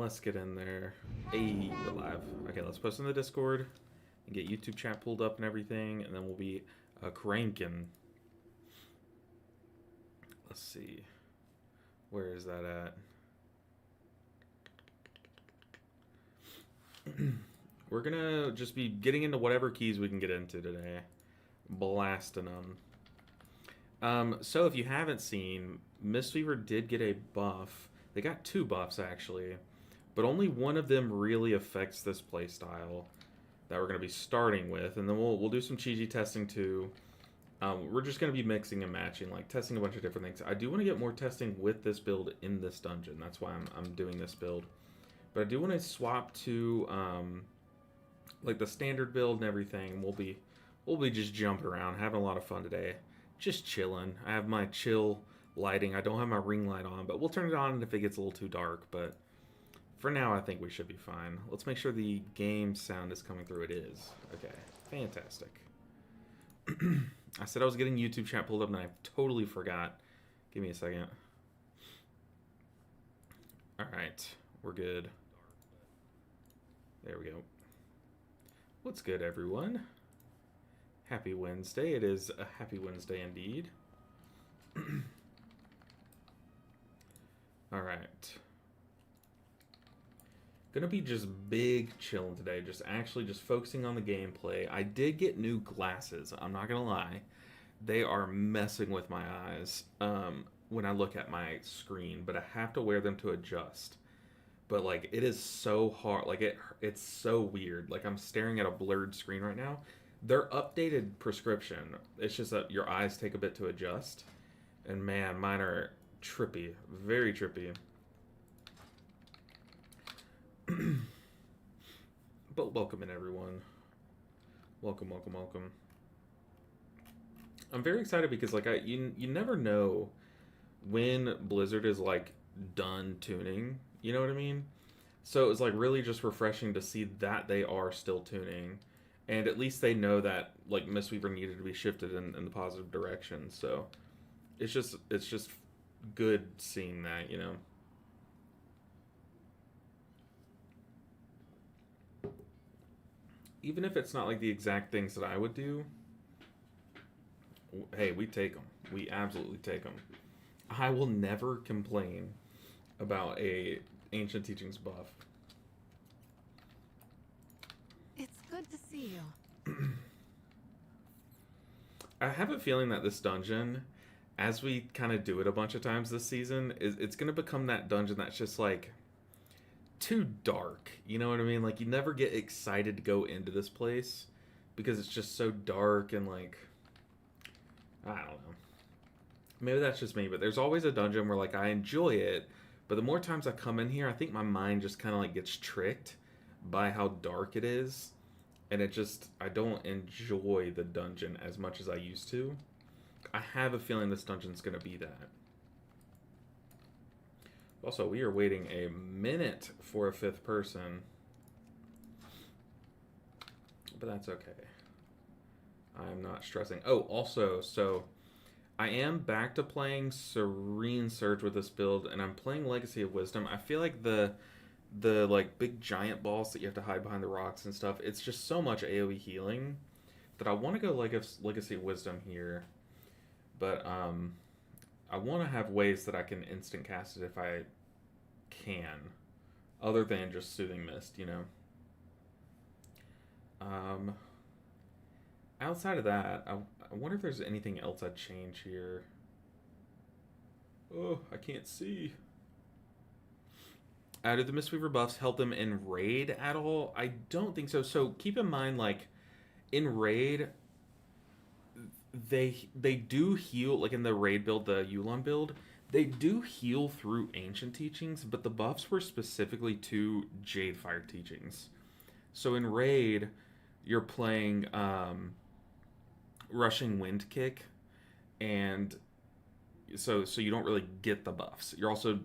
let's get in there. Hey, we're live. Okay, let's post in the Discord and get YouTube chat pulled up and everything, and then we'll be cranking. Let's see. Where is that at? We're gonna just be getting into whatever keys we can get into today. Blasting them. So if you haven't seen, Mistweaver did get a buff. They got 2 buffs actually, but only one of them really affects this playstyle that we're going to be starting with, and then we'll do some Chi testing too. We're just going to be mixing and matching, like testing a bunch of different things. I do want to get more testing with this build in this dungeon. That's why I'm doing this build. But I do want to swap to like the standard build and everything. We'll be just jumping around, having a lot of fun today. Just chilling. I have my chill lighting. I don't have my ring light on, but we'll turn it on if it gets a little too dark. But for now, I think we should be fine. Let's make sure the game sound is coming through. It is. Okay, fantastic. I said I was getting YouTube chat pulled up, and I totally forgot. Give me a second. All right, we're good. There we go. What's good, everyone? Happy Wednesday. It is a happy Wednesday indeed. All right. Gonna be just big chilling today, just focusing on the gameplay. I did get new glasses, I'm not gonna lie. They are messing with my eyes when I look at my screen, but I have to wear them to adjust. But like, it is so hard, like it's so weird. Like, I'm staring at a blurred screen right now. They're updated prescription. It's just that your eyes take a bit to adjust. And man, mine are trippy, very trippy. But welcome in, everyone. Welcome, welcome, welcome. I'm very excited because like you never know when Blizzard is like done tuning. You know what I mean? So it's like really just refreshing to see that they are still tuning, and at least they know that like Mistweaver needed to be shifted in the positive direction. So it's just good seeing that, you know. Even if it's not like the exact things that I would do, hey, we take them. We absolutely take them. I will never complain about a Ancient Teachings buff. It's good to see you. I have a feeling that this dungeon, as we kind of do it a bunch of times this season, it's going to become that dungeon that's just like too dark. You know what I mean? Like, you never get excited to go into this place because it's just so dark and like, I don't know. Maybe that's just me, but there's always a dungeon where like I enjoy it, but the more times I come in here, I think my mind just kind of like gets tricked by how dark it is, and I don't enjoy the dungeon as much as I used to. I have a feeling this dungeon's going to be that. Also, we are waiting a minute for a 5th person. But that's okay. I'm not stressing. Oh, also, so I am back to playing Serene Surge with this build, and I'm playing Legacy of Wisdom. I feel like the like big giant boss that you have to hide behind the rocks and stuff, it's just so much AoE healing that I want to go Legacy of Wisdom here. But I want to have ways that I can instant cast it if I can, other than just Soothing Mist, you know. Outside of that, I wonder if there's anything else I'd change here. Oh, I can't see. Do the Mistweaver buffs help them in Raid at all? I don't think so. So keep in mind, like, in Raid, they do heal, like in the Raid build, the Yulon build, they do heal through Ancient Teachings, but the buffs were specifically to Jadefire Teachings. So in Raid, you're playing Rushing Wind Kick, and so you don't really get the buffs. You're also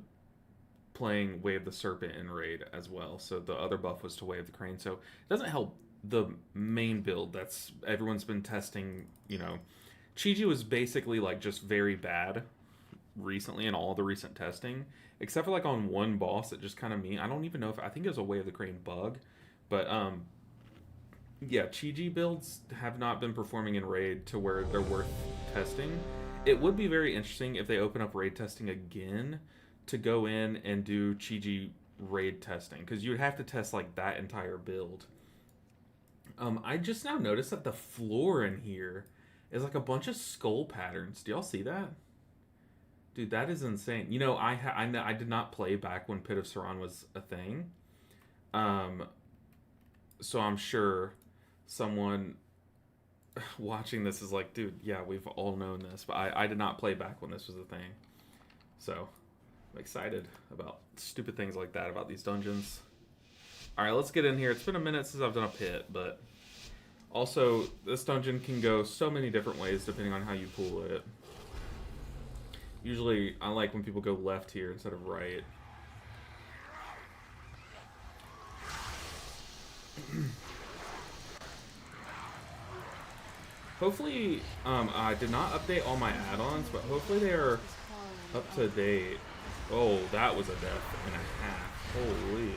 playing Wave the Serpent in Raid as well, so the other buff was to Wave the Crane, so it doesn't help the main build that's everyone's been testing, you know. Chi was basically like just very bad recently in all the recent testing, except for like on one boss that just kind of I don't even know if I think it was a Way of the Crane bug, but yeah, Chi builds have not been performing in raid to where they're worth testing. It would be very interesting if they open up raid testing again to go in and do Chi raid testing, because you would have to test like that entire build. I just now noticed that the floor in here is like a bunch of skull patterns. Do y'all see that? Dude, that is insane. You know, I did not play back when Pit of Saran was a thing. So I'm sure someone watching this is like, dude, yeah, we've all known this, but I did not play back when this was a thing. So I'm excited about stupid things like that about these dungeons. Alright, let's get in here. It's been a minute since I've done a pit, but also this dungeon can go so many different ways depending on how you pull it. Usually I like when people go left here instead of right. Hopefully, I did not update all my add-ons, but hopefully they are up to date. Oh, that was a death and a half. Holy.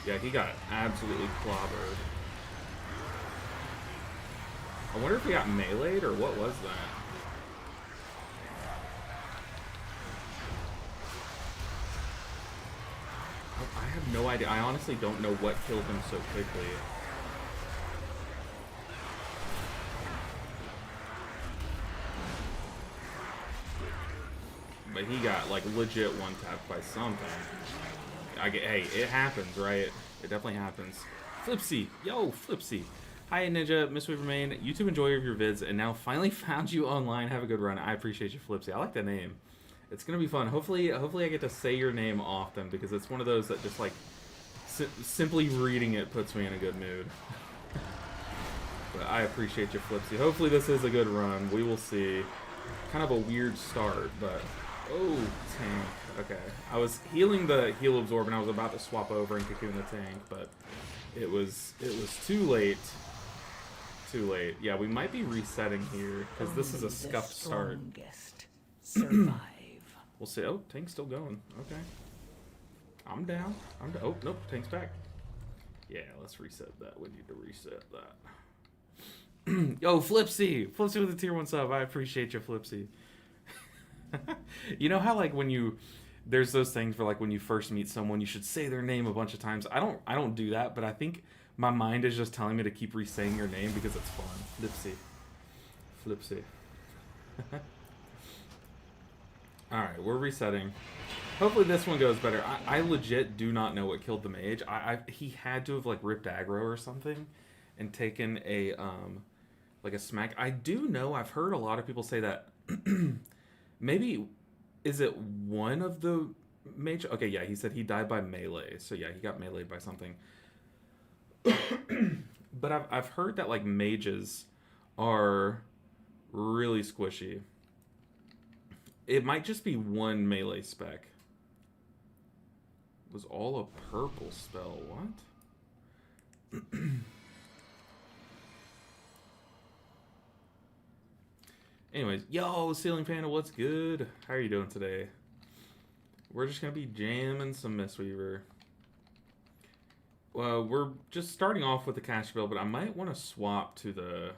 Yeah, he got absolutely clobbered. I wonder if he got meleeed or what was that? I have no idea. I honestly don't know what killed him so quickly. But he got like legit one tapped by something. Hey, it happens, right? It definitely happens. Flipsy, yo, Flipsy. Hi Ninja, Mistweaver Main, YouTube enjoyer of your vids, and now finally found you online. Have a good run. I appreciate you, Flipsy. I like that name. It's gonna be fun. Hopefully I get to say your name often, because it's one of those that just like simply reading it puts me in a good mood. But I appreciate you, Flipsy. Hopefully this is a good run. We will see. Kind of a weird start, but oh, tank. Okay, I was healing the heal absorb, and I was about to swap over and cocoon the tank, but it was too late. Too late. Yeah, we might be resetting here because this is a scuffed start. Survive. We'll see. Oh, tank's still going. Okay. I'm down. Oh, nope. Tank's back. Yeah, let's reset that. We need to reset that. Yo, Flipsy! Flipsy with the tier 1 sub. I appreciate you, Flipsy. You know how like when there's those things for like when you first meet someone, you should say their name a bunch of times. I don't do that, but I think my mind is just telling me to keep re-saying your name because it's fun. Flipsy. Flipsy. Alright, we're resetting. Hopefully this one goes better. I legit do not know what killed the mage. He had to have like ripped aggro or something and taken a like a smack. I do know, I've heard a lot of people say that maybe, is it one of the mage? Okay, yeah, he said he died by melee. So yeah, he got meleeed by something. But I've heard that like mages are really squishy. It might just be one melee spec. It was all a purple spell. What? Anyways, yo, Ceiling Panda, what's good? How are you doing today? We're just gonna be jamming some Mistweaver. Well, we're just starting off with the cash build, but I might want to swap to the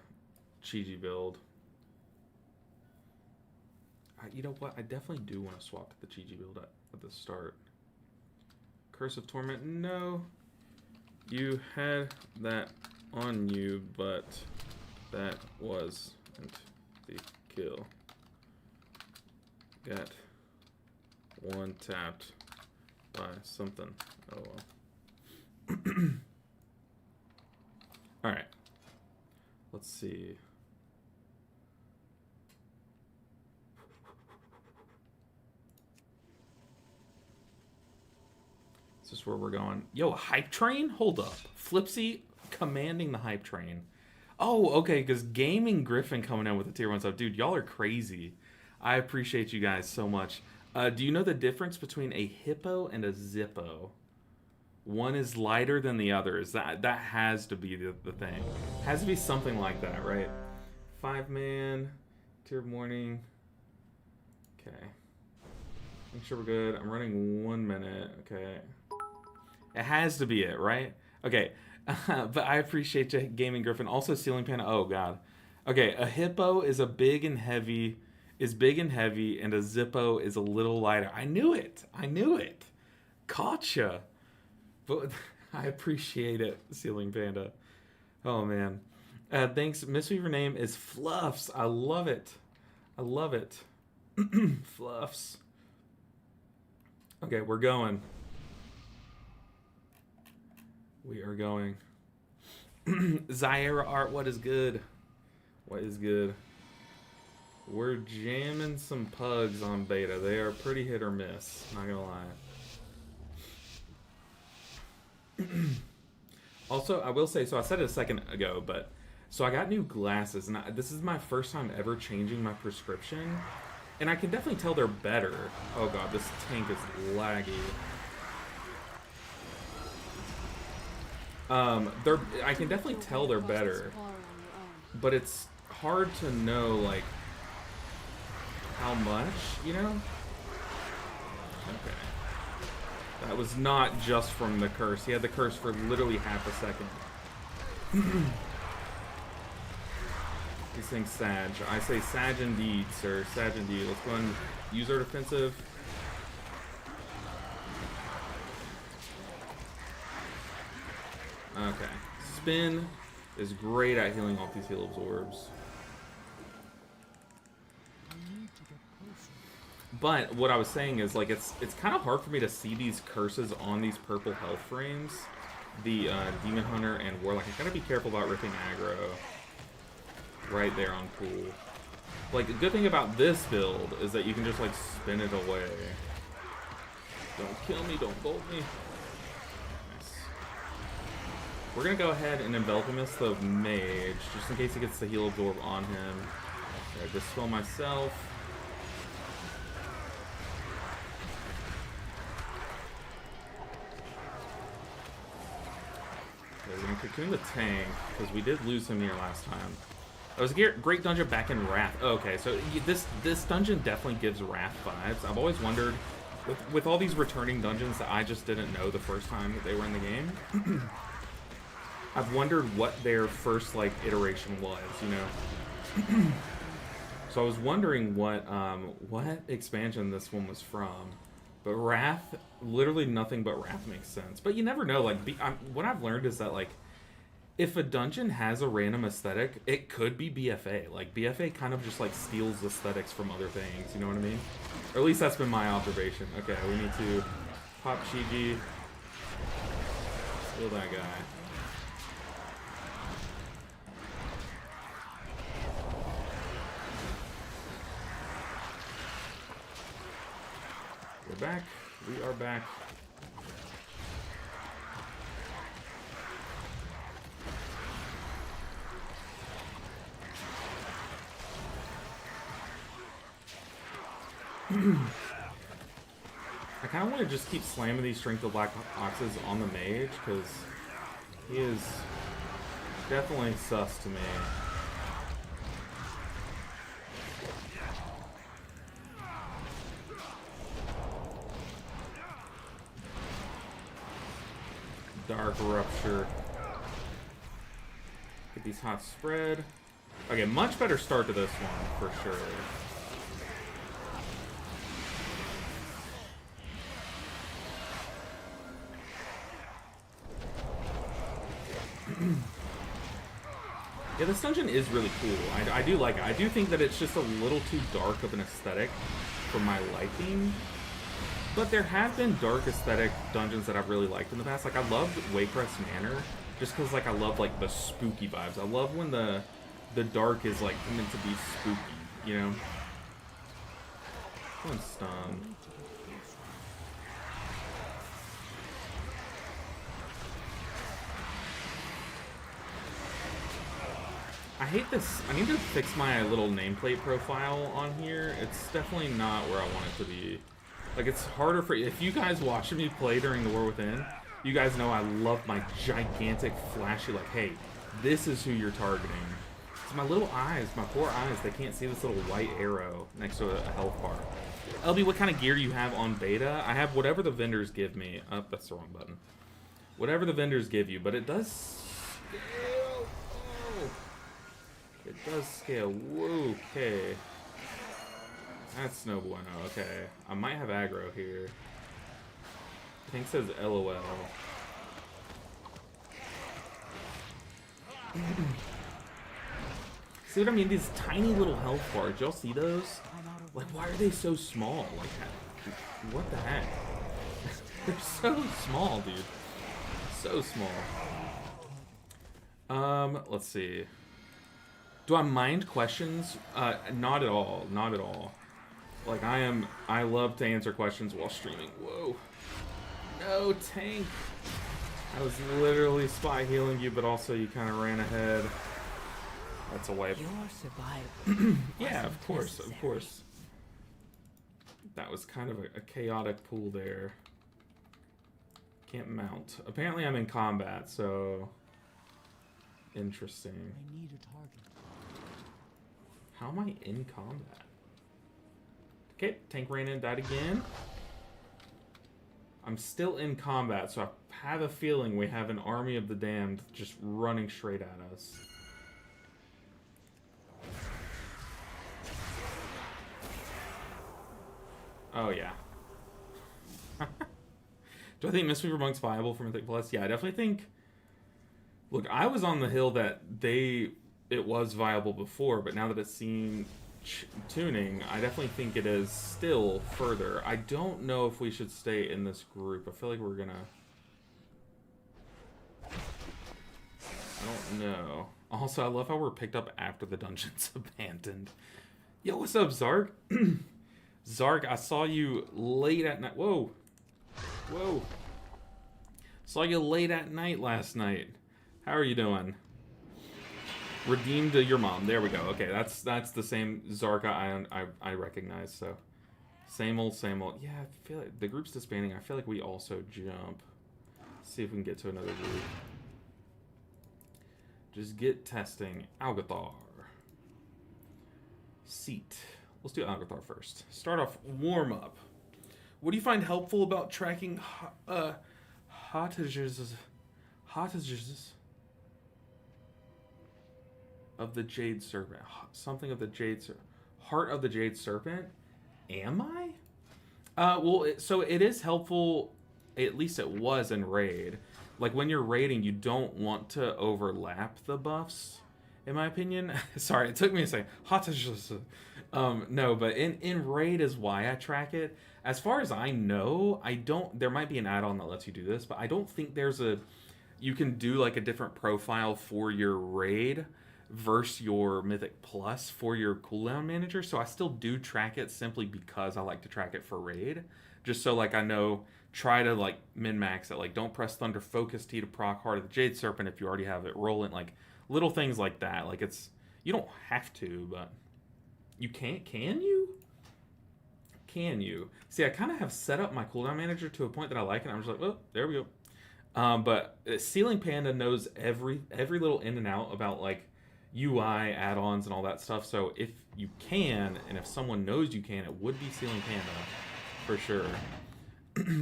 Chi build. You know what? I definitely do want to swap to the Chi build at the start. Curse of Torment, no. You had that on you, but that wasn't the kill. Got one tapped by something. Oh well. Alright. Let's see. Is this where we're going? Yo, hype train? Hold up. Flipsy commanding the hype train. Oh, okay, because Gaming Griffin coming in with the tier 1 sub. Dude, y'all are crazy. I appreciate you guys so much. Do you know the difference between a hippo and a zippo? One is lighter than the other. That has to be the thing. Has to be something like that, right? 5-man. Tiered morning. Okay. Make sure we're good. I'm running 1 minute. Okay. It has to be it, right? Okay. But I appreciate you, Gaming Griffin. Also, Ceiling Panda. Oh, God. Okay. A hippo is big and heavy, and a zippo is a little lighter. I knew it. Gotcha. But I appreciate it, Ceiling Panda. Oh, man. Thanks. Miss Weaver name is Fluffs. I love it. Fluffs. Okay, we're going. We are going. Zaira Art, what is good? We're jamming some pugs on beta. They are pretty hit or miss, not gonna lie. Also, I will say, so I said it a second ago, but so I got new glasses, and this is my first time ever changing my prescription, and I can definitely tell they're better. Oh god, this tank is laggy. I can definitely tell they're better, but it's hard to know, like, how much, you know? Okay. That was not just from the curse. He had the curse for literally half a second. He's saying Sag. I say Sag indeed, sir. Sag indeed. Let's go ahead and use our defensive. Okay. Spin is great at healing off these heal absorbs. But what I was saying is, like, it's kind of hard for me to see these curses on these purple health frames. The Demon Hunter and Warlock. I gotta be careful about ripping aggro. Right there on pool. Like, the good thing about this build is that you can just, like, spin it away. Don't kill me, don't bolt me. Nice. We're gonna go ahead and envelop him as the mage, just in case he gets the heal absorb on him. I dispel myself. Okay, we're gonna cocoon the tank, because we did lose him here last time. It was a great dungeon back in Wrath. Oh, okay, so this dungeon definitely gives Wrath vibes. I've always wondered, with all these returning dungeons that I just didn't know the first time that they were in the game, I've wondered what their first, like, iteration was, you know? So I was wondering what expansion this one was from. But Wrath, literally nothing but Wrath makes sense. But you never know, like, what I've learned is that, like, if a dungeon has a random aesthetic, it could be BFA. Like, BFA kind of just, like, steals aesthetics from other things, you know what I mean? Or at least that's been my observation. Okay, we need to pop Shiji. Kill that guy. We're back. We are back. I kind of want to just keep slamming these Strength of Black Oxes on the mage, because he is definitely sus to me. Dark Rupture. Get these hot spread. Okay, much better start to this one, for sure. Yeah, this dungeon is really cool. I do like it. I do think that it's just a little too dark of an aesthetic for my liking. But there have been dark aesthetic dungeons that I've really liked in the past. Like, I loved Waycrest Manor, just because, like, I love, like, the spooky vibes. I love when the dark is, like, meant to be spooky, you know? One stun. I hate this. I need to fix my little nameplate profile on here. It's definitely not where I want it to be. Like, it's harder for... If you guys watch me play during the War Within, you guys know I love my gigantic, flashy, like, hey, this is who you're targeting. It's my little eyes, my poor eyes, they can't see this little white arrow next to a health bar. LB, what kind of gear do you have on beta? I have whatever the vendors give me. Oh, that's the wrong button. Whatever the vendors give you, but it does scale. Oh. It does scale. Whoa, okay. That's no bueno. Okay. I might have aggro here. I think it says LOL. See what I mean? These tiny little health bars. Y'all see those? Like, why are they so small? Like, what the heck? They're so small, dude. So small. Let's see. Do I mind questions? Not at all. Not at all. Like, I love to answer questions while streaming. Whoa. No, tank. I was literally spy healing you, but also you kind of ran ahead. That's a wipe. Your survival. Yeah, of course, of course. That was kind of a chaotic pool there. Can't mount. Apparently I'm in combat, so... Interesting. I need a target. How am I in combat? Okay, tank ran in, died again. I'm still in combat, so I have a feeling we have an army of the damned just running straight at us. Oh, yeah. Do I think Mistweaver Monk's viable for Mythic Plus? Yeah, I definitely think... Look, I was on the hill that it was viable before, but now that it's seen tuning, I definitely think it is still further. I don't know if we should stay in this group. I feel like we're gonna... I don't know. Also, I love how we're picked up after the dungeon's abandoned. Yo, what's up, Zark? Zark, I saw you late at night. Whoa. Whoa. Saw you late at night last night. How are you doing? Redeemed your mom. There we go. Okay, that's the same Zarka I recognize. So, same old, same old. Yeah, I feel like the group's disbanding. I feel like we also jump. See if we can get to another group. Just get testing. Algeth'ar. Seat. Let's do Algeth'ar first. Start off warm up. What do you find helpful about tracking hottages of the Jade Serpent? Something of the Jade Serpent. Heart of the Jade Serpent? Am I? Well, so it is helpful, at least it was in Raid. Like, when you're raiding, you don't want to overlap the buffs, in my opinion. Sorry, it took me a second. No, but in Raid is why I track it. As far as I know, there might be an add-on that lets you do this, but I don't think you can do like a different profile for your Raid versus your Mythic Plus for your cooldown manager. So I still do track it simply because I like to track it for Raid. Just so like I know, try to like min-max it. Like don't press Thunder Focus T to proc Heart of the Jade Serpent if you already have it rolling. Like little things like that. Like you don't have to, but you can't. Can you? Can you? See, I kind of have set up my cooldown manager to a point that I like, and I'm just like, well, there we go. But Ceiling Panda knows every little in and out about like UI add-ons and all that stuff. So if you can, and if someone knows you can, it would be Ceiling Panda for sure.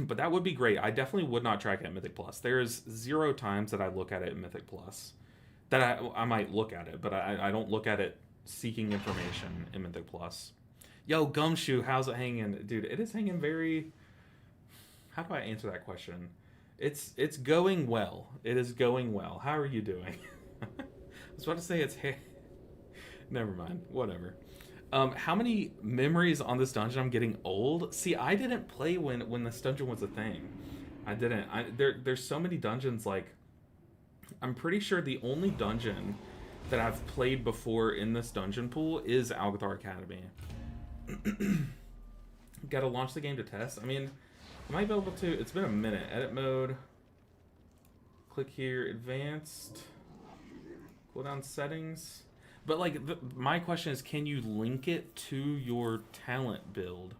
But that would be great. I definitely would not track it in Mythic Plus. There's 0 times that I look at it in Mythic Plus. That I might look at it, but I don't look at it seeking information in Mythic Plus. Yo, Gumshoe, how's it hanging? Dude, it is hanging very... How do I answer that question? It's going well. It is going well. How are you doing? I was about to say it's... Never mind. Whatever. How many memories on this dungeon? I'm getting old. See, I didn't play when this dungeon was a thing. I didn't. There's so many dungeons, like... I'm pretty sure the only dungeon that I've played before in this dungeon pool is Algeth'ar Academy. Gotta launch the game to test. I mean, I might be able to... It's been a minute. Edit mode. Click here. Advanced. Cooldown settings. But, like, my question is, can you link it to your talent build?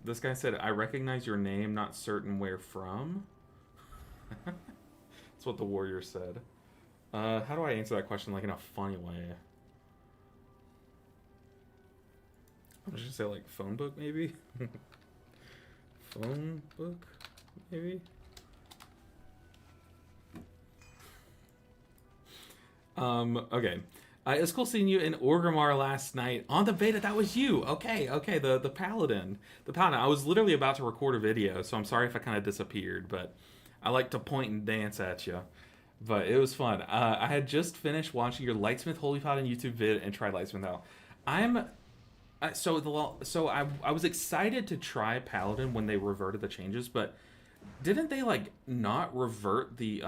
This guy said, I recognize your name, not certain where from. It's That's what the warrior said. How do I answer that question, like, in a funny way? I'm just gonna say, like, phone book, maybe? Phone book, maybe? Okay. It's cool seeing you in Orgrimmar last night on the beta. That was you. Okay, the paladin. The paladin. I was literally about to record a video, so I'm sorry if I kind of disappeared, but I like to point and dance at you. But it was fun. I had just finished watching your Lightsmith Holy Paladin YouTube vid and tried Lightsmith out. I was excited to try Paladin when they reverted the changes, but didn't they like not revert the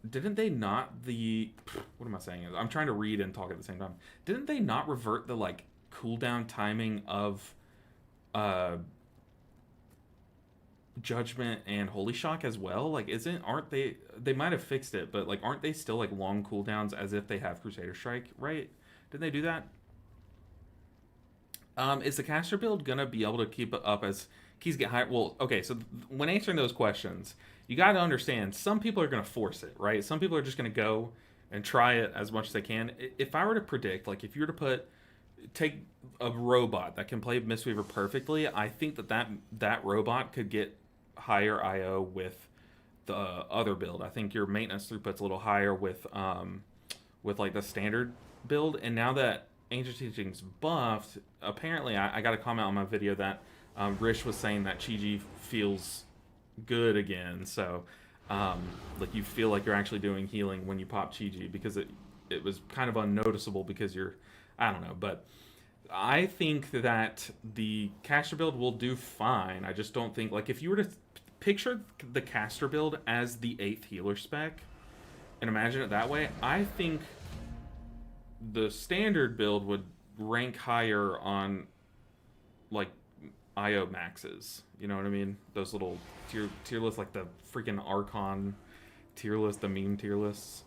didn't they not the what am I saying? I'm trying to read and talk at the same time. Didn't they not revert the like cooldown timing of Judgment and Holy Shock as well? Like aren't they might have fixed it, but like aren't they still like long cooldowns as if they have Crusader Strike, right? Didn't they do that? Is the caster build gonna be able to keep it up as keys get higher? Well, okay, so when answering those questions, you got to understand some people are gonna force it, right? Some people are just gonna go and try it as much as they can. If I were to predict, like if you were to take a robot that can play Mistweaver perfectly, I think that robot could get higher IO with the other build. I think your maintenance throughput's a little higher with like the standard build, and now that Ancient Teachings buffed, apparently I got a comment on my video that Rish was saying that Chi-Ji feels good again, so like you feel like you're actually doing healing when you pop Chi-Ji, because it was kind of unnoticeable because I don't know, but I think that the caster build will do fine. I just don't think, like, if you were to picture the caster build as the 8th healer spec and imagine it that way, I think the standard build would rank higher on like IO maxes. You know what I mean? Those little tier lists, like the freaking Archon tier list, the meme tier lists.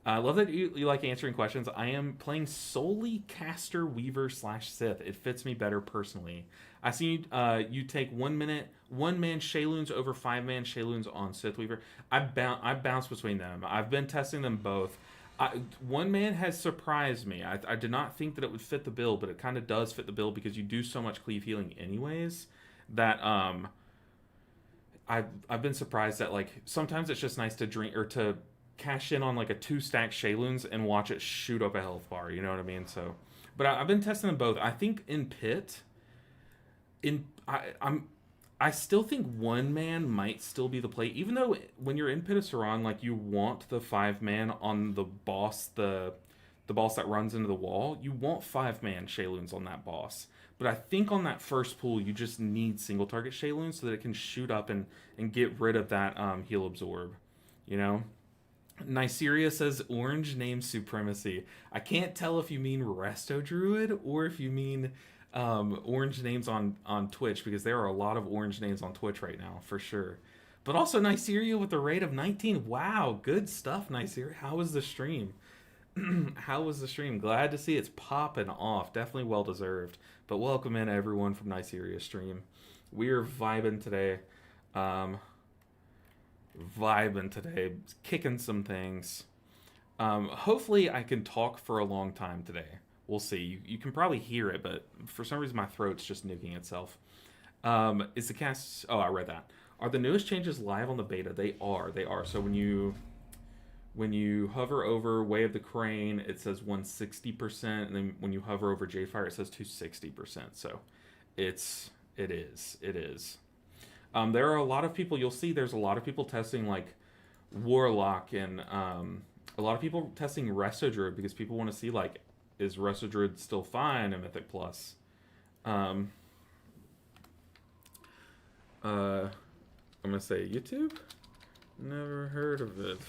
I love that you like answering questions. I am playing solely caster weaver / Sith. It fits me better personally. I see you take 1 minute 1-man Shayloons over 5-man Shayloons on Sith Weaver. I bounce between them. I've been testing them both. 1-man has surprised me. I did not think that it would fit the build, but it kind of does fit the build because you do so much cleave healing anyways that I've been surprised that like sometimes it's just nice to drink or to cash in on like a 2-stack Shayloons and watch it shoot up a health bar. You know what I mean? So, but I've been testing them both. I think in Pit, I still think 1-man might still be the play, even though when you're in Pit of Saran, like you want the 5-man on the boss, the boss that runs into the wall. You want 5-man Shayloons on that boss. But I think on that first pool, you just need single target Shayloons so that it can shoot up and get rid of that heal absorb. You know? Nyceria says orange name supremacy. I can't tell if you mean Resto Druid or if you mean orange names on Twitch, because there are a lot of orange names on Twitch right now for sure. But also Nyceria with a rate of 19. Wow, good stuff, Nyceria. How was the stream? How was the stream? Glad to see it's popping off. Definitely well deserved. But welcome in everyone from Nyceria's stream. We're vibing today. Kicking some things. Hopefully I can talk for a long time today. We'll see. You can probably hear it, but for some reason my throat's just nuking itself. Is the cast... Oh, I read that. Are the newest changes live on the beta? They are. So when you hover over Way of the Crane, it says 160%, and then when you hover over J-Fire, it says 260%. So it is. There are a lot of people, you'll see there's a lot of people testing like Warlock, and a lot of people testing Resto Druid because people want to see like, is Resto Druid still fine in Mythic Plus? I'm gonna say YouTube? Never heard of it.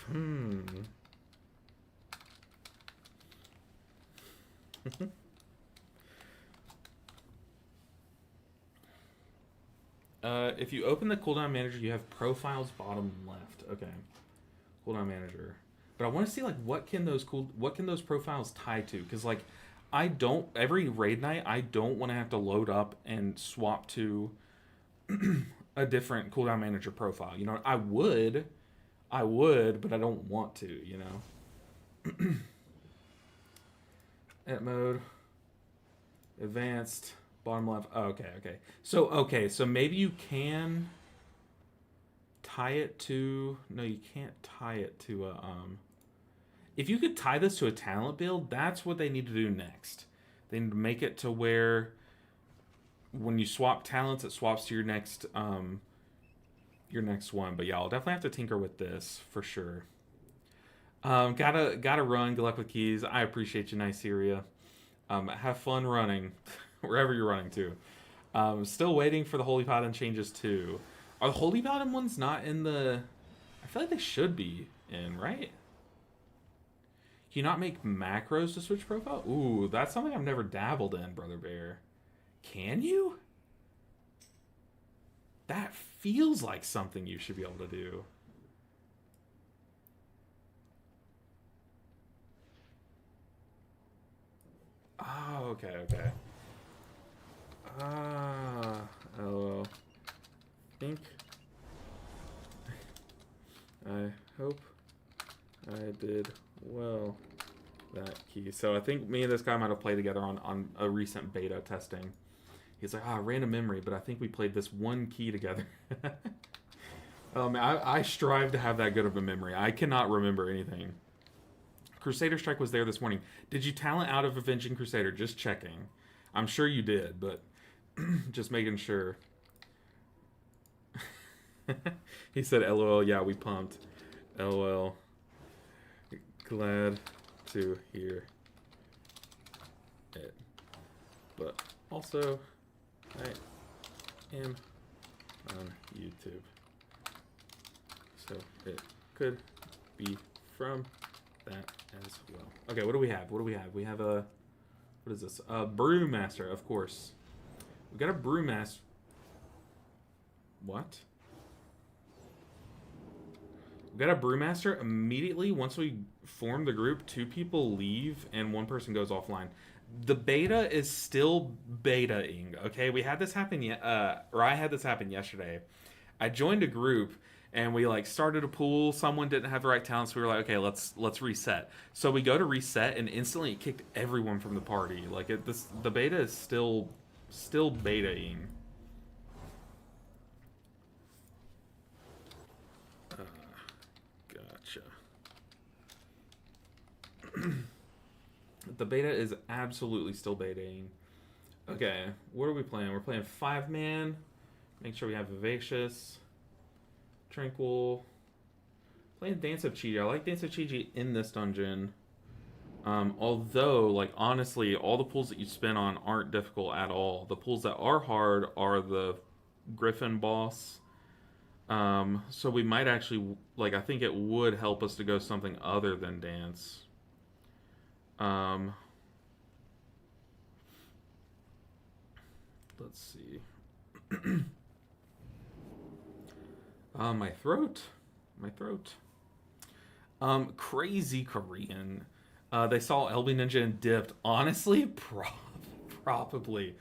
If you open the cooldown manager, you have profiles bottom left. Okay, cooldown manager. But I want to see like what can those profiles tie to? Because like every raid night I don't want to have to load up and swap to a different cooldown manager profile. You know, I would I would, but I don't want to, you know? Edit mode. Advanced. Bottom left. Oh, okay. So maybe you can tie it to... No, you can't tie it to a... If you could tie this to a talent build, that's what they need to do next. They need to make it to where when you swap talents, it swaps to your next one. But yeah, I'll definitely have to tinker with this for sure. Gotta run. Good luck with keys. I appreciate you, Niceria. Have fun running wherever you're running to. Still waiting for the Holy Paladin changes too. Are the Holy Paladin ones not in the... I feel like they should be in, right? Can you not make macros to switch profile? Ooh, that's something I've never dabbled in, Brother Bear. Can you? That feels like something you should be able to do. Oh, okay. LOL. I hope I did well that key. So I think me and this guy might have played together on a recent beta testing. He's like, random memory, but I think we played this one key together. I strive to have that good of a memory. I cannot remember anything. Crusader Strike was there this morning. Did you talent out of Avenging Crusader? Just checking. I'm sure you did, but just making sure. He said, LOL, yeah, we pumped. LOL. Glad to hear it. But also, I am on YouTube. So it could be from that as well. Okay, what do we have? We have a... What is this? A Brewmaster, of course. We got a Brewmaster. What? We got a Brewmaster. Immediately, once we form the group, 2 people leave and 1 person goes offline. The beta is still beta-ing, okay? We had this happen, I had this happen yesterday. I joined a group and we started a pool. Someone didn't have the right talents. We were like, okay, let's reset. So we go to reset and instantly it kicked everyone from the party. The beta is still beta-ing. Gotcha. The beta is absolutely still beta-ing. Okay, what are we playing? We're playing 5-man. Make sure we have Vivacious. Tranquil. Playing Dance of Chi-Ji. I like Dance of Chi-Ji in this dungeon. Although, honestly, all the pulls that you spin on aren't difficult at all. The pulls that are hard are the Griffin boss. So we might actually, I think it would help us to go something other than Dance. Let's see. My throat. Crazy Korean. They saw LB Ninja and dipped. Honestly, probably.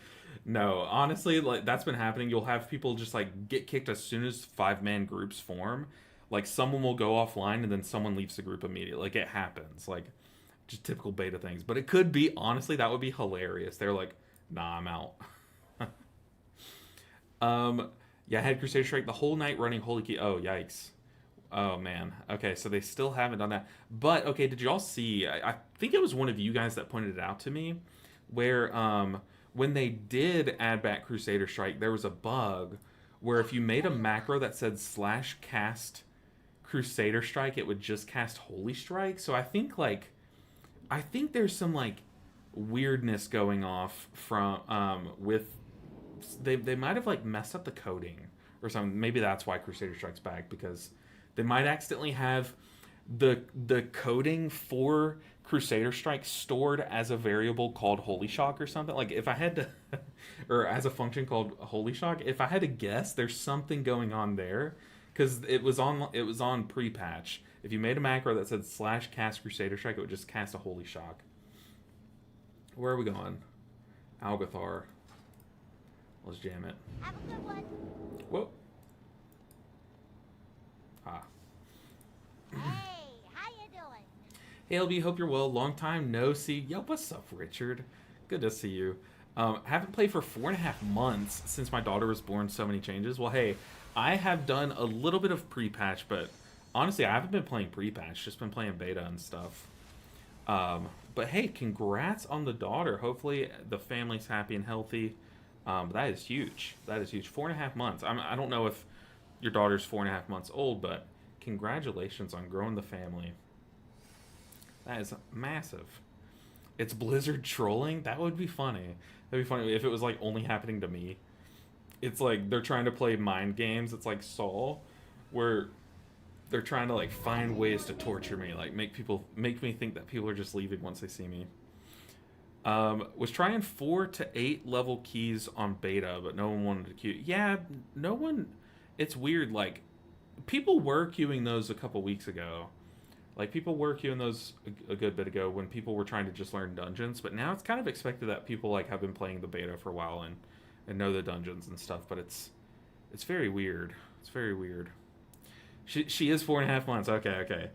No, honestly, that's been happening. You'll have people just get kicked as soon as 5-man groups form. Someone will go offline and then someone leaves the group immediately. It happens. Just typical beta things. But it could be, honestly, that would be hilarious. They're like, nah, I'm out. Yeah, I had Crusader Strike the whole night running Holy Key. Oh, yikes. Oh, man. Okay, so they still haven't done that. But, okay, did y'all see? I think it was one of you guys that pointed it out to me, where when they did add back Crusader Strike, there was a bug where if you made a macro that said /cast Crusader Strike, it would just cast Holy Strike. So I think, there's some, weirdness going off from, with... They might have messed up the coding or something. Maybe that's why Crusader Strikes back, because they might accidentally have the coding for Crusader Strike stored as a variable called Holy Shock or something. If I had to, or as a function called Holy Shock, if I had to guess, there's something going on there, because it was on pre-patch. If you made a macro that said /cast Crusader Strike, it would just cast a Holy Shock. Where are we going? Algeth'ar. Let's jam it. Have a good one. Whoa. Ah. Hey LB, hope you're well. Long time no see. Yo, what's up, Richard? Good to see you. Haven't played for 4.5 months since my daughter was born. So many changes. Well, hey, I have done a little bit of pre-patch, but honestly, I haven't been playing pre-patch. Just been playing beta and stuff. But hey, congrats on the daughter. Hopefully the family's happy and healthy. That is huge. That is huge. 4.5 months. I don't know if your daughter's 4.5 months old, but congratulations on growing the family. That is massive. It's Blizzard trolling? That would be funny. That'd be funny if it was like only happening to me. It's like they're trying to play mind games. It's like Saul, where they're trying to like find ways to torture me, like make me think that people are just leaving once they see me. Was trying 4 to 8 level keys on beta, but no one wanted to queue. Yeah, no one. It's weird. Like people were queuing those a couple weeks ago. Like, people were queuing those a good bit ago when people were trying to just learn dungeons, but now it's kind of expected that people, like, have been playing the beta for a while and know the dungeons and stuff, but it's very weird. It's very weird. She is 4.5 months. Okay.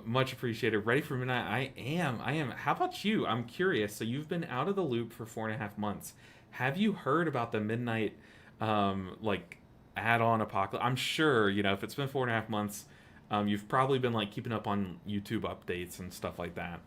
Much appreciated. Ready for midnight? I am. How about you? I'm curious. So you've been out of the loop for 4.5 months. Have you heard about the midnight, like, add-on apocalypse? I'm sure, you know, if it's been 4.5 months... you've probably been like keeping up on YouTube updates and stuff like that.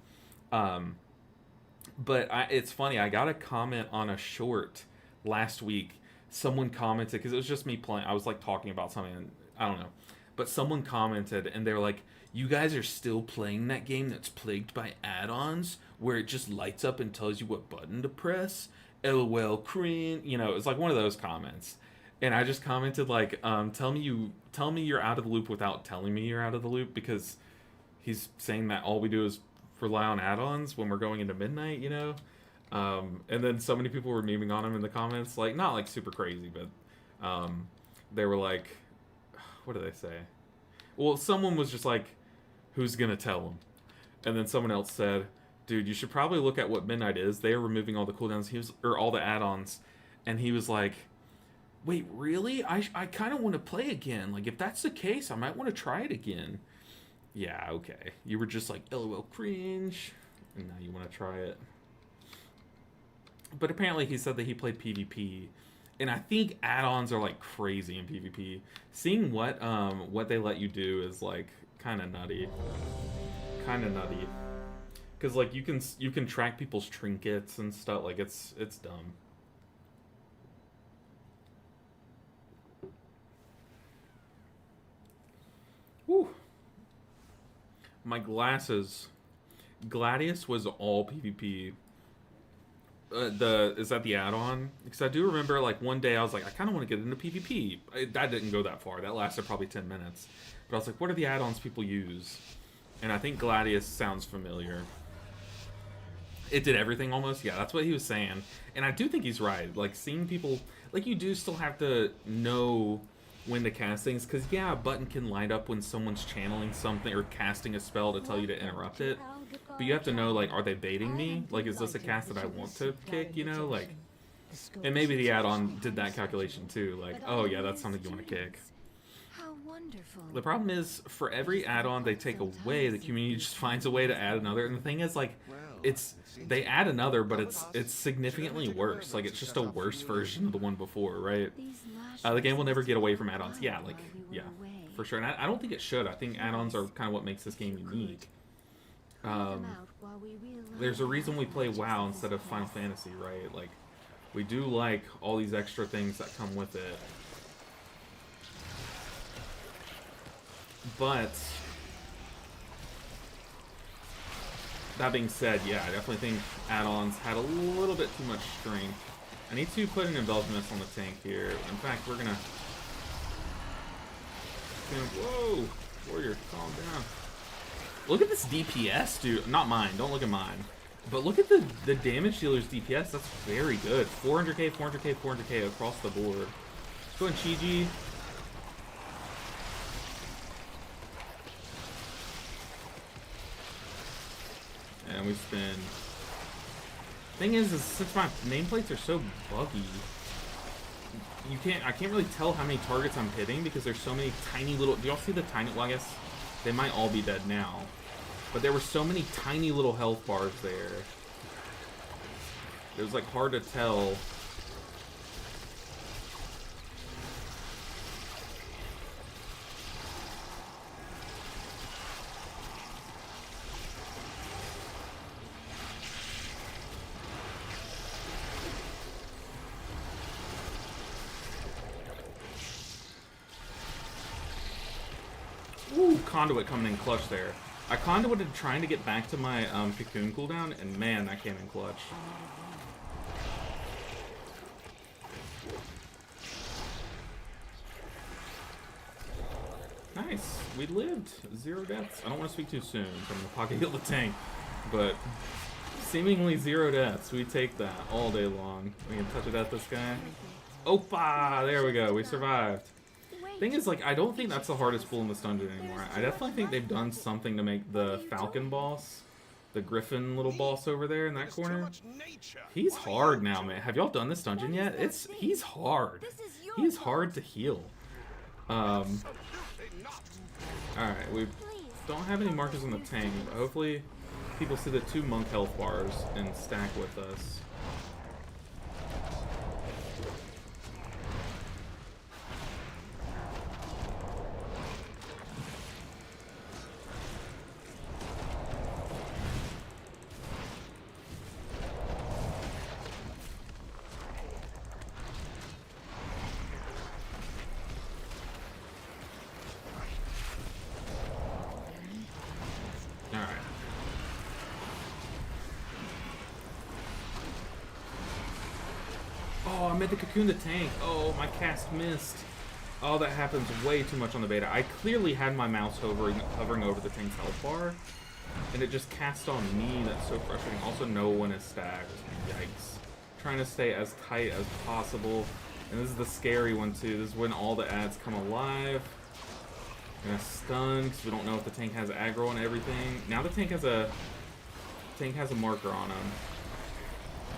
But it's funny. I got a comment on a short last week. Someone commented because it was just me playing. I was like talking about something. And, I don't know. But someone commented and they were like, "You guys are still playing that game that's plagued by add-ons where it just lights up and tells you what button to press? LOL, cringe." You know, it was like one of those comments. And I just commented like, tell me you're out of the loop without telling me you're out of the loop, because he's saying that all we do is rely on add-ons when we're going into midnight, you know? And then so many people were memeing on him in the comments, like, not like super crazy, but they were like, what did they say? Well, someone was just like, who's gonna tell him? And then someone else said, dude, you should probably look at what midnight is. They are removing all the cooldowns, or all the add-ons. And he was like, wait, really? I kind of want to play again. Like, if that's the case, I might want to try it again. Yeah, okay. You were just like, LOL, cringe. And now you want to try it. But apparently he said that he played PvP. And I think add-ons are, like, crazy in PvP. Seeing what they let you do is, like, kind of nutty. Kind of nutty. Because, like, you can track people's trinkets and stuff. Like, it's dumb. Whew. My glasses. Gladius was all PvP. Is that the add-on? Because I do remember, like, one day I was like, I kind of want to get into PvP. That didn't go that far. That lasted probably 10 minutes. But I was like, what are the add-ons people use? And I think Gladius sounds familiar. It did everything almost? Yeah, that's what he was saying. And I do think he's right. Like, seeing people... Like, you do still have to know when to cast things, because yeah, a button can light up when someone's channeling something or casting a spell to tell you to interrupt it, but you have to know, like, are they baiting me? Like, is this a cast that I want to kick, you know? Like, and maybe the add-on did that calculation too, like, oh yeah, that's something you want to kick. The problem is, for every add-on they take away, the community just finds a way to add another, and the thing is, like, they add another, but it's significantly worse. Like, it's just a worse version of the one before, right? The game will never get away from add-ons. Yeah, like, yeah, for sure. And I don't think it should. I think add-ons are kind of what makes this game unique. There's a reason we play WoW instead of Final Fantasy, right? Like, we do like all these extra things that come with it. But that being said, yeah, I definitely think add-ons had a little bit too much strength. I need to put an envelopment on the tank here. In fact, we're gonna... Whoa! Warrior, calm down. Look at this DPS, dude. Not mine. Don't look at mine. But look at the damage dealer's DPS. That's very good. 400k, 400k, 400k across the board. Let's go in Chi-Ji. And we spin. Thing is since my nameplates are so buggy, I can't really tell how many targets I'm hitting because there's so many tiny little. Do y'all see the tiny? Well, I guess they might all be dead now. But there were so many tiny little health bars there. It was like hard to tell. Ooh, Conduit coming in clutch there. I conduited trying to get back to my cocoon cooldown, and man, that came in clutch. Nice. We lived. 0 deaths. I don't want to speak too soon from the pocket heal the tank, but seemingly 0 deaths. We take that all day long. We can touch a death this guy. Opa! There we go. We survived. Thing is, like, I don't think that's the hardest bull in this dungeon anymore. I definitely think they've done something to make the Falcon boss, the Griffin little boss over there in that corner. He's hard now, man. Have y'all done this dungeon yet? He's hard. He's hard to heal. Alright, we don't have any markers on the tank, but hopefully people see the 2 monk health bars and stack with us. Oh, I meant to cocoon the tank. Oh, my cast missed. Oh, that happens way too much on the beta. I clearly had my mouse hovering over the tank's health bar, and it just cast on me. That's so frustrating. Also, no one is stacked. Yikes. Trying to stay as tight as possible. And this is the scary one, too. This is when all the ads come alive. Gonna stun, because we don't know if the tank has aggro and everything. Now the tank has a marker on him.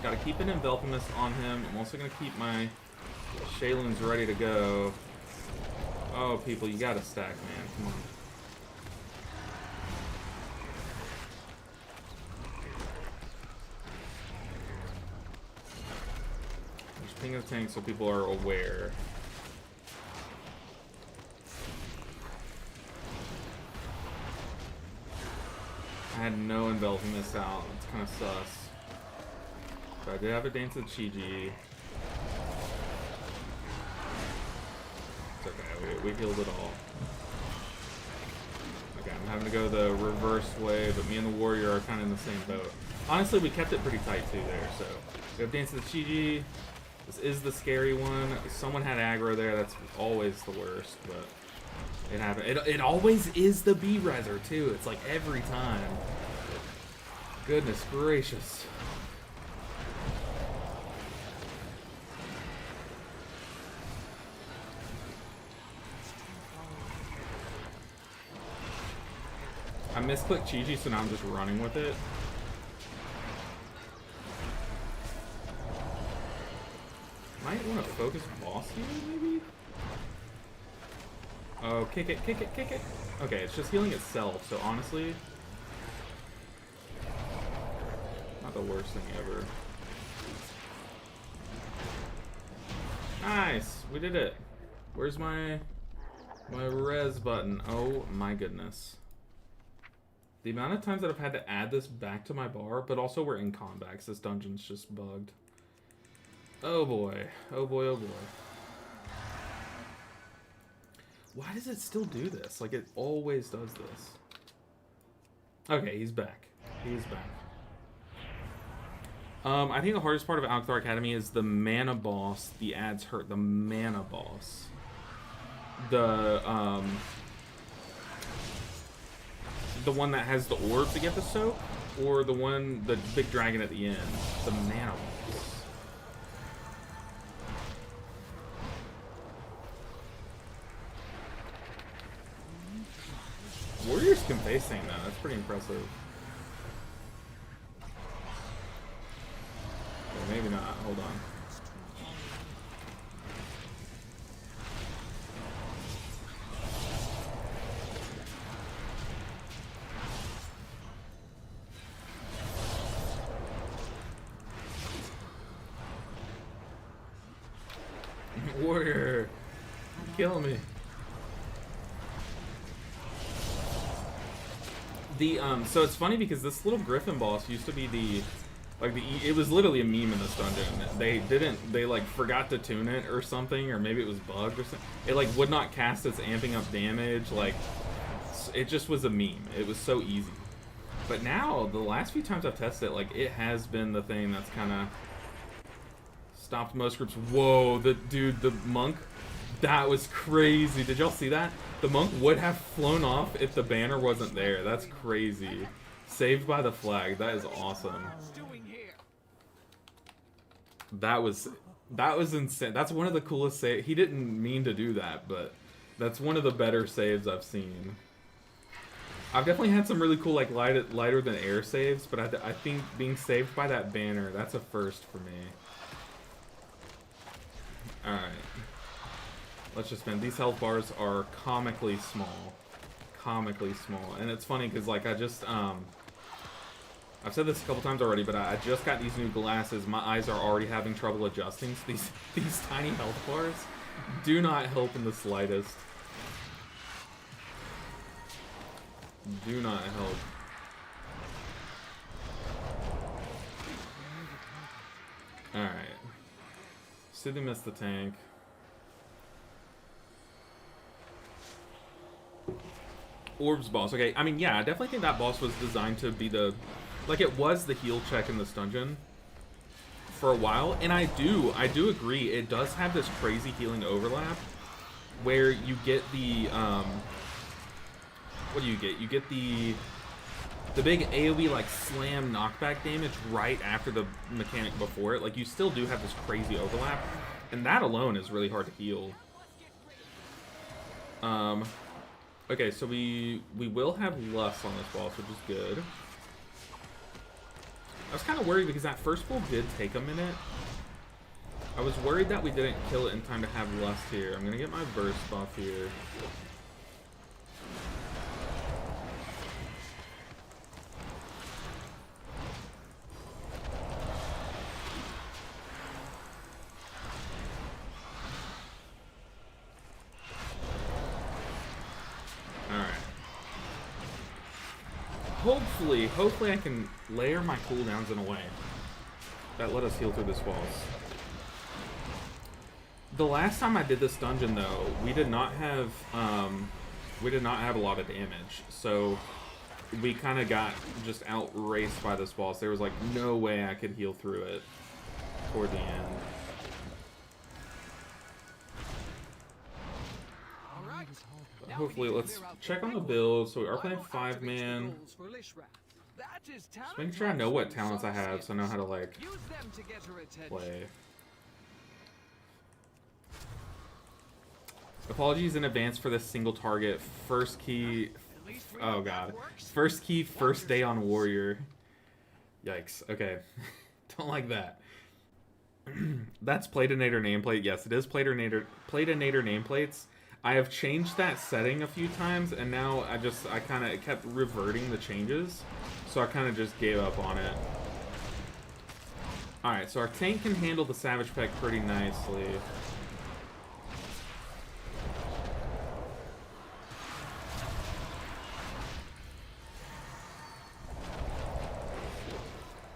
Gotta keep an Envelopimist on him. I'm also gonna keep my Shayluns ready to go. Oh, people, you gotta stack, man. Come on. Just ping the tank so people are aware. I had no Envelopimist out. It's kind of sus. But I did have a Dance of Chi-Ji. It's okay, we healed it all. Okay, I'm having to go the reverse way, but me and the warrior are kind of in the same boat. Honestly, we kept it pretty tight too there, so. We have Dance of the Chi-Ji. This is the scary one. Someone had aggro there, that's always the worst, but it happened. It always is the B-Reser too, it's like every time. Goodness gracious. I misclicked Chi-Ji, so now I'm just running with it. Might want to focus boss heal, maybe? Oh, kick it, kick it, kick it. Okay, it's just healing itself, so honestly, not the worst thing ever. Nice, we did it. Where's my res button? Oh my goodness. The amount of times that I've had to add this back to my bar, but also we're in combat because this dungeon's just bugged. Oh boy. Oh boy, oh boy. Why does it still do this? Like, it always does this. Okay, he's back. He's back. I think the hardest part of Algeth'ar Academy is the mana boss. The ads hurt. The mana boss. The one that has the orb to get the soak, or the big dragon at the end, the mana boss. Warriors can face thing though, that's pretty impressive. Or maybe not, hold on. Warrior, kill me. So it's funny because this little griffin boss used to be it was literally a meme in this dungeon. They like forgot to tune it or something, or maybe it was bugged or something. It like would not cast its amping up damage, like it just was a meme. It was so easy. But now, the last few times I've tested it, like it has been the thing that's kind of stopped most groups. Whoa, the monk, that was crazy. Did y'all see that? The monk would have flown off if the banner wasn't there. That's crazy. Saved by the flag. That is awesome. That was insane. That's one of the coolest saves. He didn't mean to do that, but that's one of the better saves I've seen. I've definitely had some really cool like lighter than air saves, but I think being saved by that banner, that's a first for me. All right. Let's just spin. These health bars are comically small. Comically small. And it's funny because, like, I've said this a couple times already, but I just got these new glasses. My eyes are already having trouble adjusting. So these tiny health bars do not help in the slightest. Do not help. Alright. City missed the tank. Orbs boss. Okay, I mean, yeah, I definitely think that boss was designed to be like, it was the heal check in this dungeon for a while, and I do agree, it does have this crazy healing overlap, where you get the, what do you get? You get the big AoE, like, slam knockback damage right after the mechanic before it. Like, you still do have this crazy overlap, and that alone is really hard to heal. Okay, so we will have lust on this boss, which is good. I was kind of worried because that first pull did take a minute. I was worried that we didn't kill it in time to have lust here. I'm going to get my burst buff here. Hopefully I can layer my cooldowns in a way that let us heal through this boss. The last time I did this dungeon, though, we did not have a lot of damage, so we kind of got just outraced by this boss. There was like no way I could heal through it toward the end. Hopefully, let's check on the build. So we are playing 5-man. Just making sure I know what talents I have, so I know how to, like, play. Apologies in advance for this single target. First key... Oh, God. First key, first day on Warrior. Yikes. Okay. Don't like that. That's Platinator nameplate. Yes, it is Platinator nameplates. I have changed that setting a few times, and now I kind of kept reverting the changes, so I kind of just gave up on it. Alright, so our tank can handle the Savage Peck pretty nicely.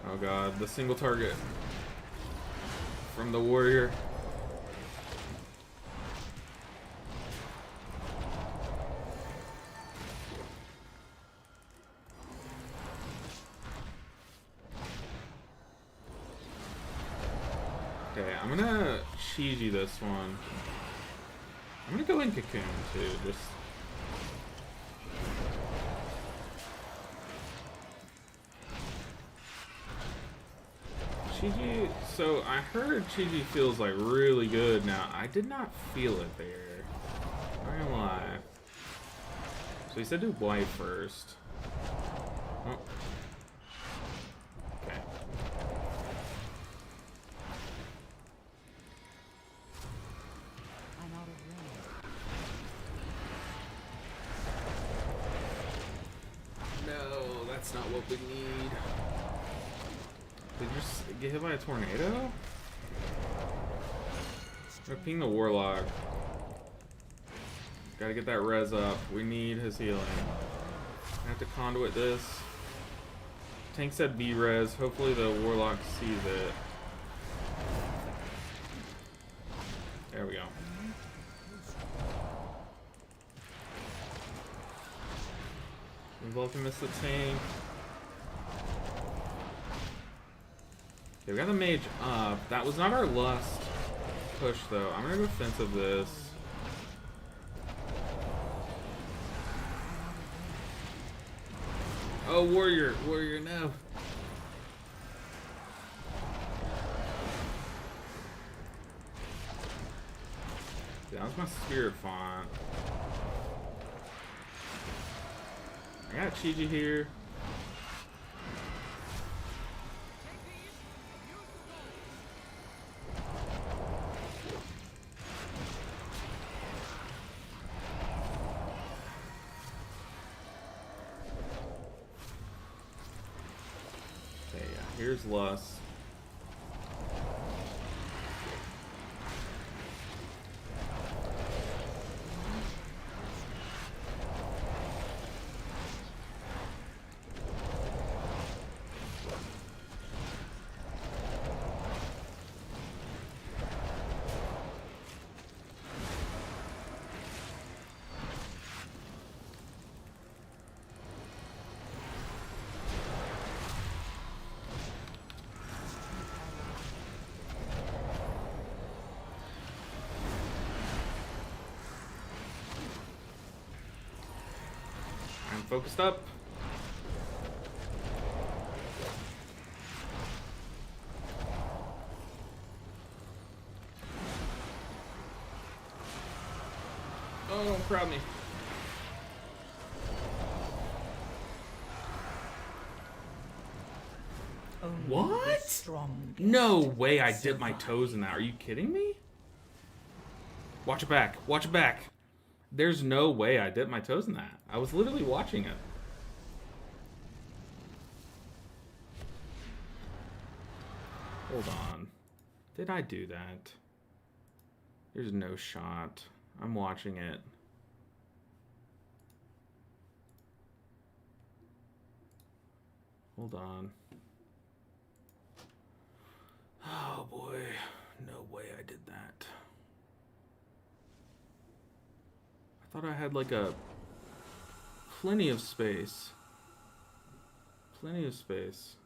Oh god, the single target from the Warrior. Okay, I'm gonna Shiji this one. I'm gonna go in Cocoon too, just... Shiji, so I heard Shiji feels like really good now. I did not feel it there. Not gonna lie. So he said do white first. Oh. Okay. No, that's not what we need. Did you just get hit by a tornado? I'm gonna ping the warlock. Gotta get that res up. We need his healing. I have to conduit this. Tank said B res. Hopefully the warlock sees it. There we go. We both missed the tank. Okay, we got the mage up. That was not our lust push though. I'm gonna go defensive this. Oh, warrior, warrior, no. Yeah, that was my spirit font. I got Chiji here. Okay, yeah, here's Lust. I'm focused up. Oh, don't crowd me. Only What? the strong No way I dipped my toes in that. Are you kidding me? Watch it back. Watch it back. There's no way I dipped my toes in that. I was literally watching it. Hold on. Did I do that? There's no shot. I'm watching it. Hold on. Oh boy. No way I did that. I thought I had like a plenty of space. Plenty of space.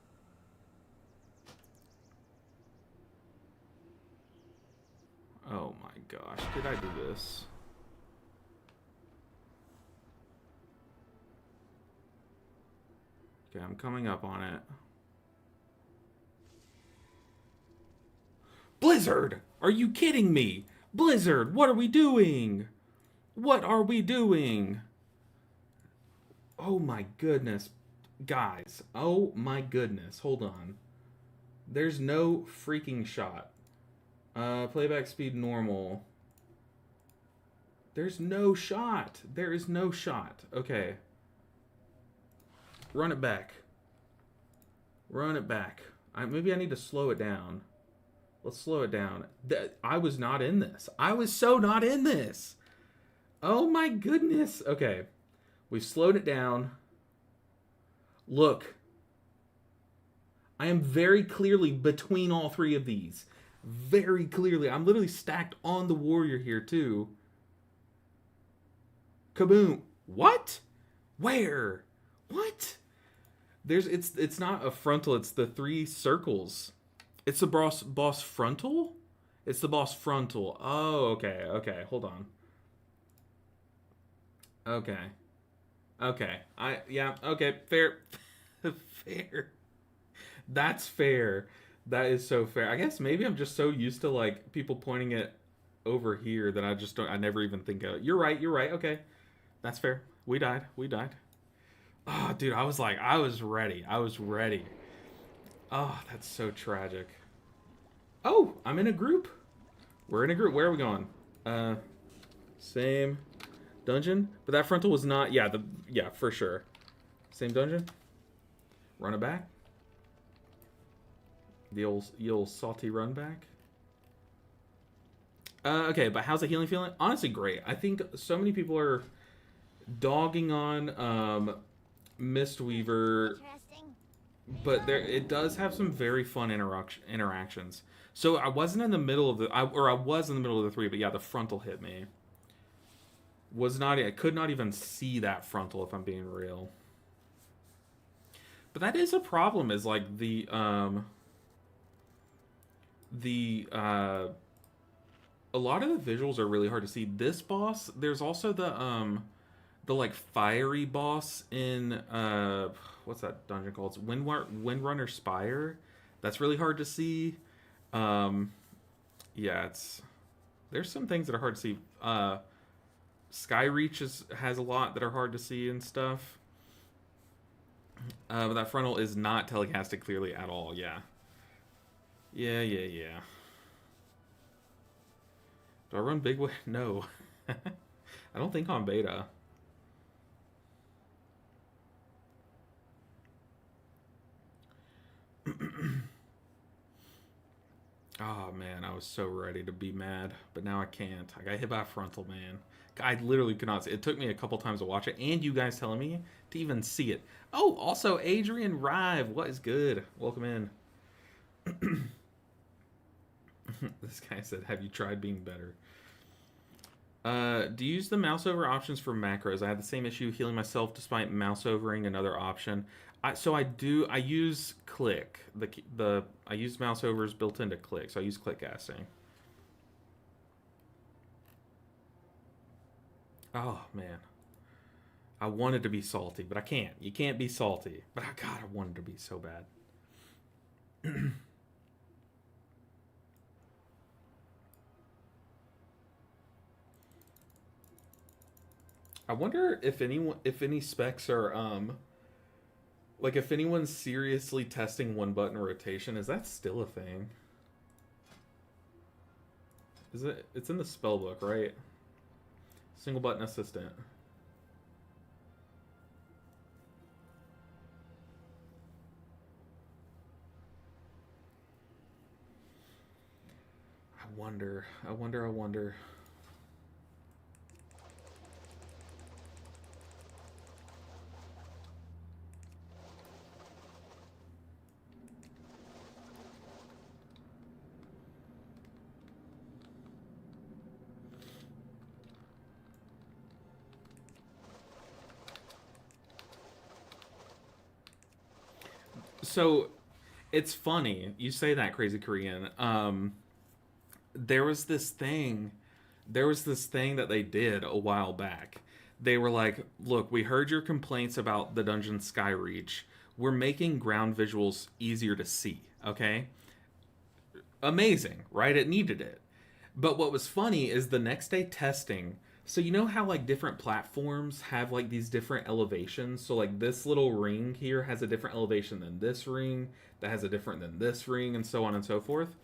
Oh my gosh, did I do this? Okay, I'm coming up on it. Blizzard! Are you kidding me? Blizzard, what are we doing? What are we doing? Oh my goodness. Guys, oh my goodness. Hold on. There's no freaking shot. Playback speed normal. There's no shot. There is no shot. Okay. Run it back. Run it back. Maybe I need to slow it down. Let's slow it down. I was not in this. I was so not in this. Oh my goodness. Okay. We've slowed it down. Look. I am very clearly between all three of these. Very clearly. I'm literally stacked on the warrior here too. Kaboom. What? Where? What? It's not a frontal, it's the three circles. It's the boss frontal? It's the boss frontal. Oh, okay, okay. Hold on. Okay. Okay. Yeah, okay, fair. Fair. That's fair. That is so fair. I guess maybe I'm just so used to like people pointing it over here that I never even think of it. You're right, okay. That's fair. We died. Oh, dude, I was ready. Oh, that's so tragic. Oh, I'm in a group. We're in a group. Where are we going? Same dungeon, but that frontal was not. Yeah, for sure. Same dungeon. Run it back. The old salty run back. Okay, but how's the healing feeling? Honestly, great. I think so many people are dogging on Mistweaver, Interesting. but there it does have some very fun interactions. So I wasn't in the middle of I was in the middle of the three, but yeah, the frontal hit me. Was not I could not even see that frontal if I'm being real. But that is a problem. Is like the a lot of the visuals are really hard to see. This boss, there's also the like fiery boss in what's that dungeon called? It's Windrunner Spire. That's really hard to see. Yeah, there's some things that are hard to see. Skyreach has a lot that are hard to see and stuff. But that frontal is not telecasted clearly at all. Yeah. Yeah. Do I run big way? No. I don't think on beta. Oh man, I was so ready to be mad, but now I can't. I got hit by a frontal, man. I literally could not see. It took me a couple times to watch it, and you guys telling me to even see it. Oh, also Adrian Rive, what is good? Welcome in. This guy said, "Have you tried being better?" Do you use the mouse over options for macros? I had the same issue healing myself despite mouse overing another option. So I do. I use click. I use mouse overs built into click. So I use click casting. Oh man, I wanted to be salty, but I can't. You can't be salty. But God, I wanted to be so bad. I wonder if any specs are like if anyone's seriously testing one button rotation. Is that still a thing? Is it? It's in the spell book, right? Single button assistant. I wonder. So, it's funny you say that, Crazy Korean. There was this thing that they did a while back. They were like, look, we heard your complaints about the dungeon Skyreach. We're making ground visuals easier to see, okay? Amazing, right? It needed it. But what was funny is the next day testing. So you know how like different platforms have like these different elevations? So like this little ring here has a different elevation than this ring, that has a different than this ring, and so on and so forth.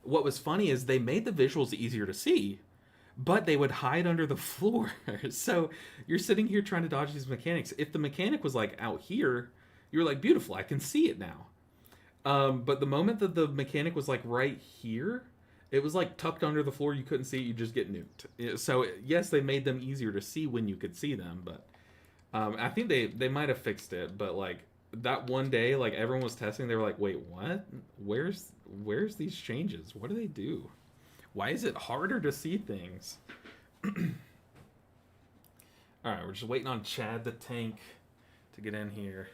What was funny is they made the visuals easier to see, but they would hide under the floor. So you're sitting here trying to dodge these mechanics. If the mechanic was like out here, you're like, beautiful, I can see it now. But the moment that the mechanic was like right here, it was like tucked under the floor. You couldn't see it. You just get nuked. So yes, they made them easier to see when you could see them, but I think they might have fixed it. But like that one day, like everyone was testing, they were like, "Wait, what? Where's these changes? What do they do? Why is it harder to see things?" All right, we're just waiting on Chad the Tank to get in here.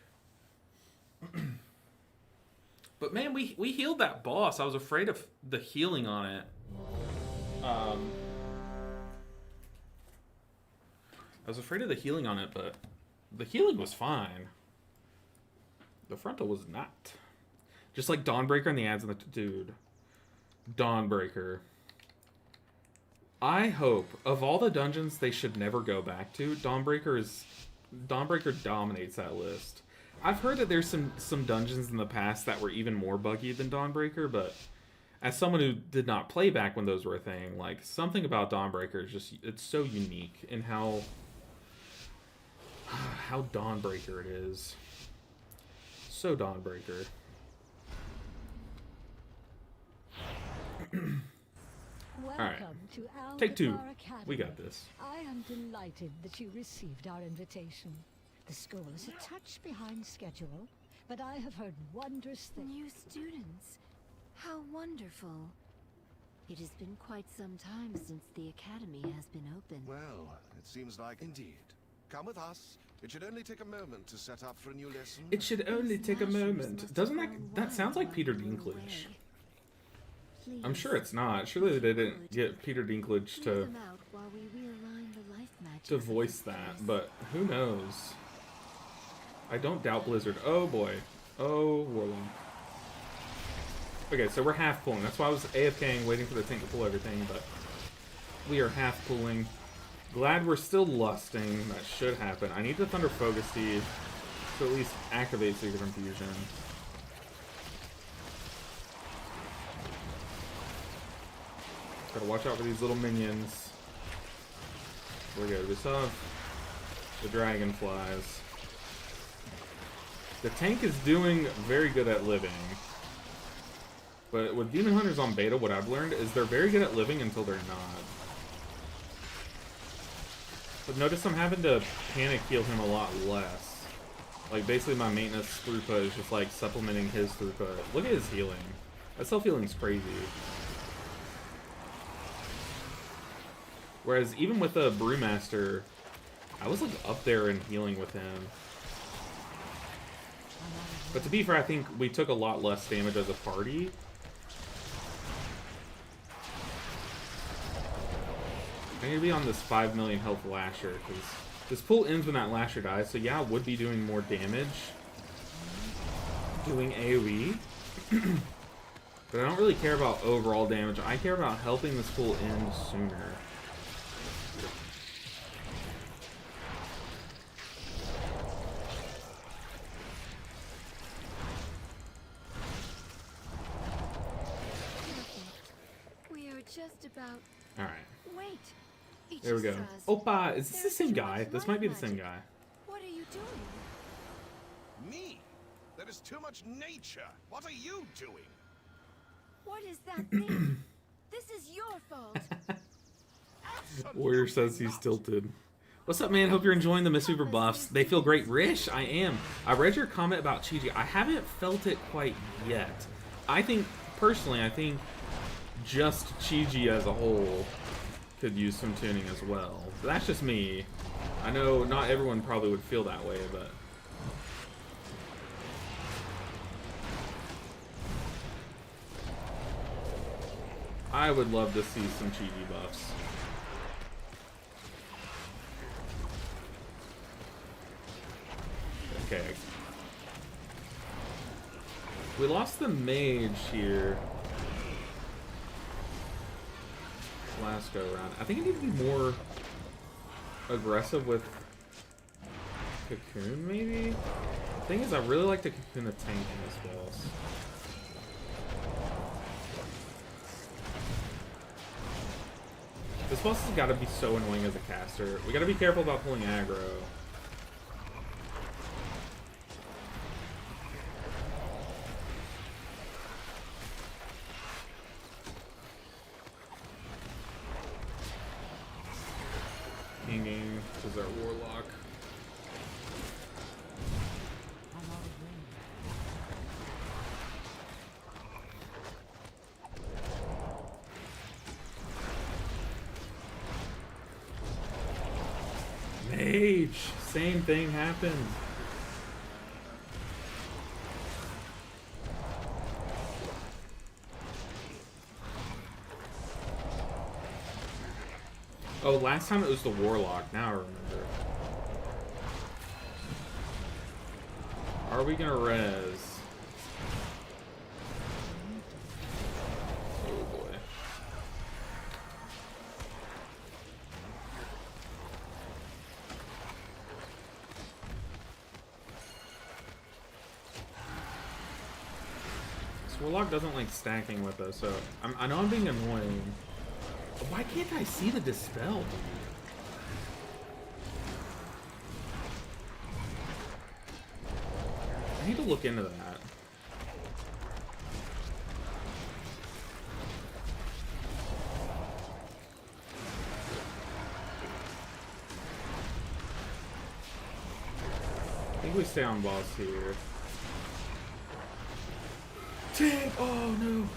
But man, we healed that boss. I was afraid of the healing on it. I was afraid of the healing on it, but the healing was fine. The frontal was not. Just like Dawnbreaker and the ads in the dude. Dawnbreaker. I hope of all the dungeons they should never go back to, Dawnbreaker dominates that list. I've heard that there's some dungeons in the past that were even more buggy than Dawnbreaker, but as someone who did not play back when those were a thing, like something about Dawnbreaker is just, it's so unique in how Dawnbreaker it is. So Dawnbreaker. Welcome to Algeth'ar Take two. Academy. We got this. I am delighted that you received our invitation. The school is a touch behind schedule, but I have heard wondrous things. New students. How wonderful. It has been quite some time since the academy has been open. Well, it seems like indeed. Come with us. It should only take a moment to set up for a new lesson. It should only take a Smashers moment. must Doesn't have that gone sounds like wild Peter while you were Dinklage? away. I'm Please, sure it's not. Surely they didn't get Peter Dinklage clear to them out while we realign the life magic to of the voice that, place. but who knows? I don't doubt Blizzard. Oh boy. Oh, Warlock. Okay, so we're half pulling. That's why I was AFKing, waiting for the tank to pull everything, but we are half pulling. Glad we're still lusting. That should happen. I need the Thunder Focus Seed to at least activate Secret Infusion. Gotta watch out for these little minions. We're good. We still have the dragonflies. The tank is doing very good at living. But with Demon Hunters on beta, what I've learned is they're very good at living until they're not. But notice I'm having to panic heal him a lot less. Like, basically my maintenance throughput is just like supplementing his throughput. Look at his healing. That self-healing's crazy. Whereas even with the Brewmaster, I was like up there in healing with him. But to be fair, I think we took a lot less damage as a party. I need to be on this 5 million health Lasher, because this pull ends when that Lasher dies, so yeah, I would be doing more damage doing AoE. But I don't really care about overall damage. I care about helping this pull end sooner. We are just about. Alright, Wait. there we go. Ichi-sa's. Oppa, is this the There's same too guy? much This might be the light same magic. guy. What are you doing? Me? There is too much nature. What are you doing? What is that thing? This is your fault. Warrior says he's tilted. What's up, man? Hope you're enjoying the Mistweaver buffs. They feel great. Rish, I am. I read your comment about Chi-Ji. I haven't felt it quite yet. I think, personally, I think just Chi-Ji as a whole could use some tuning as well. But that's just me. I know not everyone probably would feel that way, but... I would love to see some Chi-Ji buffs. Okay. We lost the mage here. Last go around. I think I need to be more aggressive with Cocoon, maybe? The thing is, I really like to Cocoon the tank in this boss. This boss has got to be so annoying as a caster. We got to be careful about pulling aggro. Hanging is our warlock. I'm out of range. Mage! Same thing happened. Oh, last time it was the warlock. Now I remember. Are we gonna res? Oh boy. This warlock doesn't like stacking with us, so I know I'm being annoying. But why can't I see the dispel, dude? I need to look into that. I think we stay on boss here. Tank! Oh no!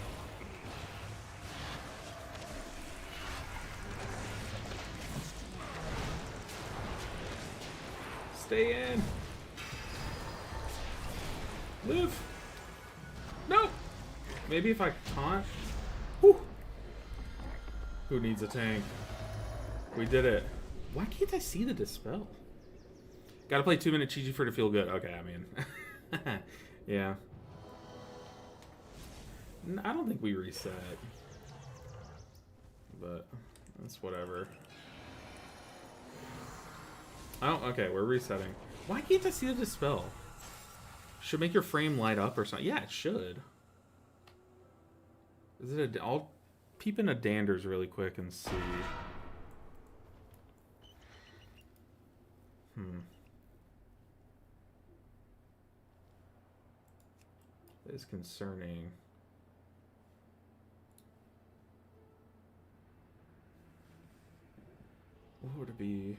Stay in! Live! No! Maybe if I taunt? Whew. Who needs a tank? We did it. Why can't I see the dispel? Gotta play 2-minute Chi for it to feel good. Okay, I mean. Yeah. I don't think we reset. But that's whatever. Oh, okay, we're resetting. Why can't I see the dispel? Should make your frame light up or something. Yeah, it should. Is it a... I'll peep into Danders really quick and see. That is concerning. What would it be?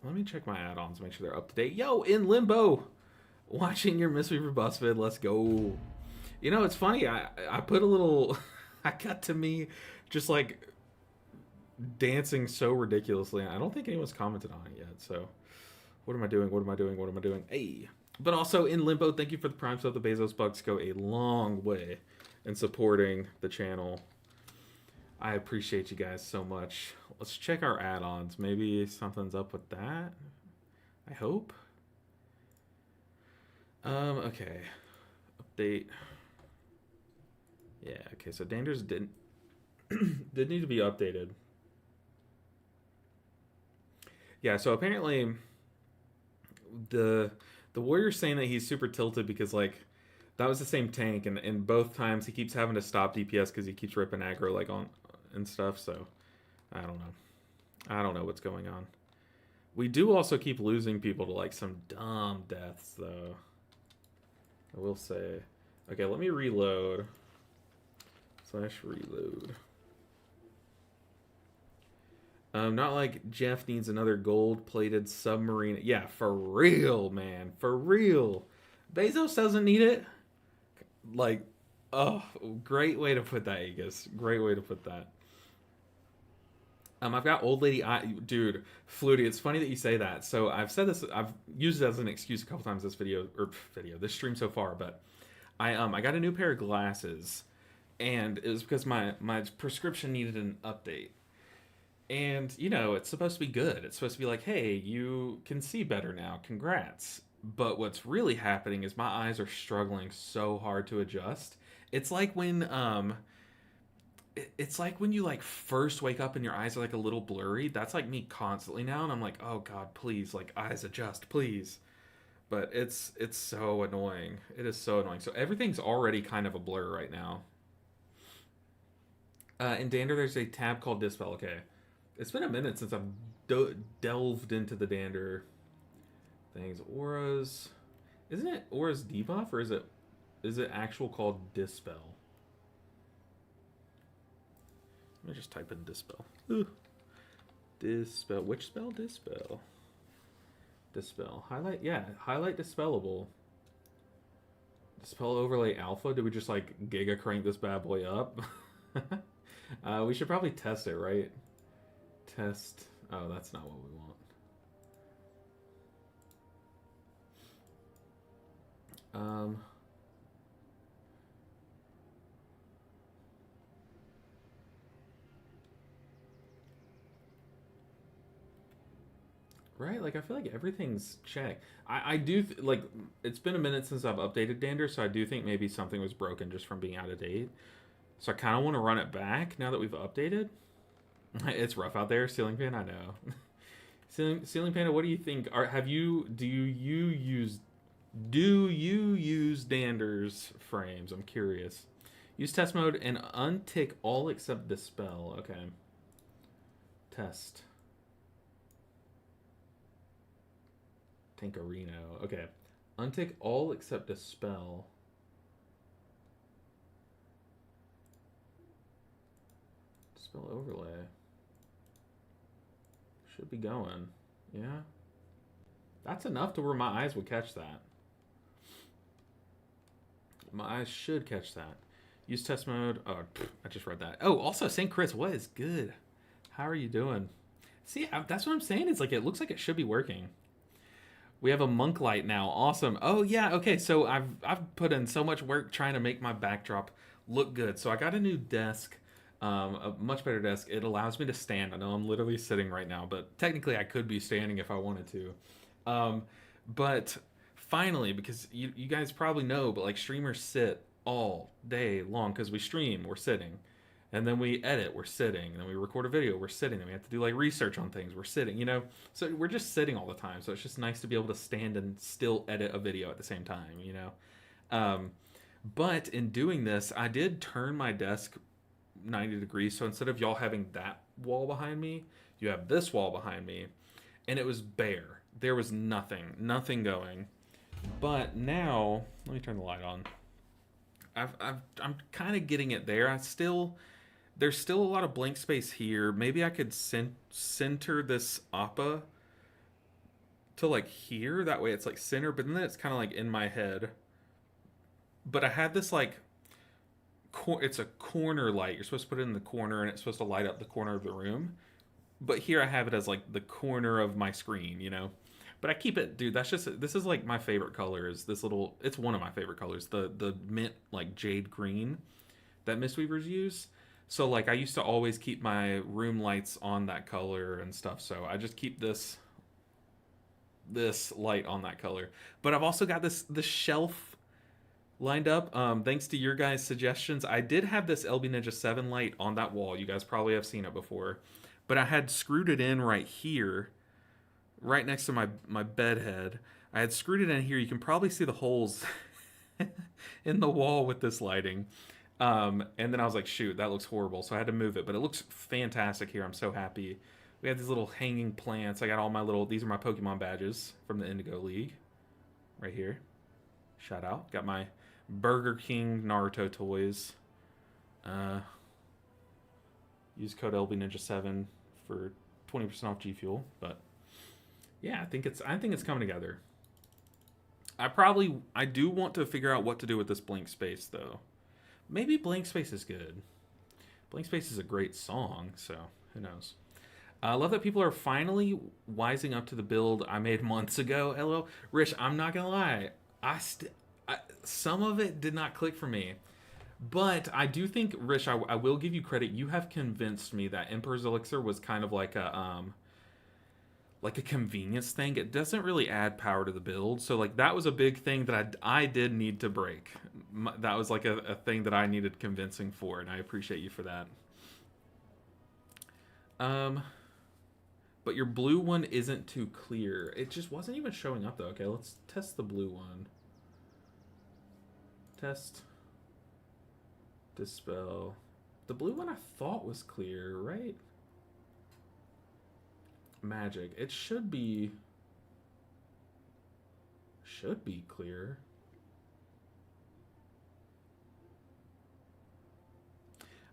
Let me check my add-ons, make sure they're up to date. Yo, in limbo! Watching your Mistweaver bus vid, let's go. You know, it's funny, I put a little... I got to me just like dancing so ridiculously. I don't think anyone's commented on it yet, so... What am I doing? What am I doing? What am I doing? Hey! But also, in limbo, thank you for the Prime sub. The Bezos bucks go a long way in supporting the channel. I appreciate you guys so much. Let's check our add-ons. Maybe something's up with that. I hope. Okay. Update. Yeah, okay, so Danders did need to be updated. Yeah, so apparently the warrior's saying that he's super tilted because like that was the same tank, and both times he keeps having to stop DPS because he keeps ripping aggro like on and stuff. So I don't know what's going on. We do also keep losing people to like some dumb deaths though, I will say. Okay, let me reload. /reload. Not like Jeff needs another gold-plated submarine. Yeah, for real, man. For real. Bezos doesn't need it. Like, oh, great way to put that, Aegis. Great way to put that. I've got old lady eye. Dude, Flutie, it's funny that you say that. So I've said this, I've used it as an excuse a couple times this this stream so far, but I got a new pair of glasses, and it was because my prescription needed an update. And, you know, it's supposed to be good. It's supposed to be like, hey, you can see better now. Congrats. But what's really happening is my eyes are struggling so hard to adjust. It's like when you like first wake up and your eyes are like a little blurry. That's like me constantly now, and I'm like, oh god, please, like eyes adjust, please. But it's so annoying. It is so annoying. So everything's already kind of a blur right now. In Dander, there's a tab called Dispel. Okay. It's been a minute since I've delved into the Dander things. Auras. Isn't it Auras debuff, or is it actual called Dispel? Let me just type in Dispel. Ooh. Dispel. Which spell? Dispel. Dispel. Highlight. Yeah. Highlight dispellable. Dispel overlay alpha. Do we just like giga crank this bad boy up? We should probably test it, right? Test. Oh, that's not what we want. Right? Like, I feel like everything's checked. I do, like, it's been a minute since I've updated Dander, so I do think maybe something was broken just from being out of date. So I kind of want to run it back now that we've updated. It's rough out there, Ceiling Panda, I know. Ceiling Panda, what do you think? Do you use Dander's frames? I'm curious. Use test mode and untick all except Dispel. Okay. Test. Tankarino. Okay. Untick all except Dispel. Spell overlay. Should be going. Yeah. That's enough to where my eyes would catch that. My eyes should catch that. Use test mode. Oh, I just read that. Oh, also, St. Chris, what is good? How are you doing? See, that's what I'm saying. It's like, it looks like it should be working. We have a monk light now. Awesome. Oh, yeah. Okay, so I've put in so much work trying to make my backdrop look good. So I got a new desk, a much better desk. It allows me to stand. I know I'm literally sitting right now, but technically I could be standing if I wanted to. But finally, because you guys probably know, but like streamers sit all day long because we stream, we're sitting. And then we edit, we're sitting. And then we record a video, we're sitting. And we have to do like research on things, we're sitting, you know? So we're just sitting all the time. So it's just nice to be able to stand and still edit a video at the same time, you know? But in doing this, I did turn my desk 90 degrees. So instead of y'all having that wall behind me, you have this wall behind me. And it was bare. There was nothing going. But now, let me turn the light on. I'm kind of getting it there. There's still a lot of blank space here. Maybe I could center this appa to like here. That way it's like center, but then it's kind of like in my head. But I had this like, it's a corner light. You're supposed to put it in the corner and it's supposed to light up the corner of the room. But here I have it as like the corner of my screen, you know? But I keep it, dude, this is like my favorite color is this little, it's one of my favorite colors, the mint like jade green that Mistweavers use. So like I used to always keep my room lights on that color and stuff. So I just keep this light on that color. But I've also got this shelf lined up. Thanks to your guys' suggestions. I did have this LB Ninja 7 light on that wall. You guys probably have seen it before. But I had screwed it in right here, right next to my bed head. I had screwed it in here. You can probably see the holes in the wall with this lighting. And then I was like, shoot, that looks horrible. So I had to move it, but it looks fantastic here. I'm so happy. We have these little hanging plants. I got all my these are my Pokemon badges from the Indigo League. Right here. Shout out. Got my Burger King Naruto toys. Use code LBNinja7 for 20% off G Fuel. But yeah, I think it's coming together. I do want to figure out what to do with this blank space though. Maybe Blank Space is good. Blank Space is a great song, so who knows. I love that people are finally wising up to the build I made months ago. LO, Rich, I'm not gonna lie. Some of it did not click for me. But I do think, Rich, I will give you credit. You have convinced me that Emperor's Elixir was kind of like a convenience thing. It doesn't really add power to the build. So like that was a big thing that I did need to break. That was like a thing that I needed convincing for, and I appreciate you for that. But your blue one isn't too clear. It just wasn't even showing up though. Okay, let's test the blue one. Test. Dispel. The blue one I thought was clear, right? Magic. It should be clear.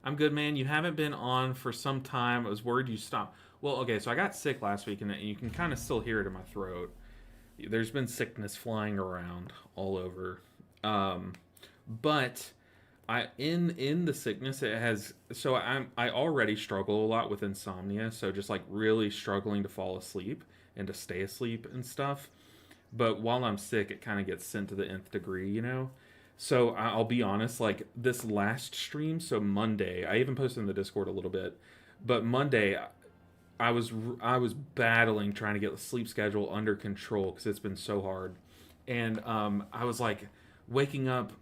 I'm good, man. You haven't been on for some time. I was worried you stopped. Well, okay, so I got sick last week, and you can kind of still hear it in my throat. There's been sickness flying around all over. But in the sickness, it has, so I already struggle a lot with insomnia, so just like really struggling to fall asleep and to stay asleep and stuff. But while I'm sick, it kind of gets sent to the nth degree, you know? So I'll be honest, like this last stream, so Monday, I even posted in the Discord a little bit, but Monday I was battling trying to get the sleep schedule under control because it's been so hard. And I was like waking up,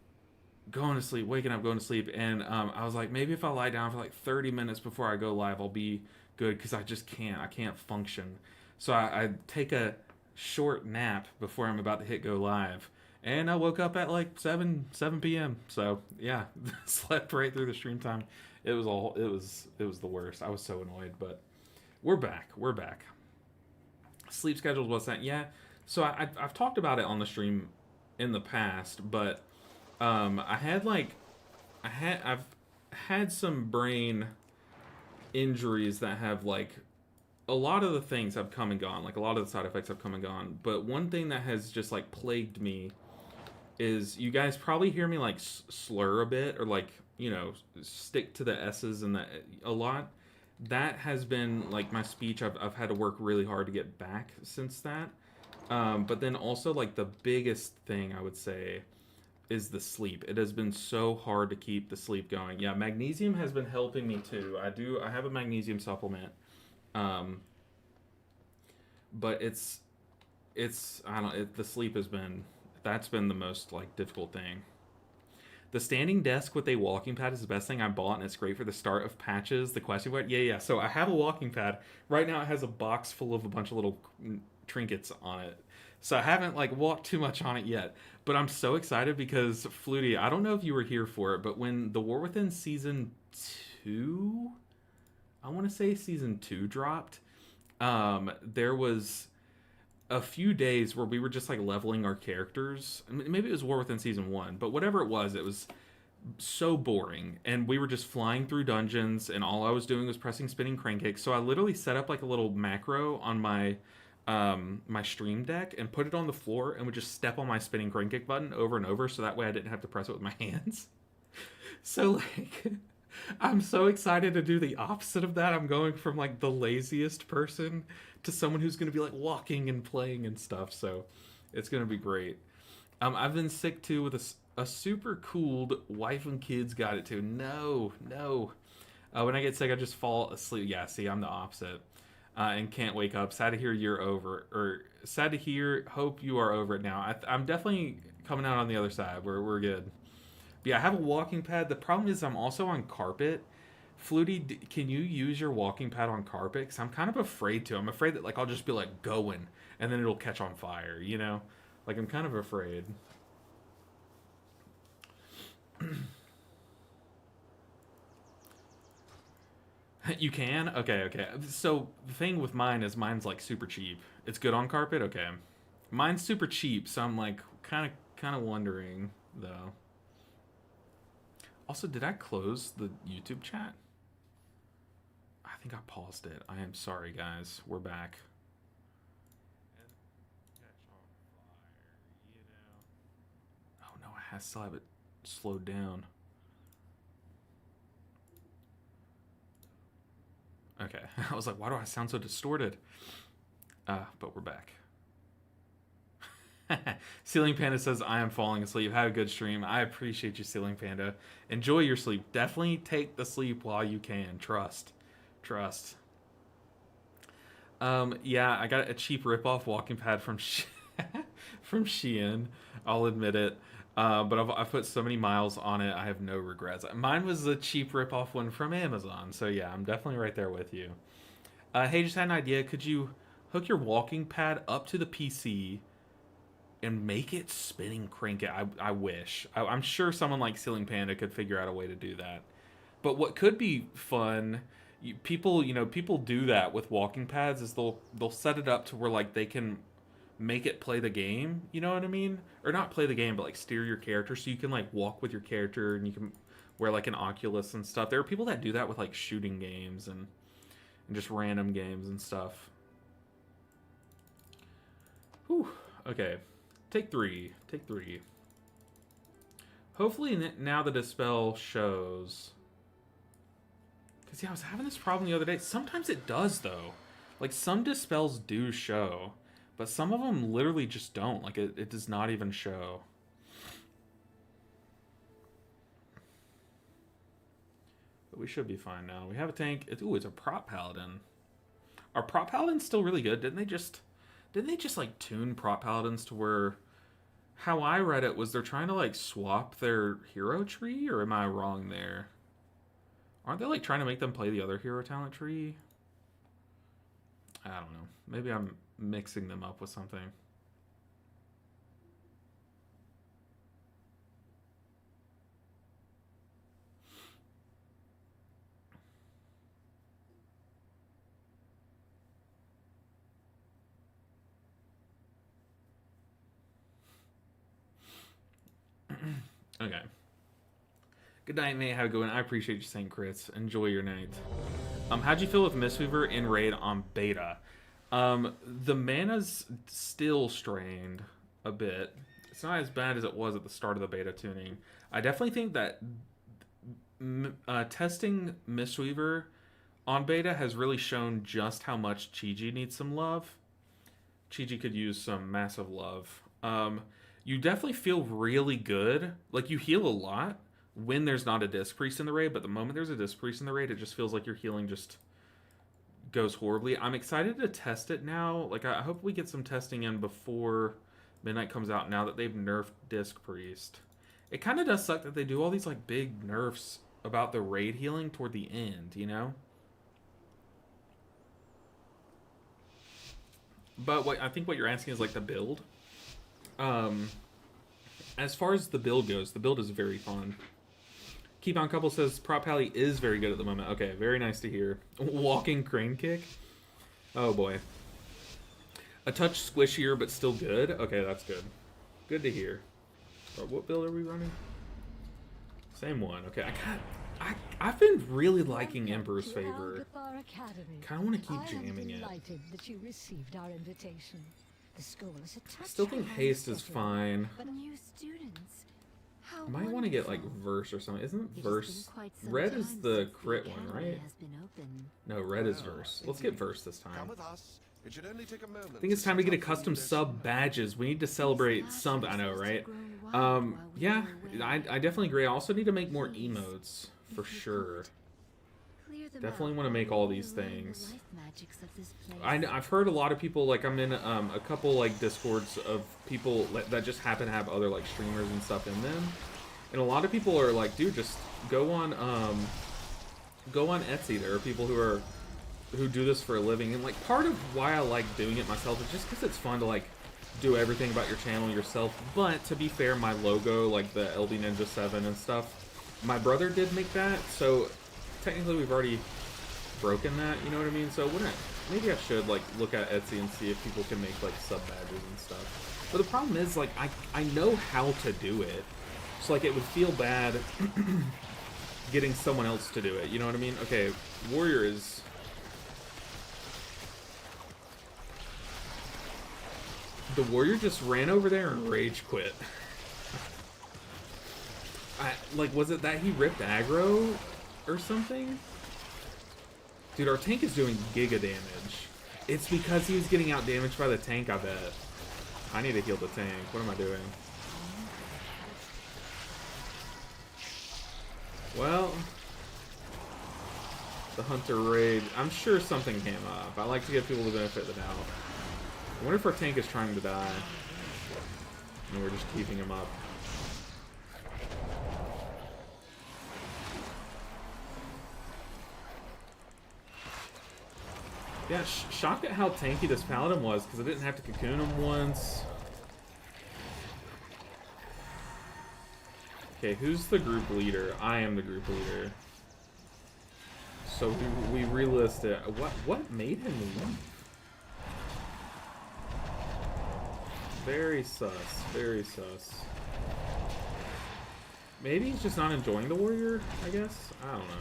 going to sleep, waking up, going to sleep, and I was like, maybe if I lie down for like 30 minutes before I go live, I'll be good, because I can't function. So I take a short nap before I'm about to hit go live, and I woke up at like 7 p.m. So yeah, slept right through the stream time. It was the worst. I was so annoyed, but we're back. Sleep schedules, what's that? Yeah. So I've talked about it on the stream in the past, but I've had some brain injuries that have like a lot of the things have come and gone. Like a lot of the side effects have come and gone. But one thing that has just like plagued me is you guys probably hear me like slur a bit or like, you know, stick to the S's and that a lot. That has been like my speech. I've had to work really hard to get back since that. But then also like the biggest thing I would say is the sleep. It has been so hard to keep the sleep going. Yeah, magnesium has been helping me too. I have a magnesium supplement. But I don't the sleep has been, that's been the most like difficult thing. The standing desk with a walking pad is the best thing I bought, and it's great for the start of patches. The question part, yeah. So I have a walking pad right now. It has a box full of a bunch of little trinkets on it. So I haven't like walked too much on it yet, but I'm so excited because Flutie, I don't know if you were here for it, but when The War Within season 2, I want to say season 2 dropped, there was a few days where we were just like leveling our characters. Maybe it was War Within season 1, but whatever it was so boring, and we were just flying through dungeons, and all I was doing was pressing spinning crane kicks. So I literally set up like a little macro on my my stream deck and put it on the floor and would just step on my spinning crane kick button over and over, so that way I didn't have to press it with my hands. So like I'm so excited to do the opposite of that. I'm going from like the laziest person to someone who's going to be like walking and playing and stuff. So it's going to be great. I've been sick too with a super cooled wife and kids got it too. No. When I get sick, I just fall asleep. Yeah, see, I'm the opposite. And can't wake up. Sad to hear you're over, or sad to hear, hope you are over it now. I'm definitely coming out on the other side. We're good. But yeah, I have a walking pad. The problem is I'm also on carpet. Flutie, can you use your walking pad on carpet? Because I'm kind of afraid to. I'm afraid that like I'll just be like going and then it'll catch on fire, you know? Like I'm kind of afraid. You can? Okay. So the thing with mine is mine's like super cheap. It's good on carpet? Okay. Mine's super cheap, so I'm like kind of wondering though. Also, did I close the YouTube chat? I think I paused it. I am sorry, guys. We're back. Oh no, I still have it slowed down. Okay, I was like, why do I sound so distorted? But we're back. Ceiling Panda says, I am falling asleep. Have a good stream. I appreciate you, Ceiling Panda. Enjoy your sleep. Definitely take the sleep while you can. Trust. Yeah, I got a cheap ripoff walking pad from from Shein. I'll admit it. But I've put so many miles on it, I have no regrets. Mine was a cheap ripoff one from Amazon. So yeah, I'm definitely right there with you. Hey, just had an idea. Could you hook your walking pad up to the PC and make it spinning crank it? I wish. I'm sure someone like Ceiling Panda could figure out a way to do that. But what could be fun, people do that with walking pads, is they'll set it up to where like they can make it play the game, you know what I mean? Or not play the game, but like steer your character, so you can like walk with your character and you can wear like an Oculus and stuff. There are people that do that with like shooting games and just random games and stuff. Whew. Okay. Take three. Hopefully now the dispel shows. Because yeah, I was having this problem the other day. Sometimes it does though. Like some dispels do show. But some of them literally just don't. Like, it does not even show. But we should be fine now. We have a tank. Ooh, it's a prop paladin. Are prop paladins still really good? Didn't they just like tune prop paladins to where... How I read it was they're trying to like swap their hero tree? Or am I wrong there? Aren't they like trying to make them play the other hero talent tree? I don't know. Maybe I'm mixing them up with something. Okay. Good night, mate. How it going? I appreciate you saying crits. Enjoy your night. How'd you feel with Mistweaver in raid on beta? The mana's still strained a bit. It's not as bad as it was at the start of the beta tuning. I definitely think that testing Mistweaver on beta has really shown just how much Chi-Ji needs some love. Chi-Ji could use some massive love. You definitely feel really good. Like, you heal a lot when there's not a Disc Priest in the raid, but the moment there's a Disc Priest in the raid, it just feels like your healing just goes horribly. I'm excited to test it now. Like, I hope we get some testing in before Midnight comes out now that they've nerfed Disc Priest. It kind of does suck that they do all these, like, big nerfs about the raid healing toward the end, you know? But I think what you're asking is, like, the build. As far as the build goes, the build is very fun. Keep On Couple says, Prop Pally is very good at the moment. Okay, very nice to hear. Walking crane kick? Oh, boy. A touch squishier, but still good? Okay, that's good. Good to hear. What build are we running? Same one. Okay, I've been really liking Emperor's Favor. Algeth'ar Academy. Kind of want to keep jamming I am it. delighted that you received our invitation. The school is a touch I still think behind haste is schedule, fine. but New students. How Might want to get like wonderful. verse or something. Isn't It has verse? been quite some Red time is the since crit one, academy right? has been open. No, red is Well, verse. Let's get verse this Come time. with us. It should only take a moment. I think it's time to set get a up for custom new sub lesson. badges. We need to celebrate some. I know, right? Yeah, I definitely agree. I also need to make more emotes for sure. Definitely want to make all these things. I've heard a lot of people, like, I'm in a couple like discords of people that just happen to have other like streamers and stuff in them, and a lot of people are like, dude, just go on Etsy. There are people who do this for a living, and like part of why I like doing it myself is just because it's fun to like do everything about your channel yourself. But to be fair, my logo, like the LB Ninja 7 and stuff, my brother did make that, so technically we've already broken that, you know what I mean? So maybe I should like look at Etsy and see if people can make like sub badges and stuff. But the problem is, like, I know how to do it, so like it would feel bad getting someone else to do it, you know what I mean? Okay, Warrior is... The Warrior just ran over there and rage quit. Like, was it that he ripped aggro or something? Dude, our tank is doing giga damage. It's because he was getting out damaged by the tank, I bet. I need to heal the tank. What am I doing? Well, the Hunter raid. I'm sure something came up. I like to give people the benefit of the doubt. I wonder if our tank is trying to die. And we're just keeping him up. Yeah, shocked at how tanky this Paladin was, because I didn't have to cocoon him once. Okay, who's the group leader? I am the group leader. So we relist it. What made him leave? Very sus. Very sus. Maybe he's just not enjoying the Warrior, I guess? I don't know.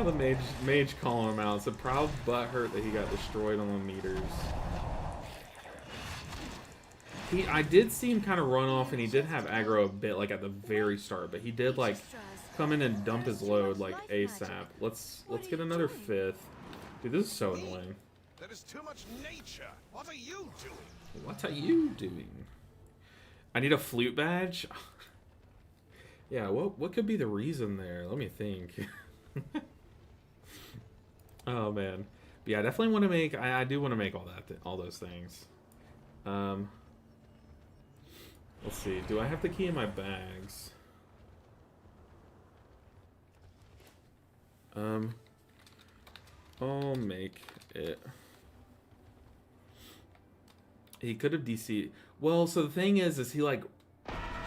The mage calling him out. It's a proud butthurt that he got destroyed on the meters. I did see him kind of run off, and he did have aggro a bit, like at the very start, but he did like come in and dump his load like ASAP. Let's get another fifth. Dude, this is so annoying. There is too much nature. What are you doing? What are you doing? I need a flute badge. Yeah, what could be the reason there? Let me think. Oh man, but yeah, I definitely want to make. I do want to make all those things. Let's see. Do I have the key in my bags? I'll make it. He could have DC'd. Well, so the thing is he like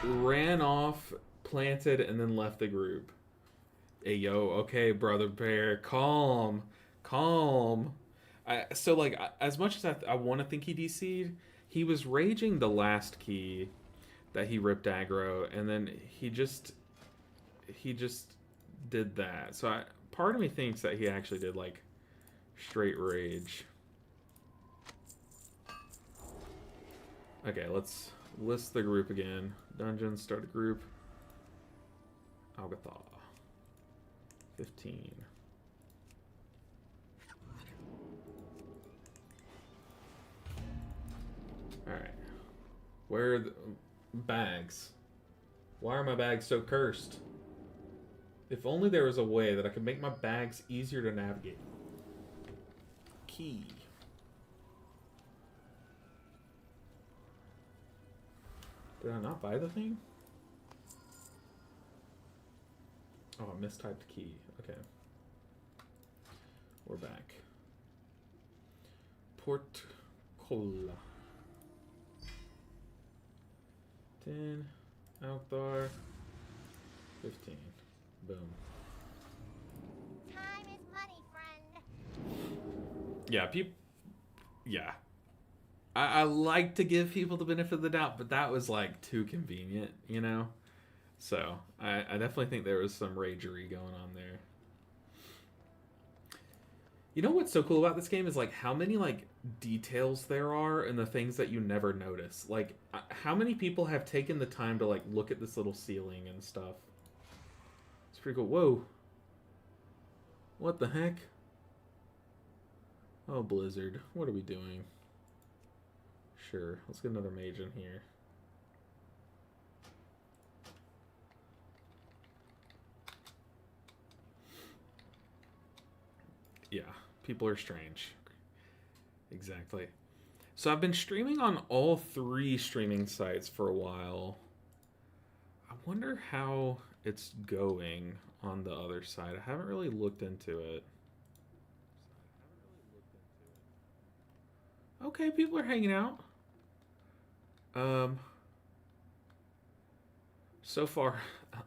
ran off, planted, and then left the group. Hey, yo, okay, brother bear, calm. So like, as much as I want to think he DC'd, he was raging the last key that he ripped aggro, and then he just he just did that. So part of me thinks that he actually did like straight rage. Okay, let's list the group again. Dungeon, start a group. Algeth'ar. 15. Alright. Where are the bags? Why are my bags so cursed? If only there was a way that I could make my bags easier to navigate. Key. Did I not buy the thing? Oh, I mistyped key. Okay. We're back. Portcola. 10. Algeth'ar. 15. Boom. Time is money, friend. Yeah, yeah. I like to give people the benefit of the doubt, but that was like too convenient, you know? So I definitely think there was some ragery going on there. You know what's so cool about this game is like how many like details there are and the things that you never notice. Like how many people have taken the time to like look at this little ceiling and stuff. It's pretty cool. Whoa. What the heck? Oh, Blizzard. What are we doing? Sure. Let's get another mage in here. Yeah. People are strange. Exactly. So I've been streaming on all 3 streaming sites for a while. I wonder how it's going on the other side. I haven't really looked into it. Okay, people are hanging out. So far,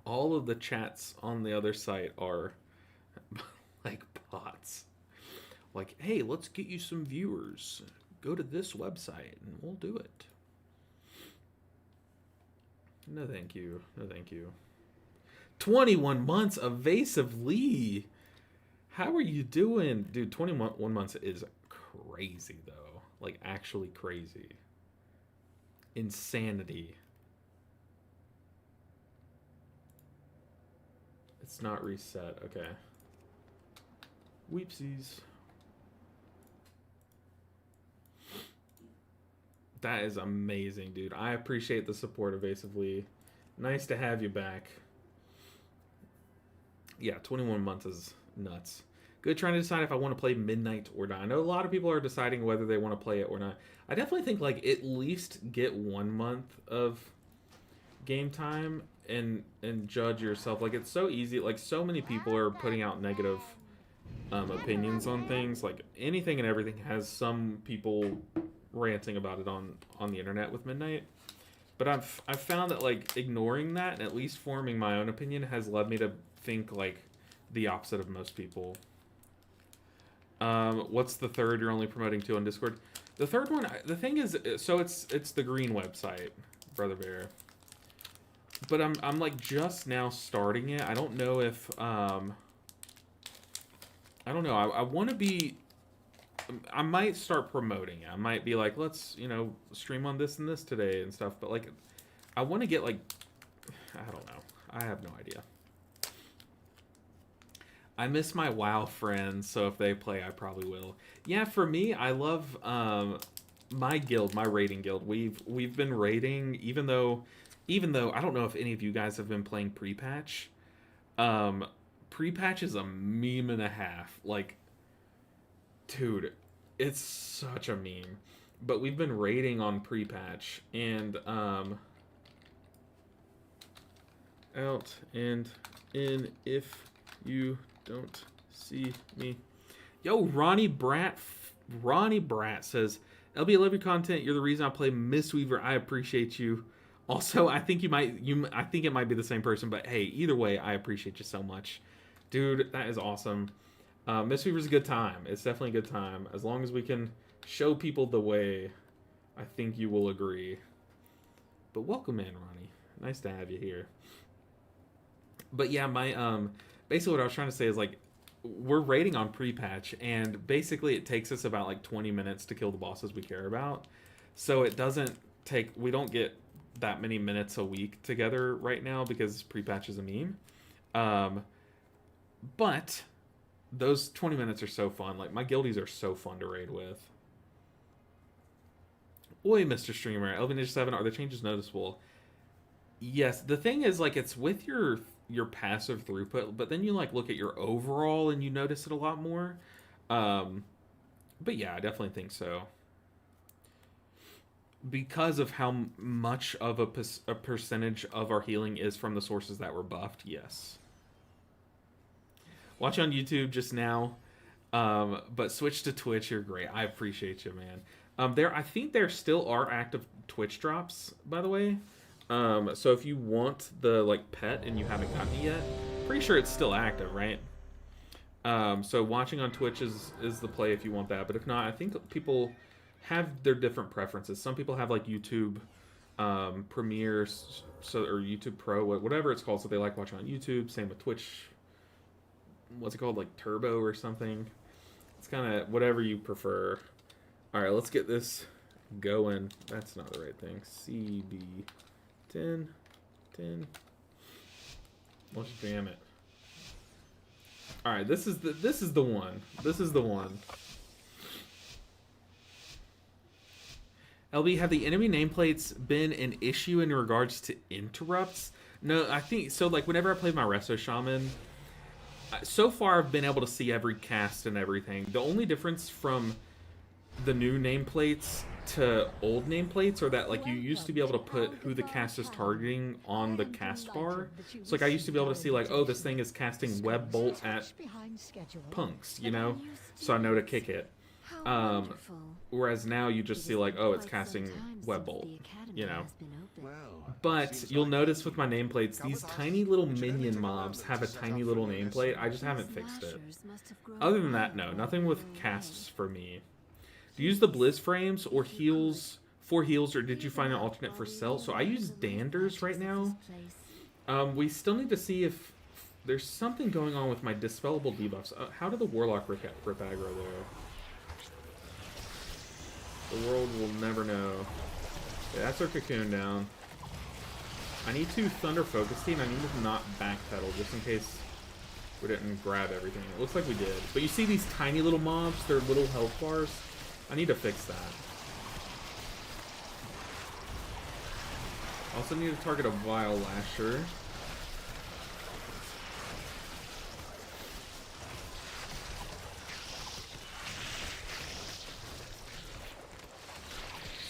all of the chats on the other site are like bots. Like, hey, let's get you some viewers. Go to this website and we'll do it. No, thank you. No, thank you. 21 months, evasively. How are you doing? Dude, 21 months is crazy, though. Like, actually crazy. Insanity. It's not reset. Okay. Weepsies. That is amazing, dude. I appreciate the support, evasively. Nice to have you back. Yeah, 21 months is nuts. Good trying to decide if I want to play Midnight or not. I know a lot of people are deciding whether they want to play it or not. I definitely think, like, at least get 1 month of game time and judge yourself. Like, it's so easy. Like, so many people are putting out negative opinions on things. Like, anything and everything has some people ranting about it on the internet with Midnight. But I've found that, like, ignoring that and at least forming my own opinion has led me to think, like, the opposite of most people. What's the third you're only promoting to on Discord? The third one, the thing is, so it's the green website, Brother Bear. But I'm like just now starting it. I don't know if I don't know. I want to be. I might start promoting it. I might be like, let's, you know, stream on this and this today and stuff. But like, I want to get like, I don't know. I have no idea. I miss my WoW friends, so if they play, I probably will. Yeah, for me, I love my guild, my raiding guild. We've been raiding, even though I don't know if any of you guys have been playing pre-patch. Pre-patch is a meme and a half. Like, dude, it's such a meme. But we've been raiding on pre-patch, and out and in if you don't see me. Yo, Ronnie Brat says, LB, I love your content. You're the reason I play Mistweaver. I appreciate you. Also, I think I think it might be the same person, but hey, either way, I appreciate you so much. Dude, that is awesome. Mistweaver's a good time. It's definitely a good time. As long as we can show people the way, I think you will agree. But welcome in, Ronnie. Nice to have you here. But yeah, my basically what I was trying to say is like we're raiding on pre-patch, and basically it takes us about like 20 minutes to kill the bosses we care about. So it doesn't take, we don't get that many minutes a week together right now because pre-patch is a meme. But those 20 minutes are so fun. Like, my guildies are so fun to raid with. Oi, Mr. Streamer, Elven Ninja 7, are the changes noticeable? Yes, the thing is, like, it's with your passive throughput, but then you, like, look at your overall and you notice it a lot more. But yeah, I definitely think so. Because of how much of a percentage of our healing is from the sources that were buffed, yes. Watch on YouTube just now, but switch to Twitch. You're great. I appreciate you, man. I think there still are active Twitch drops, by the way. So if you want the like pet and you haven't gotten it yet, pretty sure it's still active, right? So watching on Twitch is the play if you want that. But if not, I think people have their different preferences. Some people have like YouTube Premiere, or YouTube Pro, whatever it's called, so they like watching on YouTube. Same with Twitch. What's it called, like Turbo or something? It's kind of whatever you prefer. All right, let's get this going. That's not the right thing. CB 10. Let's jam it. All right, this is the one. This is the one. LB, have the enemy nameplates been an issue in regards to interrupts? No, I think so. Like whenever I play my Resto Shaman, so far I've been able to see every cast and everything. The only difference from the new nameplates to old nameplates are that like you used to be able to put who the cast is targeting on the cast bar. So like I used to be able to see like, oh, this thing is casting web bolt at punks, you know, so I know to kick it. Whereas now you just see like, oh, it's casting web bolt, you know. But you'll notice with my nameplates, these tiny little minion mobs have a tiny little nameplate. I just haven't fixed it. Other than that, no, nothing with casts for me. Do you use the Blizz frames or heals for heals, or did you find an alternate for Cell? So I use Danders right now. We still need to see if there's something going on with my dispellable debuffs. How did the Warlock rip aggro there? The world will never know. Okay, that's our cocoon down. I need to Thunder Focus Tea, and I need to not backpedal just in case we didn't grab everything. It looks like we did. But you see these tiny little mobs, they're little health bars. I need to fix that. Also need to target a Vile Lasher.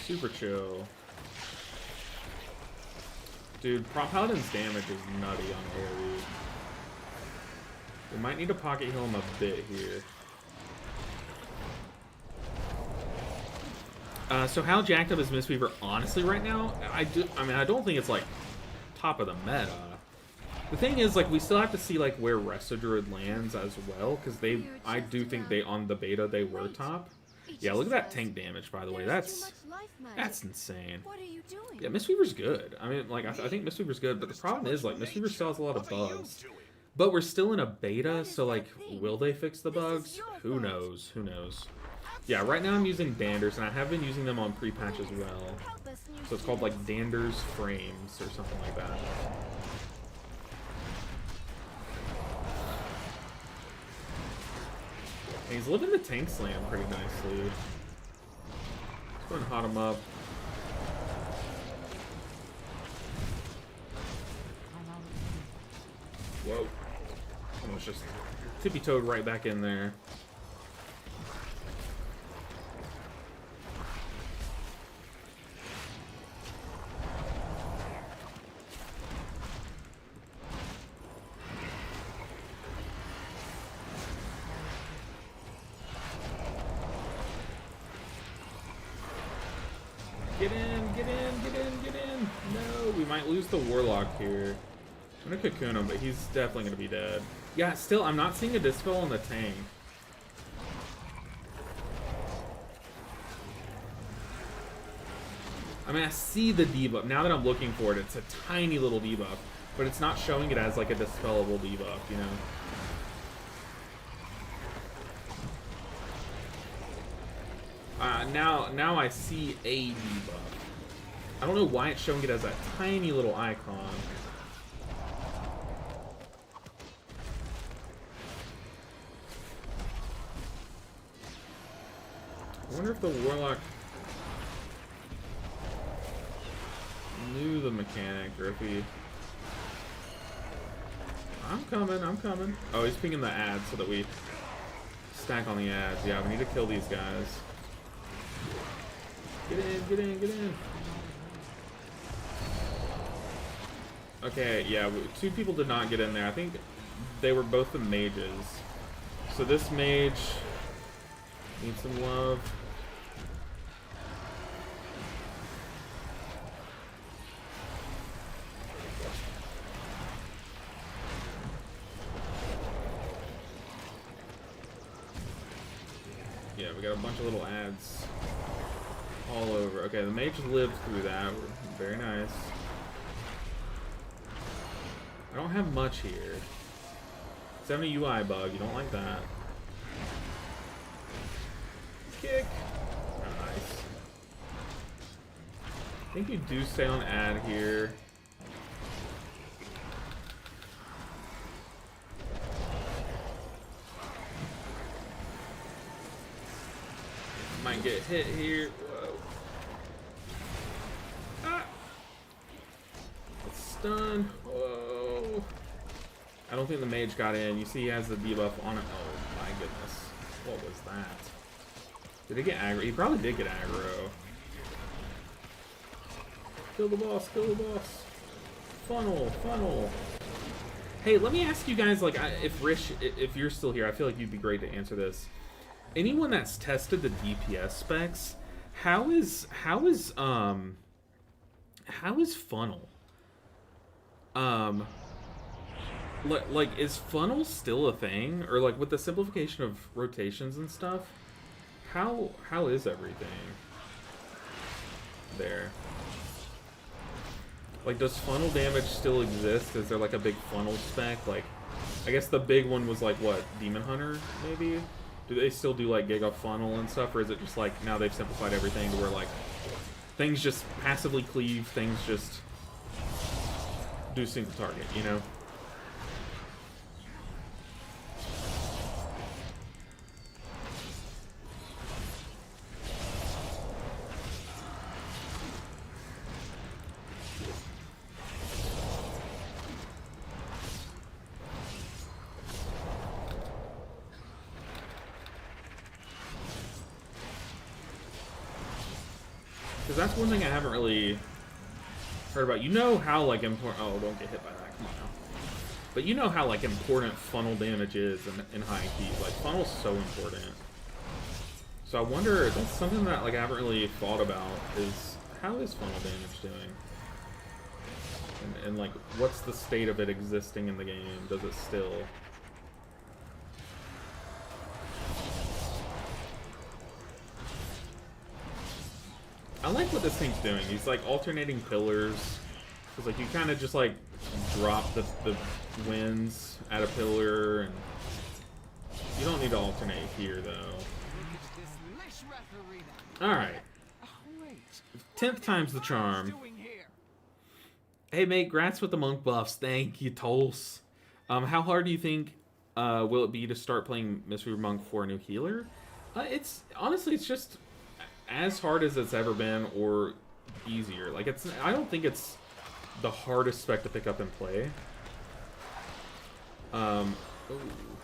Super chill. Dude, Paladin's damage is nutty on AoE. We might need to pocket heal him a bit here. So how jacked up is Mistweaver honestly right now? I mean, I don't think it's like top of the meta. The thing is, like, we still have to see like where Resto Druid lands as well, because I do think they on the beta they were top. Yeah, look at that tank damage, by the way. That's insane. Yeah, Mistweaver's good. I mean, like, I think Mistweaver's good, but the problem is, like, Mistweaver still has a lot of bugs. But we're still in a beta, so, like, will they fix the bugs? Who knows? Who knows? Yeah, right now I'm using Danders, and I have been using them on pre-patch as well. So it's called, like, Danders Frames or something like that. And he's living the tank slam pretty nicely. Let's go and hot him up. Whoa. Almost just tippy-toed right back in there. Get in, get in, get in, get in. No, we might lose the Warlock here. I'm gonna cocoon him, but he's definitely gonna be dead. Yeah, still, I'm not seeing a Dispel on the tank. I mean, I see the debuff. Now that I'm looking for it, it's a tiny little debuff. but it's not showing it as like a dispellable debuff, you know? Now I see a debuff. I don't know why it's showing it as that tiny little icon. I wonder if the Warlock knew the mechanic, or if he... I'm coming. Oh, he's pinging the ads so that we stack on the ads. Yeah, we need to kill these guys. Get in. Okay, yeah, two people did not get in there. I think they were both the mages. So this mage needs some love. Yeah, we got a bunch of little ads all over. Okay, the mage lived through that. Very nice. I don't have much here. 70 UI bug. You don't like that. Kick. Nice. I think you do stay on ad here. Might get hit here. Whoa. Ah. It's stunned. Whoa. I don't think the mage got in. You see he has the debuff on it. Oh my goodness. What was that? Did he get aggro? He probably did get aggro. Kill the boss, kill the boss. Funnel. Hey, let me ask you guys, like, if Rich, if you're still here, I feel like you'd be great to answer this. Anyone that's tested the DPS specs, how is funnel? Like is funnel still a thing, or like with the simplification of rotations and stuff? How is everything there? Like, does funnel damage still exist? Is there like a big funnel spec? Like, I guess the big one was like what, Demon Hunter maybe? Do they still do like Giga Funnel and stuff, or is it just like now they've simplified everything to where like things just passively cleave, things just do single target, you know? Because that's one thing I haven't really heard about. You know how, like, important... Oh, don't get hit by that. Come on now. But you know how, like, important funnel damage is in high keys. Like, funnel's so important. So I wonder... That's something that, like, I haven't really thought about is... How is funnel damage doing? And like, what's the state of it existing in the game? Does it still... I like what this thing's doing. He's like alternating pillars. It's like you kind of just like drop the winds at a pillar, and you don't need to alternate here though. Alright. 10th time's the charm. Hey mate, grats with the monk buffs. Thank you, Tols. How hard do you think will it be to start playing Mystery Monk for a new healer? It's honestly, it's just as hard as it's ever been, or easier. Like, it's, I don't think it's the hardest spec to pick up and play. Oh,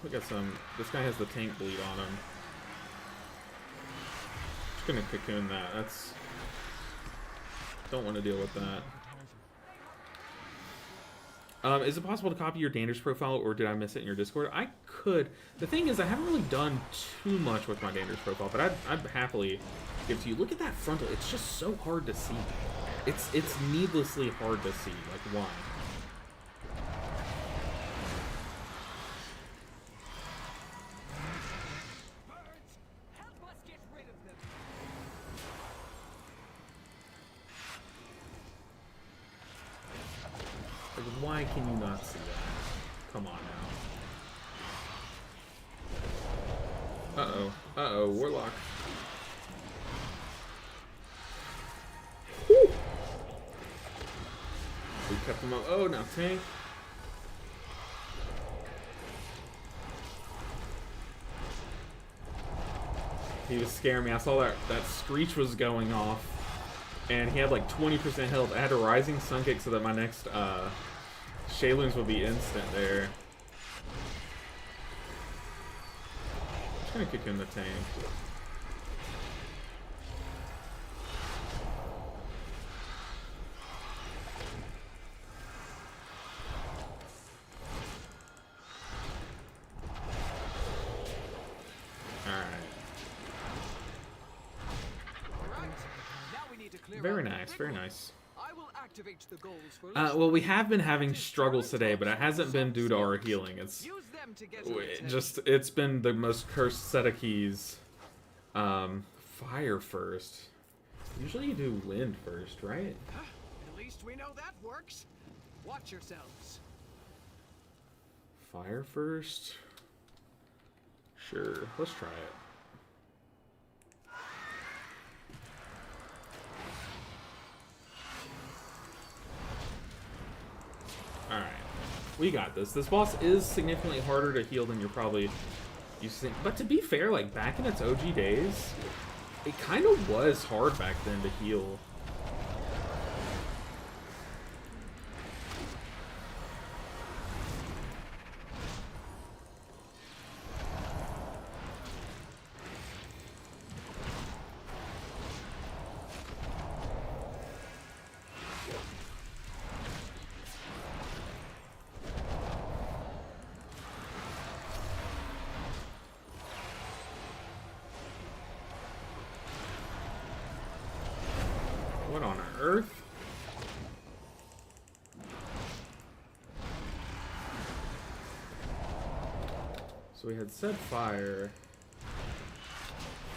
we got some. This guy has the tank bleed on him. Just gonna cocoon that. That's, don't want to deal with that. Is it possible to copy your Danders profile, or did I miss it in your Discord? I could. The thing is, I haven't really done too much with my Danders profile, but I'd happily give it to you. Look at that frontal. It's just so hard to see. It's needlessly hard to see. Like, why? Like, why Why can you not see that? Come on now. Uh-oh. Uh-oh, Warlock. Woo! We kept him up. Oh, now tank. He was scaring me. I saw that screech was going off, and he had like 20% health. I had a rising sun kick so that my next Shayloons would be instant there. I'm just gonna kick him in the tank. Very nice, very nice. Well, we have been having struggles today, but it hasn't been due to our healing. It's been the most cursed set of keys. Fire first. Usually you do wind first, right? At least we know that works. Watch yourselves. Fire first? Sure, let's try it. Alright, we got this. This boss is significantly harder to heal than you're probably used to think. But to be fair, like, back in its OG days, it kind of was hard back then to heal. What on earth? So we had said fire.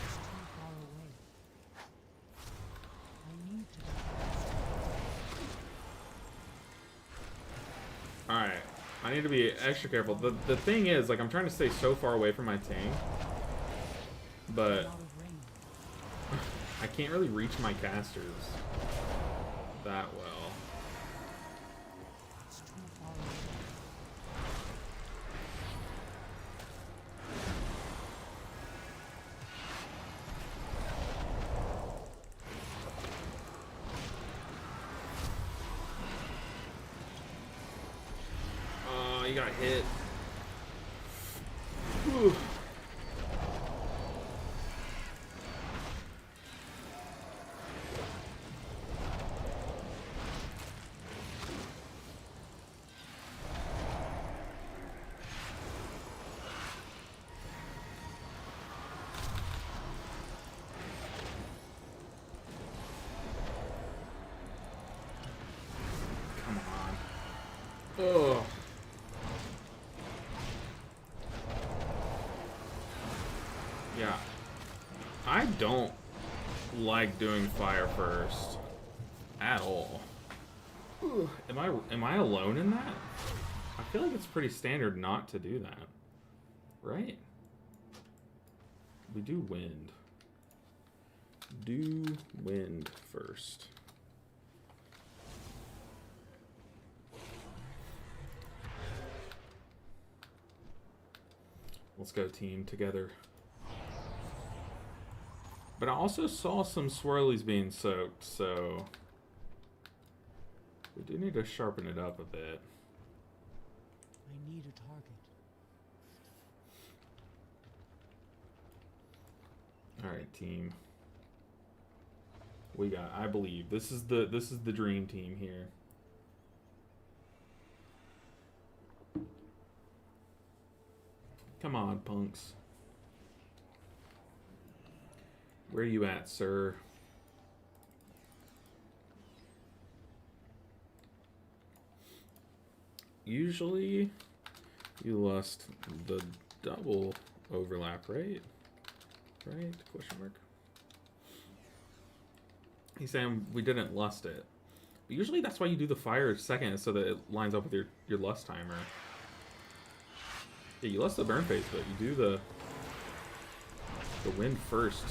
It's too far away. I need to. Alright, I need to be extra careful. The thing is, like, I'm trying to stay so far away from my tank, but Out of range. I can't really reach my casters that well. It's too far away. Oh, you got hit. Whew. Oh. Yeah. I don't like doing fire first at all. Ooh. Am I alone in that? I feel like it's pretty standard not to do that. Right? We do wind. Do wind first. Let's go team together. But I also saw some swirlies being soaked, so we do need to sharpen it up a bit. I need a target. Alright, team. We got, I believe. This is the dream team here. Come on, punks. Where you at, sir? Usually, you lost the double overlap, right? Right? Question mark. He's saying we didn't lust it. Usually that's why you do the fire second, so that it lines up with your lust timer. Yeah, you lust the burn phase, but you do the wind first.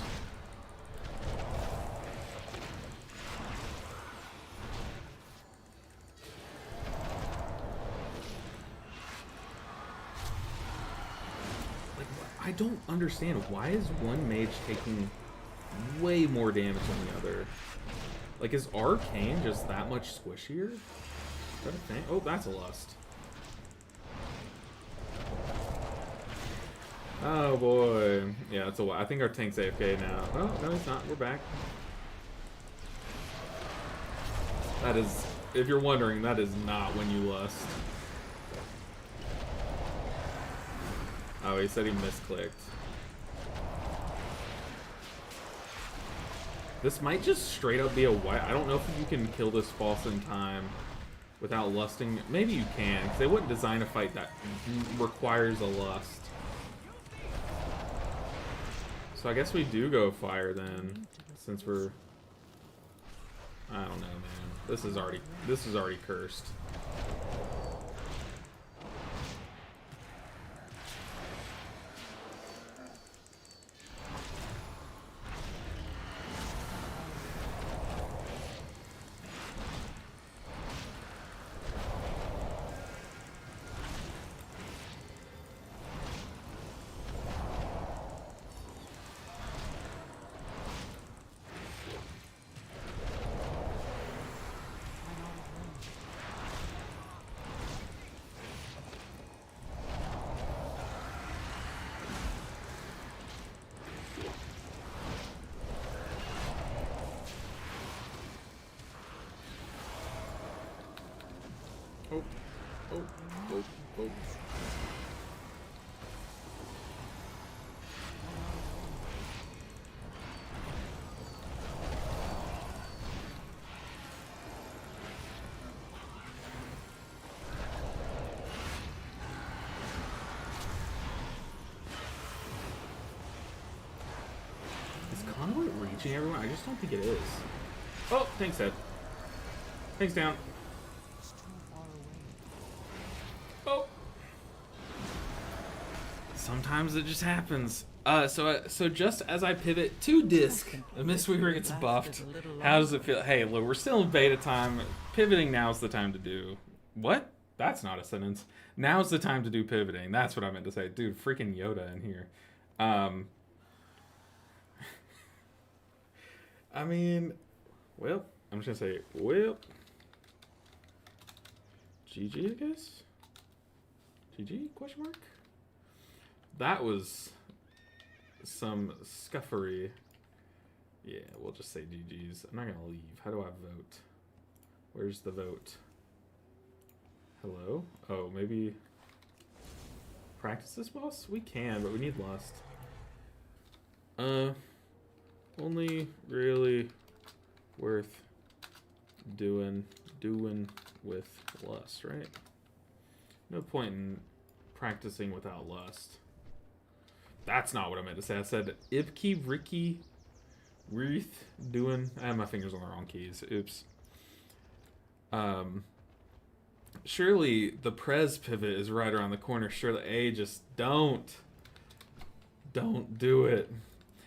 Like, I don't understand, why is one mage taking way more damage than the other? Like, is Arcane just that much squishier? Is that a thing? Oh, that's a lust. Oh boy. Yeah, it's a lot. I think our tank's AFK now. Oh, no, it's not. We're back. That is, if you're wondering, that is not when you lust. Oh, he said he misclicked. This might just straight up be a white. I don't know if you can kill this boss in time without lusting. Maybe you can, because they wouldn't design a fight that requires a lust. So I guess we do go fire then, since we're... I don't know, man. This is already cursed. Oh, oh, oh, oh. Is Convoy reaching everyone? I just don't think it is. Oh, thanks, Ed. Thanks, down. It's too far away. Oh. Sometimes it just happens. So just as I pivot to disc, the Mistweaver gets buffed. How does it feel? Hey, look, we're still in beta time. Pivoting now's the time to do. What? That's not a sentence. Now's the time to do pivoting. That's what I meant to say. Dude, freaking Yoda in here. I mean, well, I'm just gonna say, well, GG, I guess. GG? Question mark. That was some scuffery. Yeah, we'll just say GG's. I'm not gonna leave. How do I vote? Where's the vote? Hello? Oh, maybe practice this boss? We can, but we need lust. Only really worth doing with lust, right? No point in practicing without lust. That's not what I meant to say. I said Ibki, Ricky, Reeth, doing. I have my fingers on the wrong keys. Oops. Surely the Prez pivot is right around the corner. Surely, just don't do it.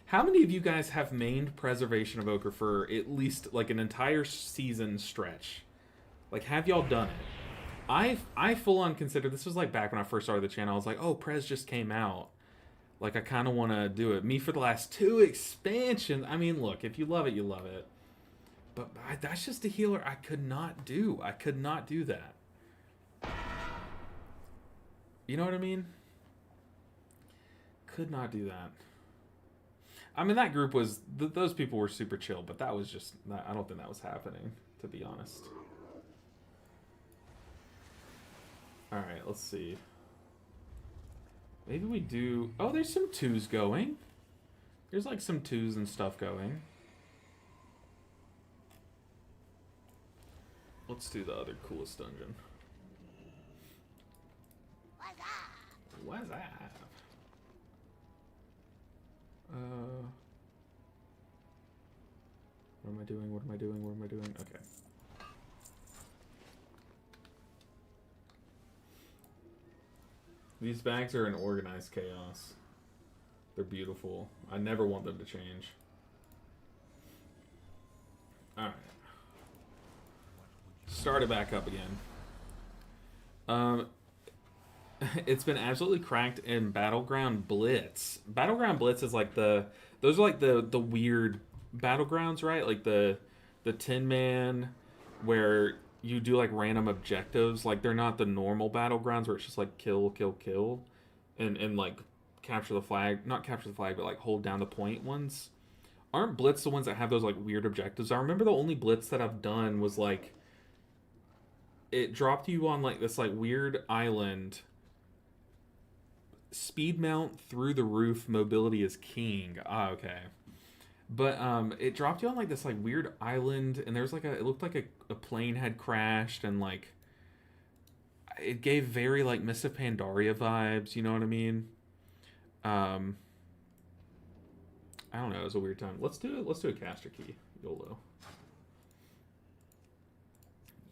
How many of you guys have mained Preservation of Ochre for at least like an entire season stretch? Like, have y'all done it? I full on consider, this was like back when I first started the channel. I was like, oh, Prez just came out. Like, I kind of want to do it. Me for the last 2 expansions. I mean, look, if you love it, you love it. But that's just a healer I could not do. I could not do that. You know what I mean? Could not do that. I mean, that group was... those people were super chill, but that was just... I don't think that was happening, to be honest. Alright, let's see. Maybe we do... oh, there's some 2s going. There's like some 2s and stuff going. Let's do the other coolest dungeon. What's that? What am I doing? What am I doing? What am I doing? Okay. These bags are in organized chaos. They're beautiful. I never want them to change. Alright. Start it back up again. It's been absolutely cracked in Battleground Blitz. Battleground Blitz is like those are like the weird battlegrounds, right? Like the 10-man where you do like random objectives. Like they're not the normal battlegrounds where it's just like kill, kill, kill, and like capture the flag. Not capture the flag, but like hold down the point ones. Aren't Blitz the ones that have those like weird objectives? I remember the only Blitz that I've done was like it dropped you on like this like weird island. Speed mount through the roof, mobility is king. Ah, okay. But it dropped you on like this like weird island, and there's like it looked like a plane had crashed, and like it gave very like Mists of Pandaria vibes, you know what I mean? I don't know, it was a weird time. Let's do a caster key. YOLO.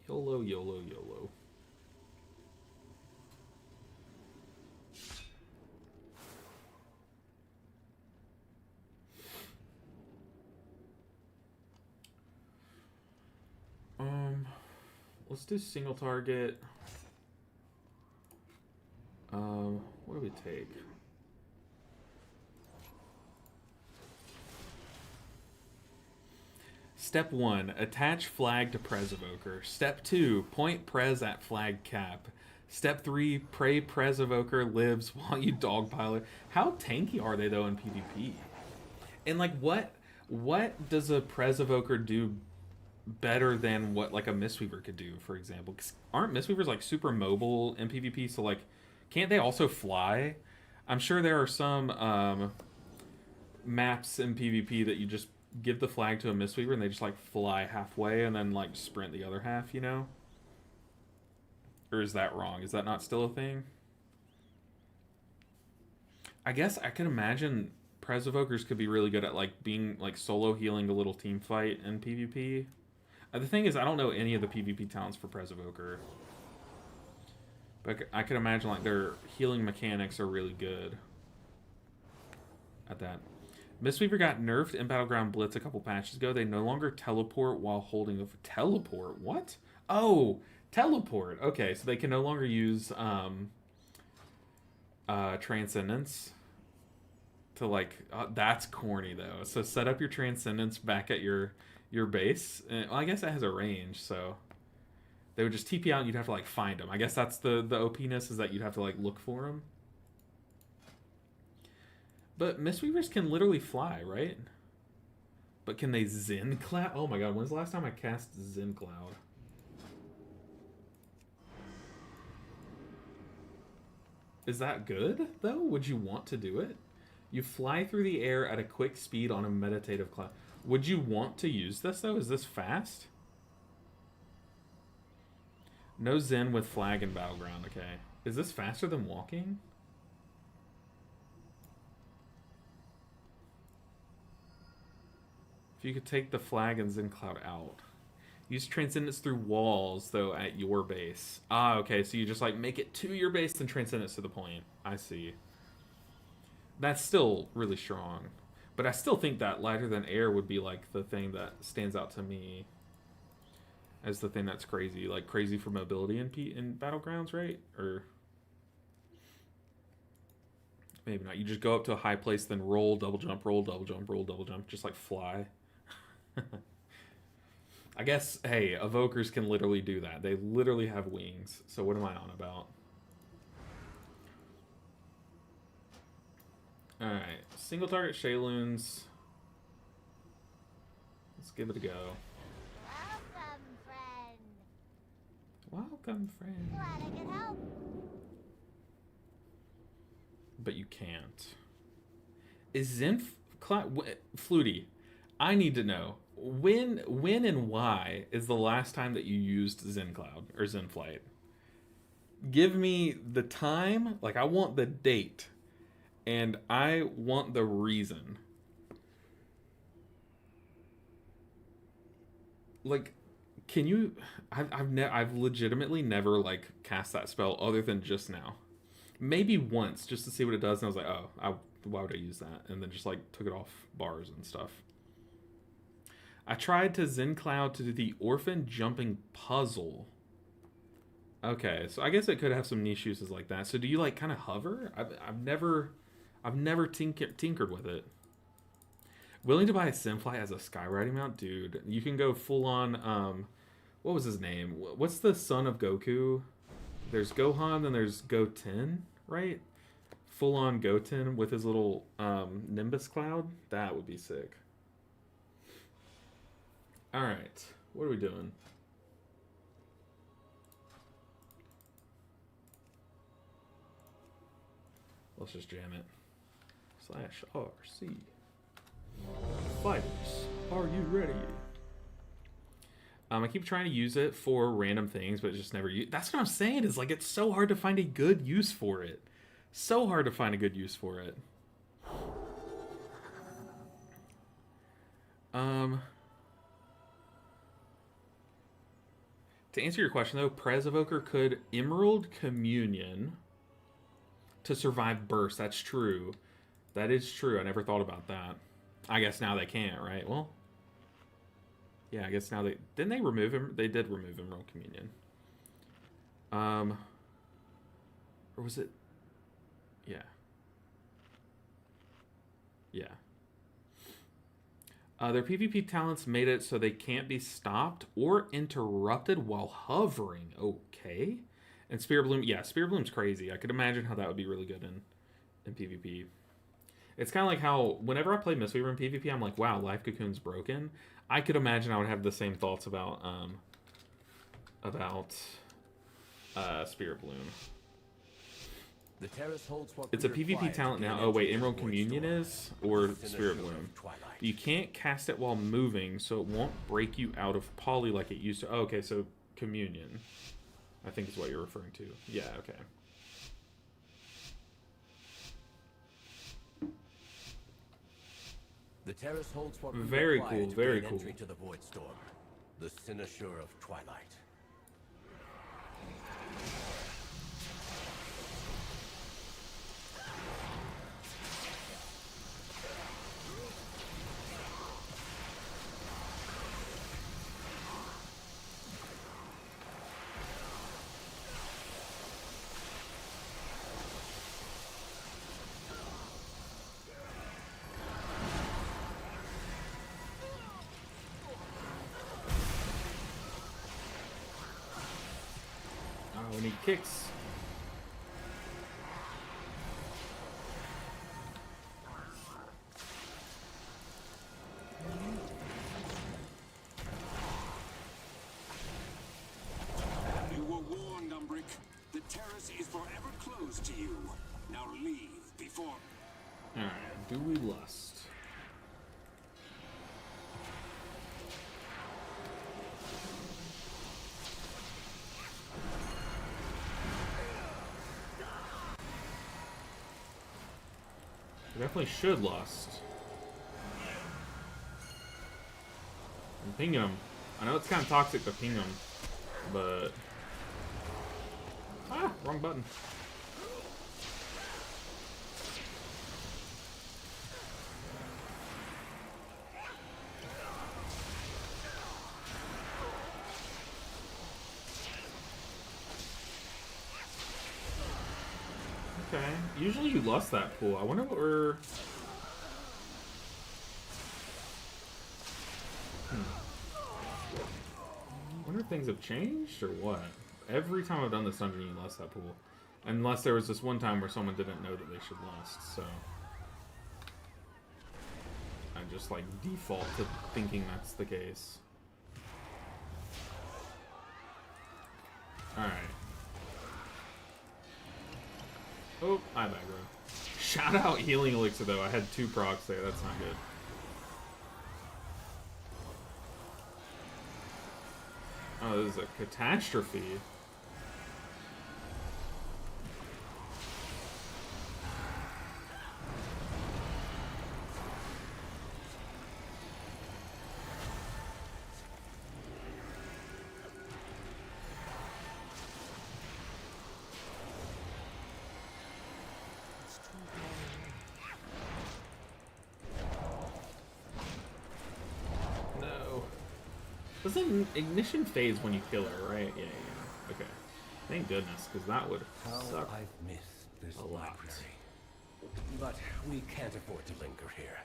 YOLO, YOLO, YOLO. Let's do single target. What do we take? Step 1, attach flag to Prez Evoker. Step 2, point Prez at flag cap. Step 3, pray Prez Evoker lives while you dogpile it. How tanky are they though in PvP? And like what does a Prez Evoker do better than what like a Mistweaver could do, for example? 'Cause aren't Mistweavers like super mobile in PvP? So like, can't they also fly? I'm sure there are some maps in PvP that you just give the flag to a Mistweaver and they just like fly halfway and then like sprint the other half, you know? Or is that wrong? Is that not still a thing? I guess I could imagine Prez Evokers could be really good at like being like solo healing a little team fight in PvP. The thing is, I don't know any of the PvP talents for Prez Evoker. But I could imagine like their healing mechanics are really good at that. Mistweaver got nerfed in Battleground Blitz a couple patches ago. They no longer teleport while holding the... Teleport? What? Oh, teleport. Okay, so they can no longer use Transcendence to like... that's corny, though. So set up your Transcendence back at your base. And, well, I guess that has a range, so... They would just TP out and you'd have to like find them. I guess that's the OP-ness, is that you'd have to like look for them. But Mistweavers can literally fly, right? But can they Zen Cloud? Oh my god, when's the last time I cast Zen Cloud? Is that good, though? Would you want to do it? You fly through the air at a quick speed on a meditative cloud. Would you want to use this, though? Is this fast? No Zen with flag and Battleground, okay. Is this faster than walking? If you could take the flag and Zen Cloud out. Use Transcendence through walls, though, at your base. Ah, okay, so you just, like, make it to your base, then Transcendence to the point. I see. That's still really strong. But I still think that lighter than air would be, like, the thing that stands out to me as the thing that's crazy. Like, crazy for mobility in Battlegrounds, right? Or... maybe not. You just go up to a high place, then roll, double jump, roll, double jump, roll, double jump. Just, like, fly. I guess, hey, Evokers can literally do that. They literally have wings. So what am I on about? Alright. Single target Shayloons. Let's give it a go. Welcome, friend. Welcome, friend. Glad I could help. But you can't. Is Zen... Flutie, I need to know. When and why is the last time that you used Zen Cloud or Zen Flight? Give me the time. Like, I want the date. And I want the reason. Like, can you... I've legitimately never, like, cast that spell other than just now. maybe once just to see what it does, and I was like, oh, why would I use that? And then just like took it off bars and stuff. I tried to Zen Cloud to do the orphan jumping puzzle. Okay, so I guess it could have some niche uses like that. So do you like kind of hover? I've never tinkered with it. Willing to buy a Simfly as a skywriting mount? Dude, you can go full on, what was his name? What's the son of Goku? There's Gohan, then there's Goten, right? Full on Goten with his little Nimbus cloud. That would be sick. Alright, what are we doing? Let's just jam it. /RC. Fighters, are you ready? I keep trying to use it for random things, but just never use. That's what I'm saying. Is like it's so hard to find a good use for it. So hard to find a good use for it. To answer your question though, Prez Evoker could Emerald Communion to survive burst. That's true. That is true. I never thought about that. I guess now they can't, right? Well, yeah, I guess now they... Didn't they remove him? They did remove Emerald Communion. Or was it... Yeah. Yeah. Their PvP talents made it so they can't be stopped or interrupted while hovering. Okay. And Spear Bloom... Yeah, Spear Bloom's crazy. I could imagine how that would be really good in PvP. It's kind of like how whenever I play Mistweaver in PvP, I'm like, wow, Life Cocoon's broken. I could imagine I would have the same thoughts about Spirit Bloom. The terrace holds what It's a PvP talent now. Oh wait, Emerald Communion is? Or Spirit Bloom? You can't cast it while moving, so it won't break you out of poly like it used to. Oh, okay, so Communion, I think is what you're referring to. Yeah, okay. The terrace holds what very cool, very cool. Entry to the Void Storm, the cynosure of Twilight. When he kicks. You were warned, Umbric. The terrace is forever closed to you. Now leave before... Alright, do we lust? Definitely should lust. And ping him. I know it's kind of toxic to ping him, but... Ah, wrong button. Okay. Usually you lust that pool. I wonder what we're... I wonder if things have changed or what. Every time I've done this dungeon, you lust that pool. Unless there was this one time where someone didn't know that they should lust, so... I just, like, default to thinking that's the case. Alright. Oh, I back row. Shout out Healing Elixir though. I had 2 procs there. That's not good. Oh, this is a catastrophe. Doesn't ignition phase when you kill her, right? Yeah, yeah. Okay. Thank goodness, because that would How suck. I've missed this a lot. library. But we can't afford to linger here.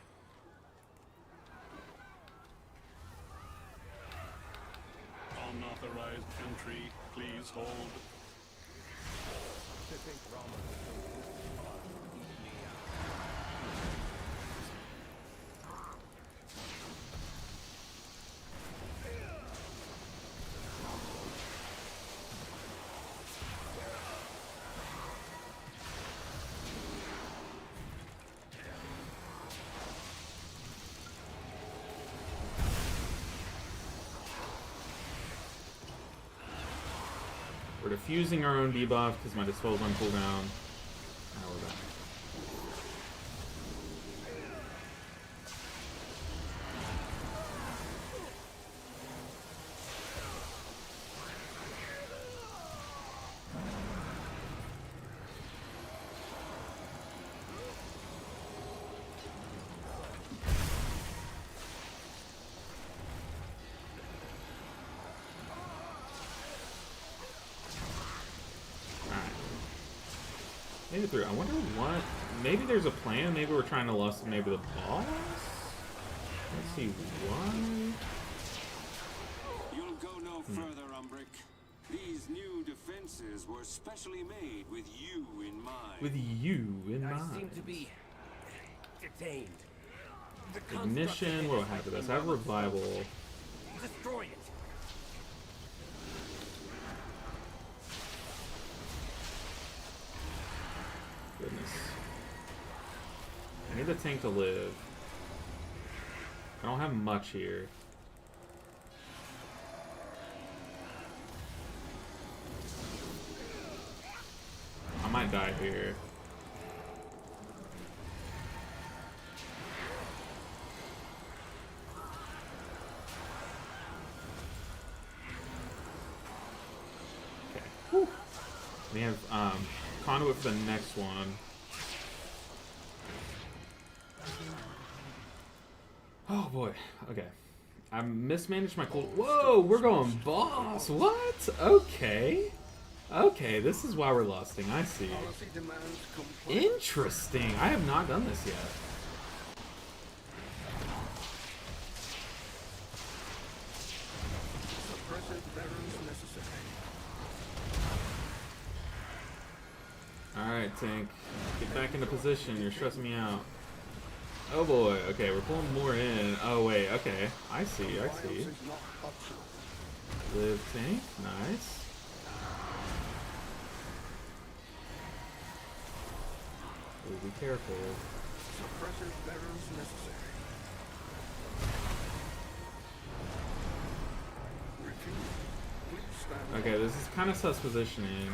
Unauthorized entry. Please hold. To think Rama We're diffusing our own debuff because my dispel's on cooldown. Now we're back. Made it through. I wonder what. Maybe there's a plan. Maybe we're trying to lust maybe the boss. Let's see why. You'll go no further, Umbric. These new defenses were specially made with you in mind. With you in I mind. seem to be detained. The Ignition. What do I have for this? I have revival. Destroy it. Goodness. I need the tank to live. I don't have much here. I might die here. Okay. Whew. We have conduit for the next one. Oh boy. Okay. I mismanaged my cool. Whoa, we're going boss. What? Okay. Okay, this is why we're lusting. I see. Interesting. I have not done this yet. Alright, tank. Get back into position. You're stressing me out. Oh boy. Okay, we're pulling more in. Oh wait. Okay. I see. I see. Live tank. Nice. Oh, be careful. Okay, this is kind of sus positioning.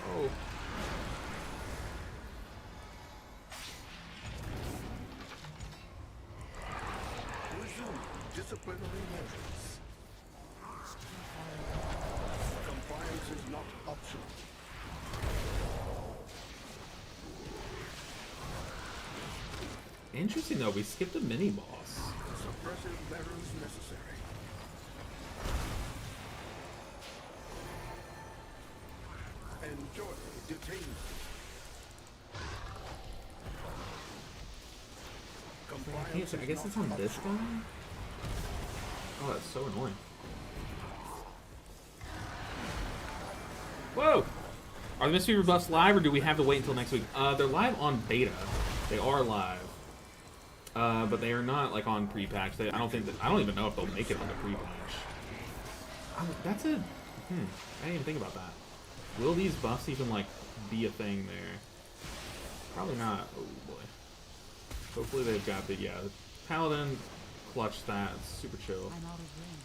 Oh. Disciplinary measures. Compliance is not optional. Interesting though, we skipped a mini boss. Suppressive measures necessary. Enjoy detainment. I guess it's on this guy? Oh, that's so annoying. Whoa! Are the mystery rebuffs live or do we have to wait until next week? They're live on beta. They are live. But they are not like on pre-patch. I don't even know if they'll make it on the pre-patch. That's a I didn't even think about that. Will these buffs even like be a thing there? Probably not. Oh boy. Hopefully they've got the Paladin clutch that. It's super chill. I'm out of range.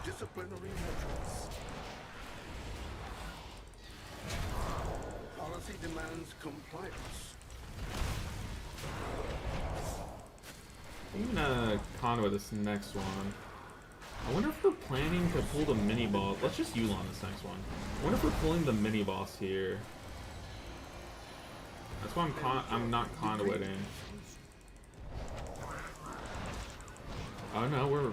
Disciplinary measures. Policy demands compliance. I'm gonna conduit this next one. I wonder if we're planning to pull the mini boss. Let's just Yulon this next one. I wonder if we're pulling the mini boss here. That's why I'm not conduiting. Oh no, we're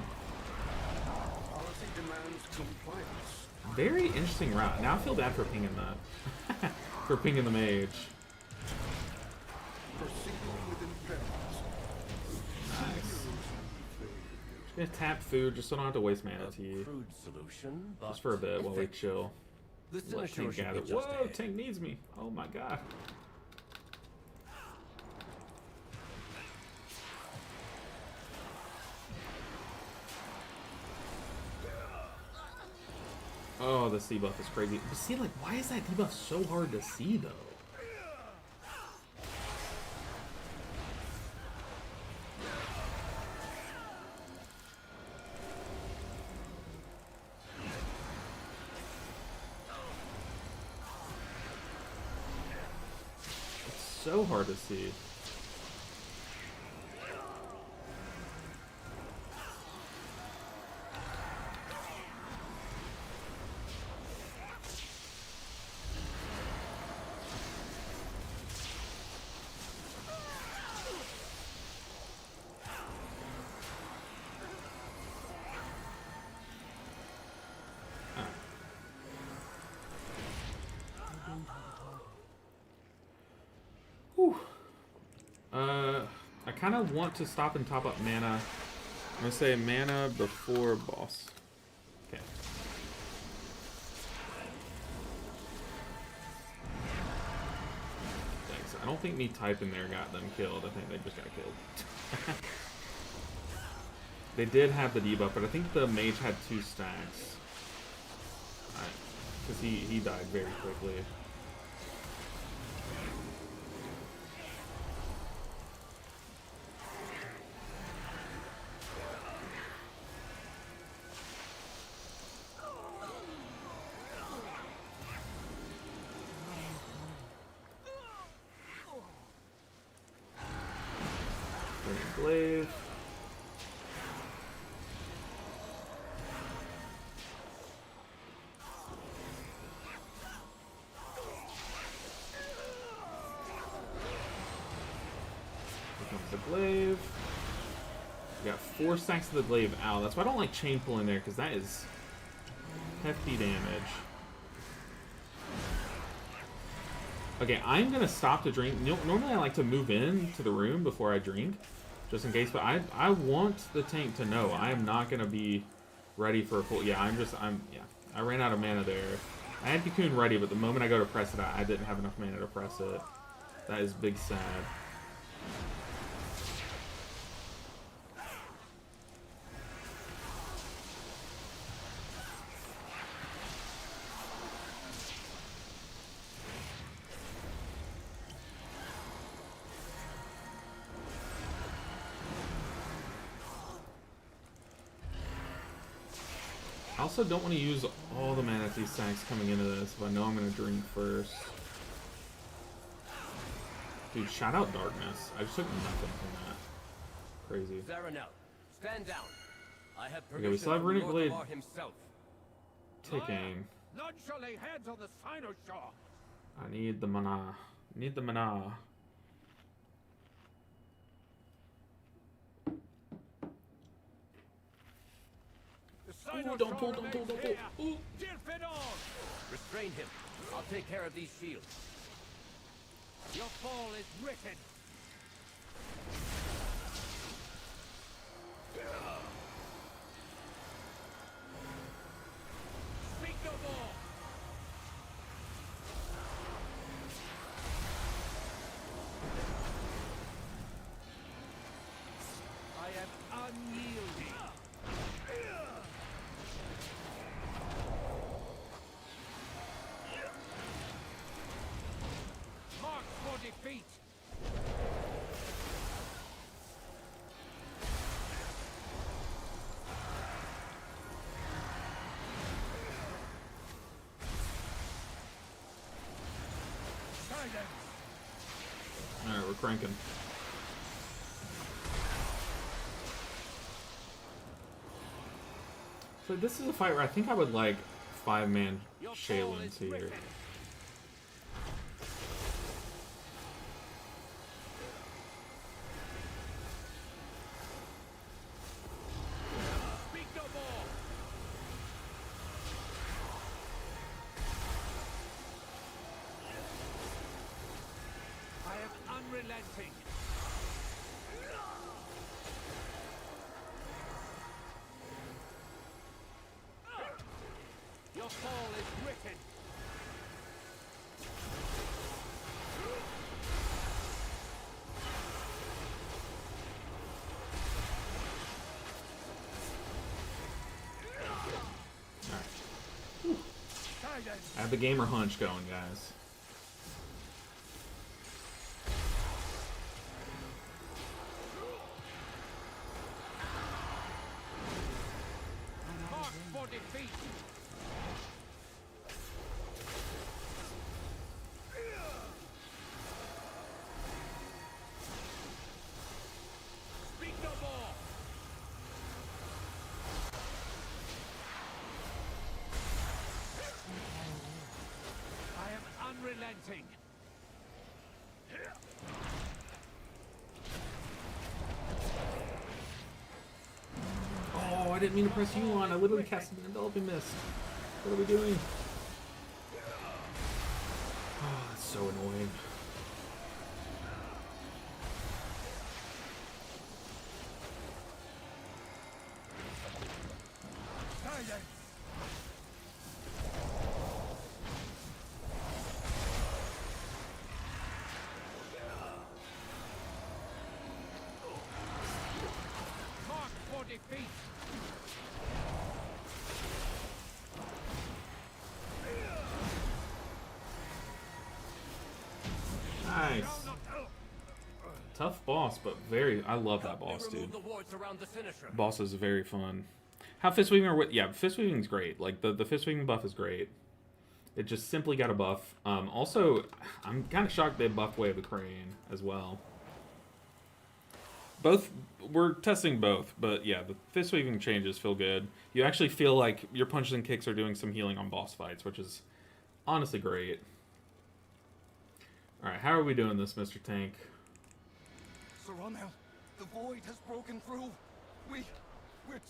Policy demands compliance. very interesting route. Now I feel bad for pinging that. For pinging the mage. Proceeding with impediments. Nice. Just gonna tap food just so I don't have to waste mana tea. Crude solution, but Just for a bit while we chill. the Let senator Tank should gather. be just Whoa, ahead. Tank needs me. Oh my god. Oh, the debuff is crazy. But see, like, why is that debuff so hard to see, though? It's so hard to see. Whew. I kind of want to stop and top up mana. I'm gonna say mana before boss. Okay. Thanks. I don't think me typing there got them killed. I think they just got killed. They did have the debuff, but I think the mage had 2 stacks. Because he died very quickly. Glaive. Here comes the glaive. We got 4 stacks of the glaive out. That's why I don't like chain pulling there, because that is hefty damage. Okay, I'm gonna stop to drink. Normally I like to move in to the room before I drink, just in case, but I want the tank to know I am not gonna be ready for a full, yeah, I ran out of mana there. I had Cocoon ready, but the moment I go to press it, I didn't have enough mana to press it. That is big sad. I also don't want to use all the mana these stacks coming into this if I know I'm going to drink first. Dude, shout out Darkness. I just took nothing from that. Crazy. Zaranel, stand down. I have Okay, we still have Runic Blade himself. ticking. None shall lay hands on the Sinoshaw. I need the mana. Need the mana. Ooh, don't pull, don't pull, don't pull. Ooh. Restrain him. I'll take care of these shields. Your fall is written. Speak no more. I am unyielding. Mark for defeat. Alright, we're cranking. So this is a fight where I think I would like 5-man Shaylins here. Unrelenting. Your fall is written. I have the gamer hunch going, guys. Mark for defeat. Speak no more. I am unrelenting. Oh, I didn't mean to press you on. I literally casted an enveloping mist. What are we doing? Oh, that's so annoying. Mark for defeat. Nice. Tough boss, but very... I love that boss, dude. Remove the wards around the finisher. Boss is very fun. How fist weaving or what? Yeah, fist weaving's great. Like the fist weaving buff is great. It just simply got a buff. Also, I'm kind of shocked they buffed Way of the Crane as well. Both, we're testing both, but yeah, the fist weaving changes feel good. You actually feel like your punches and kicks are doing some healing on boss fights, which is honestly great. All right, how are we doing this, Mr. Tank? Sir Ronel, the void has broken through. We're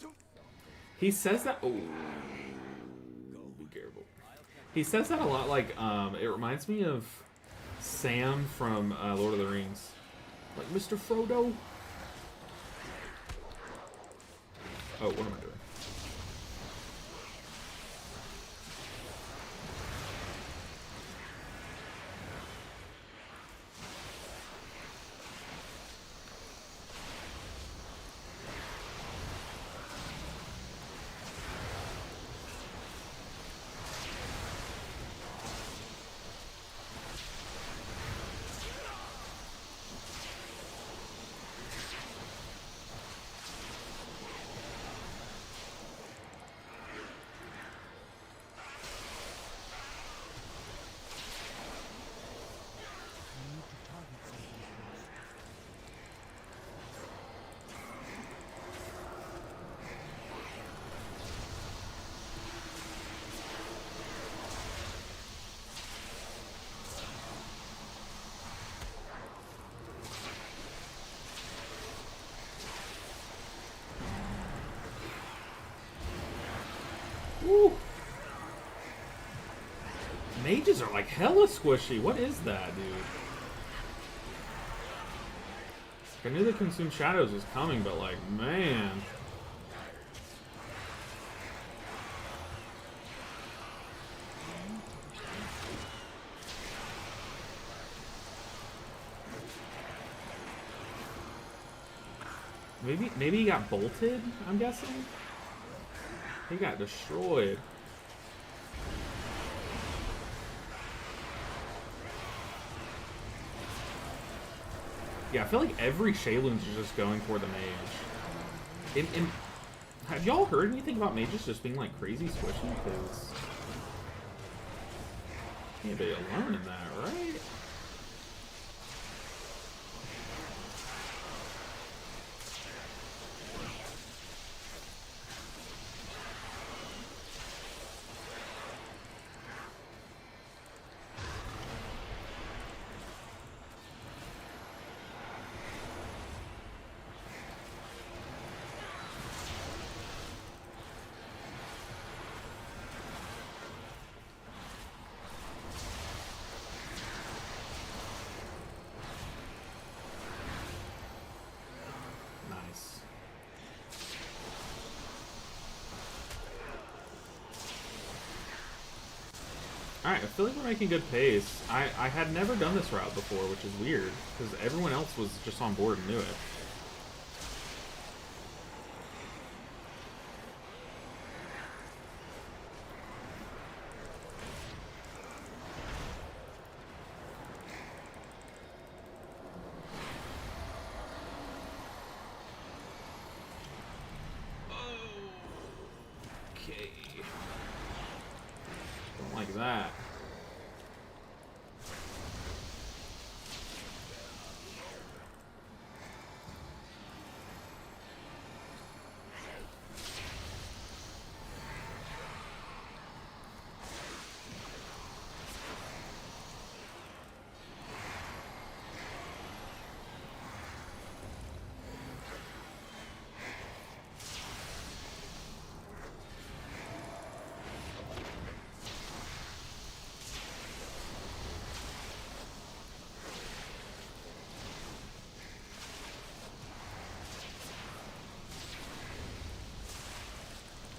too... He says that... Oh, be careful. He says that a lot, like, it reminds me of Sam from Lord of the Rings. Like, Mr. Frodo. Oh, what am I doing? I need to target something first. Woo! Mages are like hella squishy. What is that, dude? I knew the Consume Shadows was coming, but like, man. Maybe he got bolted, I'm guessing? He got destroyed. Yeah, I feel like every Shaylun's is just going for the mage. Have y'all heard anything about mages just being like crazy squishy? Because can't be alone in that, right? Alright, I feel like we're making good pace. I had never done this route before, which is weird, because everyone else was just on board and knew it. Okay. Don't like that.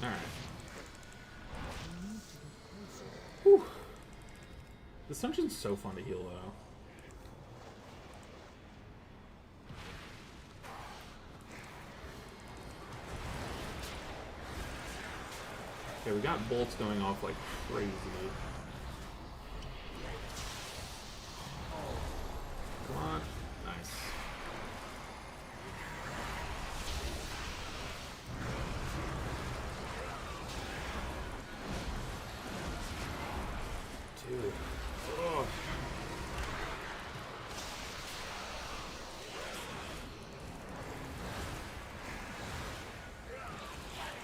Alright. Whew. This dungeon's so fun to heal, though. Okay, we got bolts going off like crazy. Come on. Nice. Dude. Oh.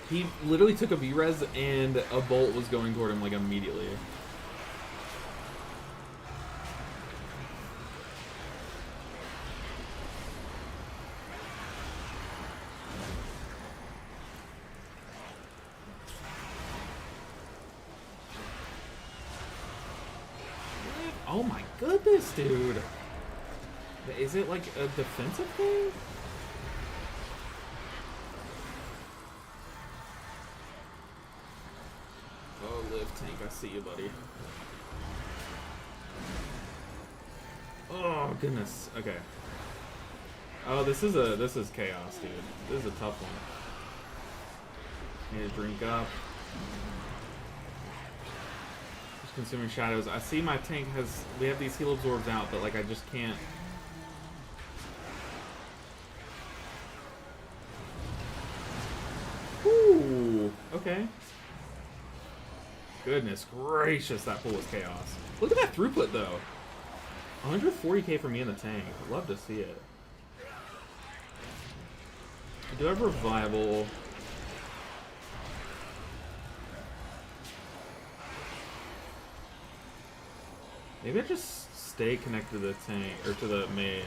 He literally took a V-res and a bolt was going toward him like immediately. Oh my goodness, dude. Is it like a defensive thing? Oh, live tank, I see you, buddy. Oh goodness. Okay. Oh, this is chaos, dude. This is a tough one. Need to drink up. Just consuming shadows. I see my tank has. We have these heal absorbs out, but like I just can't. Ooh. Okay. Goodness gracious, that pool was chaos. Look at that throughput though. 140k for me in the tank. Love to see it. I do have revival. Maybe I just stay connected to the tank or to the mage.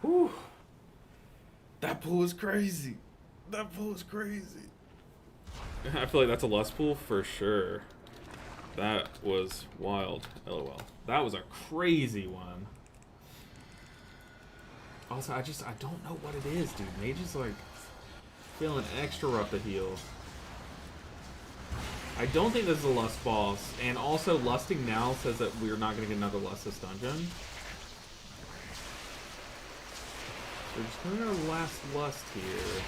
Whew. That pool is crazy. That pool is crazy. I feel like that's a lust pool for sure. That was wild. LOL. That was a crazy one. Also, I don't know what it is, dude. Mage is like feeling extra rough to heal. I don't think this is a lust boss. And also, lusting now says that we're not going to get another lust this dungeon. We're just doing our last lust here.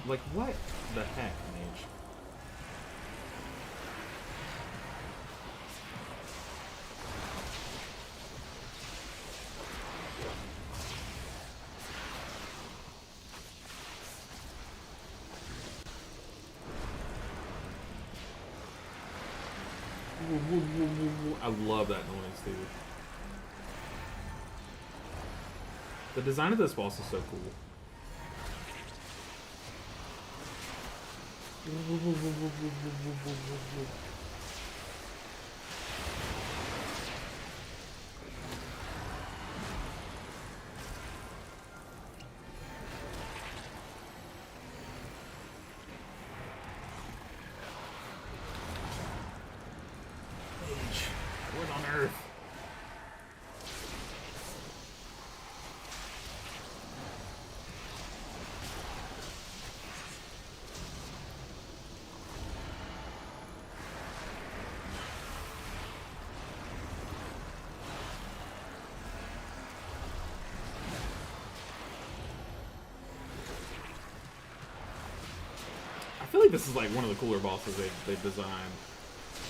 Like, what the heck, mage? I love that noise, dude. The design of this boss is so cool. What on earth? feel like this is like one of the cooler bosses they've designed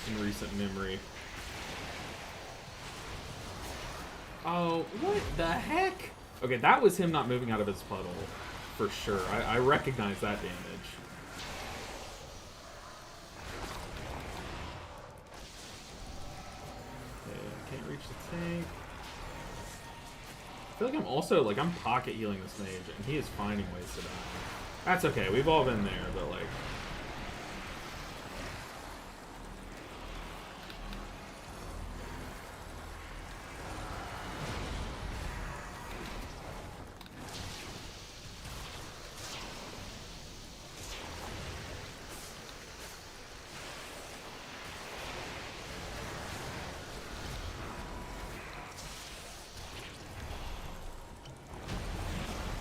in recent memory. Oh, what the heck? Okay, that was him not moving out of his puddle, for sure. I recognize that damage. Okay, I can't reach the tank. I feel like I'm also, like, I'm pocket healing this mage, and he is finding ways to die. That's okay, we've all been there, but, like...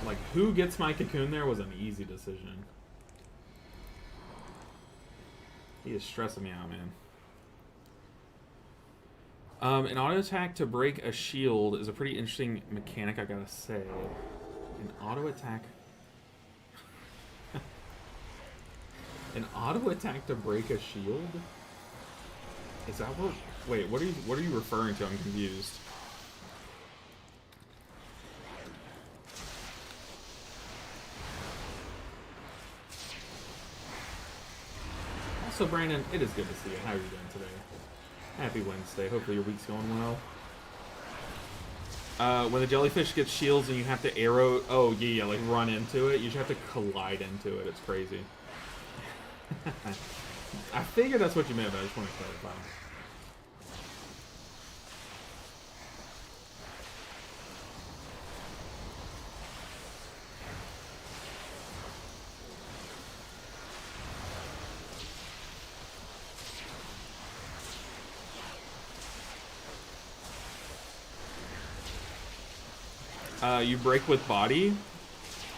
Like, who gets my cocoon there was an easy decision. He is stressing me out, man. An auto attack to break a shield is a pretty interesting mechanic, I gotta say. An auto attack... An auto attack to break a shield? Is that what... Wait, what are you referring to? I'm confused. So Brandon, it is good to see you. How are you doing today? Happy Wednesday. Hopefully your week's going well. When the jellyfish gets shields and you have to arrow... Oh, yeah, like run into it. You just have to collide into it. It's crazy. I figured that's what you meant, but I just want to clarify. You break with body?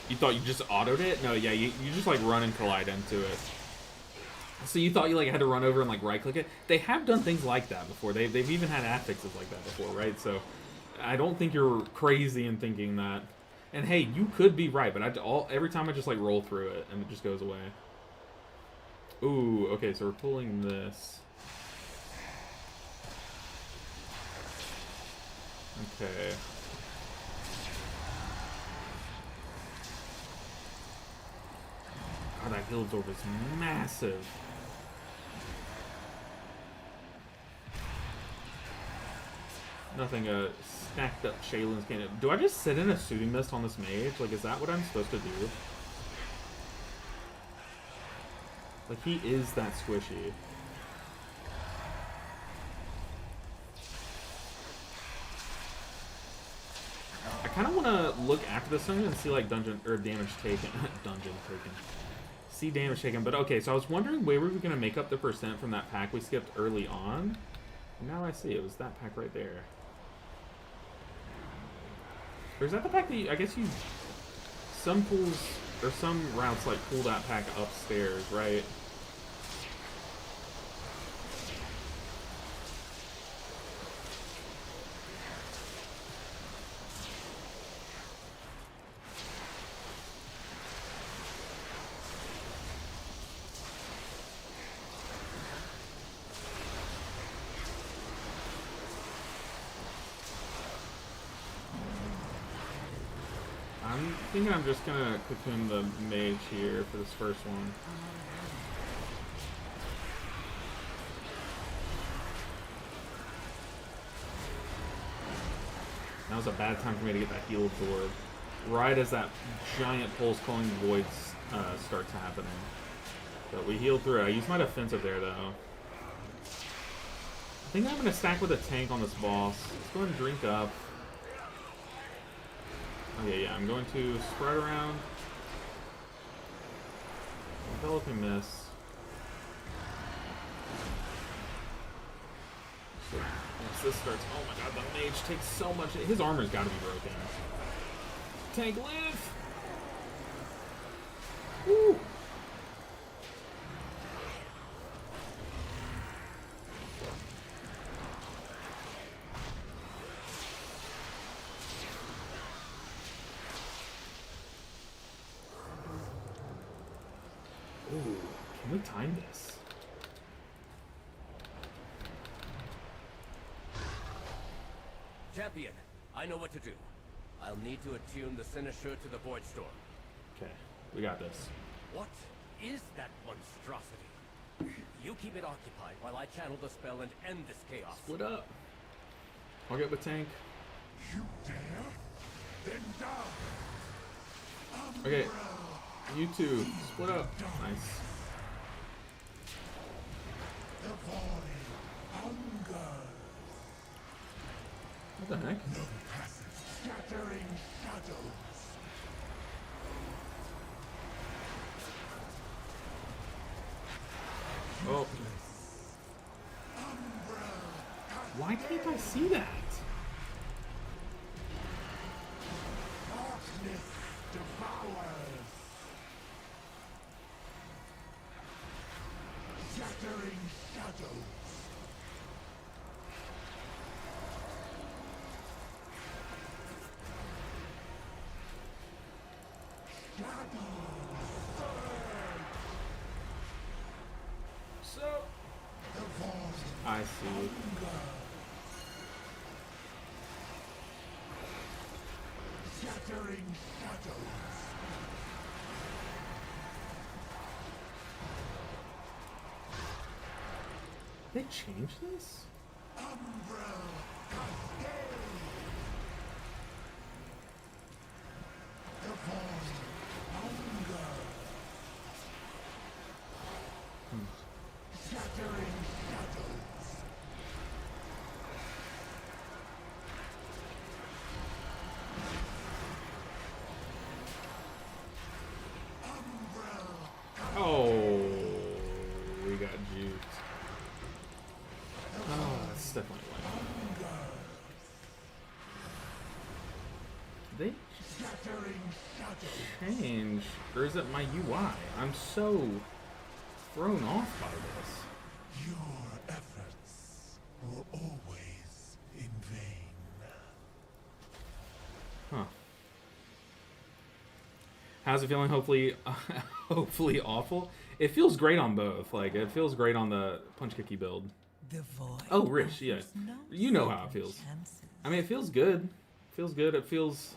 You thought you just autoed it? No, yeah, you just like run and collide into it. So you thought you like had to run over and like right click it? They have done things like that before. They've even had affixes like that before, right? So I don't think you're crazy in thinking that. And hey, you could be right, but every time I just like roll through it and it just goes away. Ooh, okay, so we're pulling this. Okay. God, that hill absorb is massive. Nothing stacked up Shaylin's cannon. Do I just sit in a Soothing Mist on this mage? Like, is that what I'm supposed to do? Like, he is that squishy. I kind of want to look after this thing and see, like, dungeon, or damage taken. Dungeon taken. See damage taken. But, okay, so I was wondering where we were going to make up the percent from that pack we skipped early on. And now I see. It was that pack right there. Or is that the pack that you, I guess you... Some pools, or some routes, like, pull that pack upstairs, right? I think I'm just gonna cocoon the mage here for this first one. That was a bad time for me to get that heal absorb. Right as that giant pulse calling voids starts happening. But we healed through it. I used my defensive there though. I think I'm gonna stack with a tank on this boss. Let's go ahead and drink up. Okay, yeah, I'm going to spread around. Enveloping Mist. So, once this starts, oh my god, the mage takes so much. His armor's gotta be broken. Tank live! Woo! me time this. Champion, I know what to do. I'll need to attune the Cynosure to the Void Storm. Okay, we got this. What is that monstrosity? You keep it occupied while I channel the spell and end this chaos. Split up. I'll get with tank. You dare? Then die! Okay, you two, split up. Nice. The void hungers. What the heck? No passage. Scattering shadows. Oh. Why can't I see that? Darkness devours. Scattering shadows. So. I see. Scattering shadows. They changed this? The void hungers. Scattering shadows. Oh, we got juked. Oh, that's definitely why. They Scattering shadows. change, or is it my UI? I'm so thrown off by this. Your efforts were always in vain. Huh. How's it feeling? Hopefully, hopefully awful. It feels great on both. Like, it feels great on the punch kicky build. The void Oh, Rich, yeah. offers no You know how it second feels. chances. I mean, it feels good. Feels good. It feels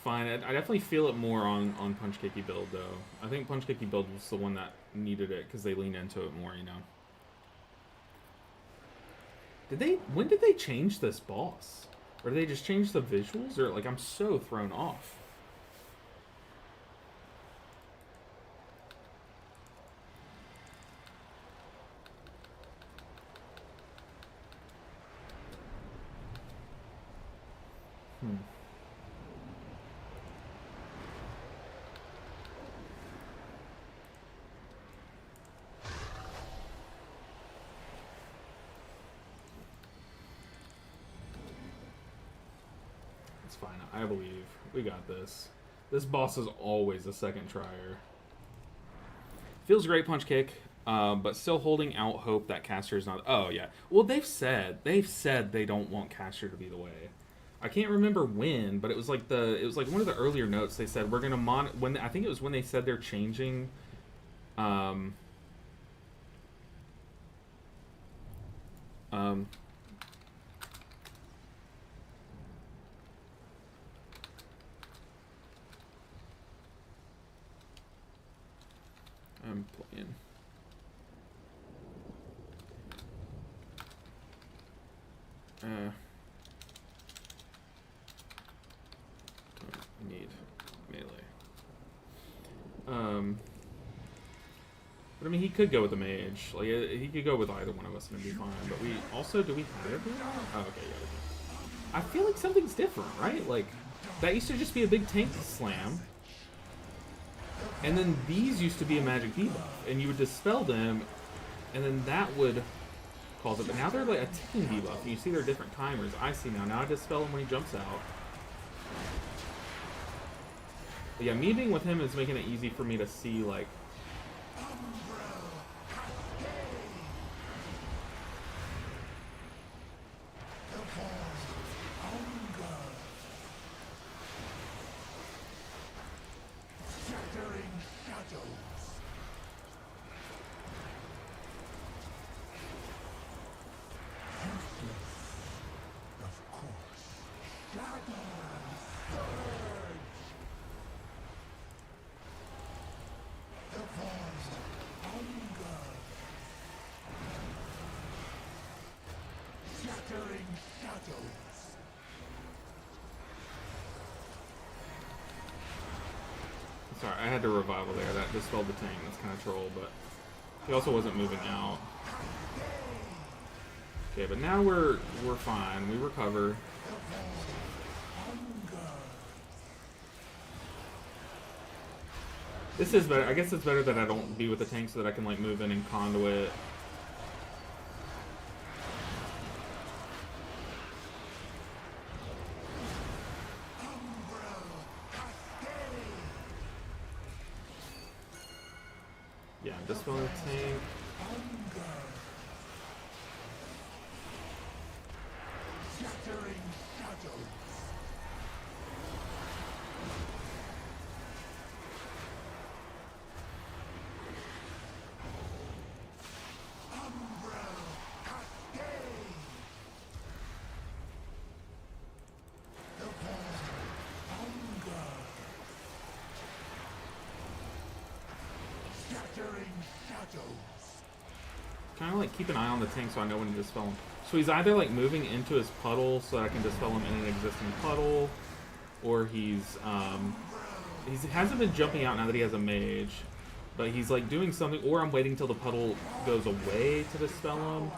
fine. I definitely feel it more on punch kicky build, though. I think punch kicky build was the one that needed it because they leaned into it more, you know. When did they change this boss? Or did they just change the visuals? Or, like, I'm so thrown off. It's fine. I believe. We got this. This boss is always a second trier. Feels great punch kick, but still holding out hope that Caster is not... Oh, yeah. Well, they've said they don't want Caster to be the way. I can't remember when, but it was like one of the earlier notes. They said we're gonna I think it was when they said they're changing. I'm playing. Don't need melee. But I mean, he could go with the mage. Like, he could go with either one of us and it'd be fine. But we also, do we have it? Oh, okay, yeah, we do. I feel like something's different, right? Like, that used to just be a big tank slam. And then these used to be a magic debuff. And you would dispel them, and then that would cause it. But now they're like a ticking debuff. And you see they're different timers. I see now. Now I dispel him when he jumps out. But yeah, me being with him is making it easy for me to see, like... Sorry, I had to revival there. That dispelled the tank. That's kind of troll, but he also wasn't moving out. Okay, but now we're fine. We recover. This is better. I guess it's better that I don't be with the tank so that I can like move in and conduit. Yeah, dispel the tank. Kind of like keep an eye on the tank so I know when to dispel him. So he's either like moving into his puddle so that I can dispel him in an existing puddle, or he hasn't been jumping out now that he has a mage, but he's like doing something, or I'm waiting till the puddle goes away to dispel him.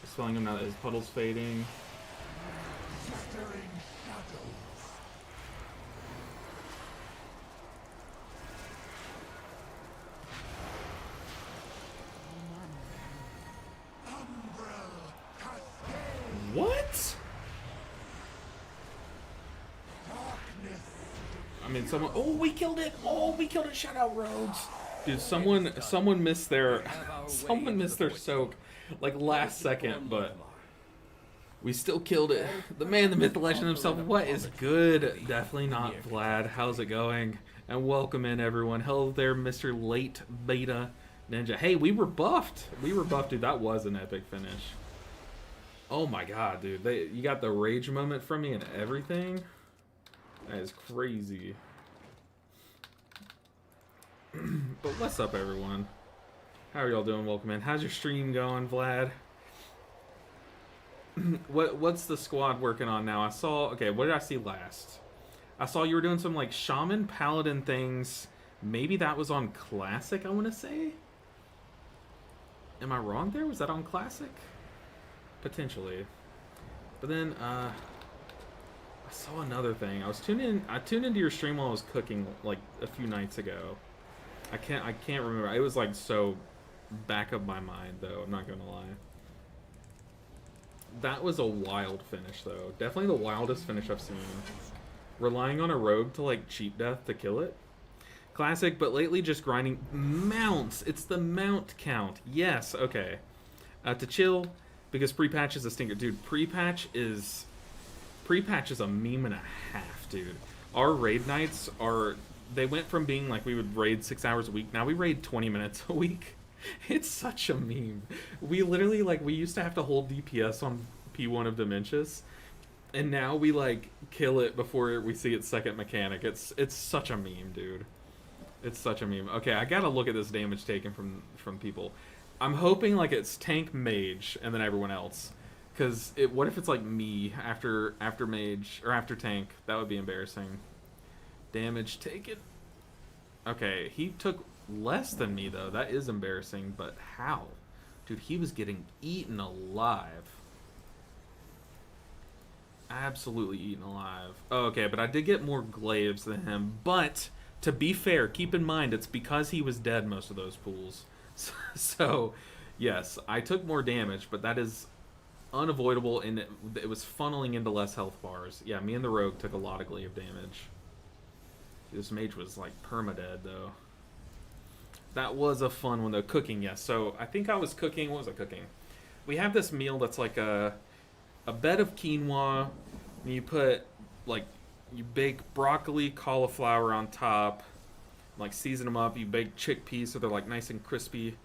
Dispelling him now that his puddle's fading. What? I mean, someone. Oh, we killed it! Oh, we killed it! Shout out Rogues, dude. Someone missed their soak, like last second, but we still killed it. The man, the myth, the legend himself. What is good? Definitely not Vlad. How's it going? And welcome in everyone. Hello there, Mr. Late Beta Ninja. Hey, we were buffed. Dude. That was an epic finish. Oh my god, dude. You got the rage moment from me and everything. That is crazy. But what's up, everyone? How are y'all doing? Welcome in. How's your stream going, Vlad? What's the squad working on now? I saw... Okay, what did I see last? I saw you were doing some, like, Shaman Paladin things. Maybe that was on Classic, I want to say? Am I wrong there? Was that on Classic? Potentially. But then, I saw another thing. I tuned into your stream while I was cooking, like, a few nights ago. I can't remember. It was, like, so back of my mind, though. I'm not gonna lie. That was a wild finish, though. Definitely the wildest finish I've seen. Relying on a rogue to, like, cheap death to kill it. Classic, but lately just grinding mounts. It's the mount count. Yes, okay. To chill, because pre-patch is a stinker. Dude, pre-patch is a meme and a half, dude. Our raid nights are... They went from being like we would raid 6 hours a week. Now we raid 20 minutes a week. It's such a meme. We literally, like, we used to have to hold DPS on P1 of Dementius. And now we, like, kill it before we see its second mechanic. It's such a meme, dude. It's such a meme. Okay, I gotta look at this damage taken from people. I'm hoping, like, it's tank mage and then everyone else. Because what if it's, like, me after mage, or after tank? That would be embarrassing. Damage taken. Okay, he took less than me, though. That is embarrassing, but how? Dude, he was getting eaten alive. Absolutely eaten alive. Oh, okay, but I did get more glaives than him. But, to be fair, keep in mind, it's because he was dead most of those pools. So, yes, I took more damage, but that is unavoidable, and it was funneling into less health bars. Yeah, me and the rogue took a lot of glaive damage. This mage was, like, permadead, though. That was a fun one, though. Cooking, yes. So, I think I was cooking... What was I cooking? We have this meal that's like a bed of quinoa, and you put, like... You bake broccoli, cauliflower on top, like season them up. You bake chickpeas so they're like nice and crispy.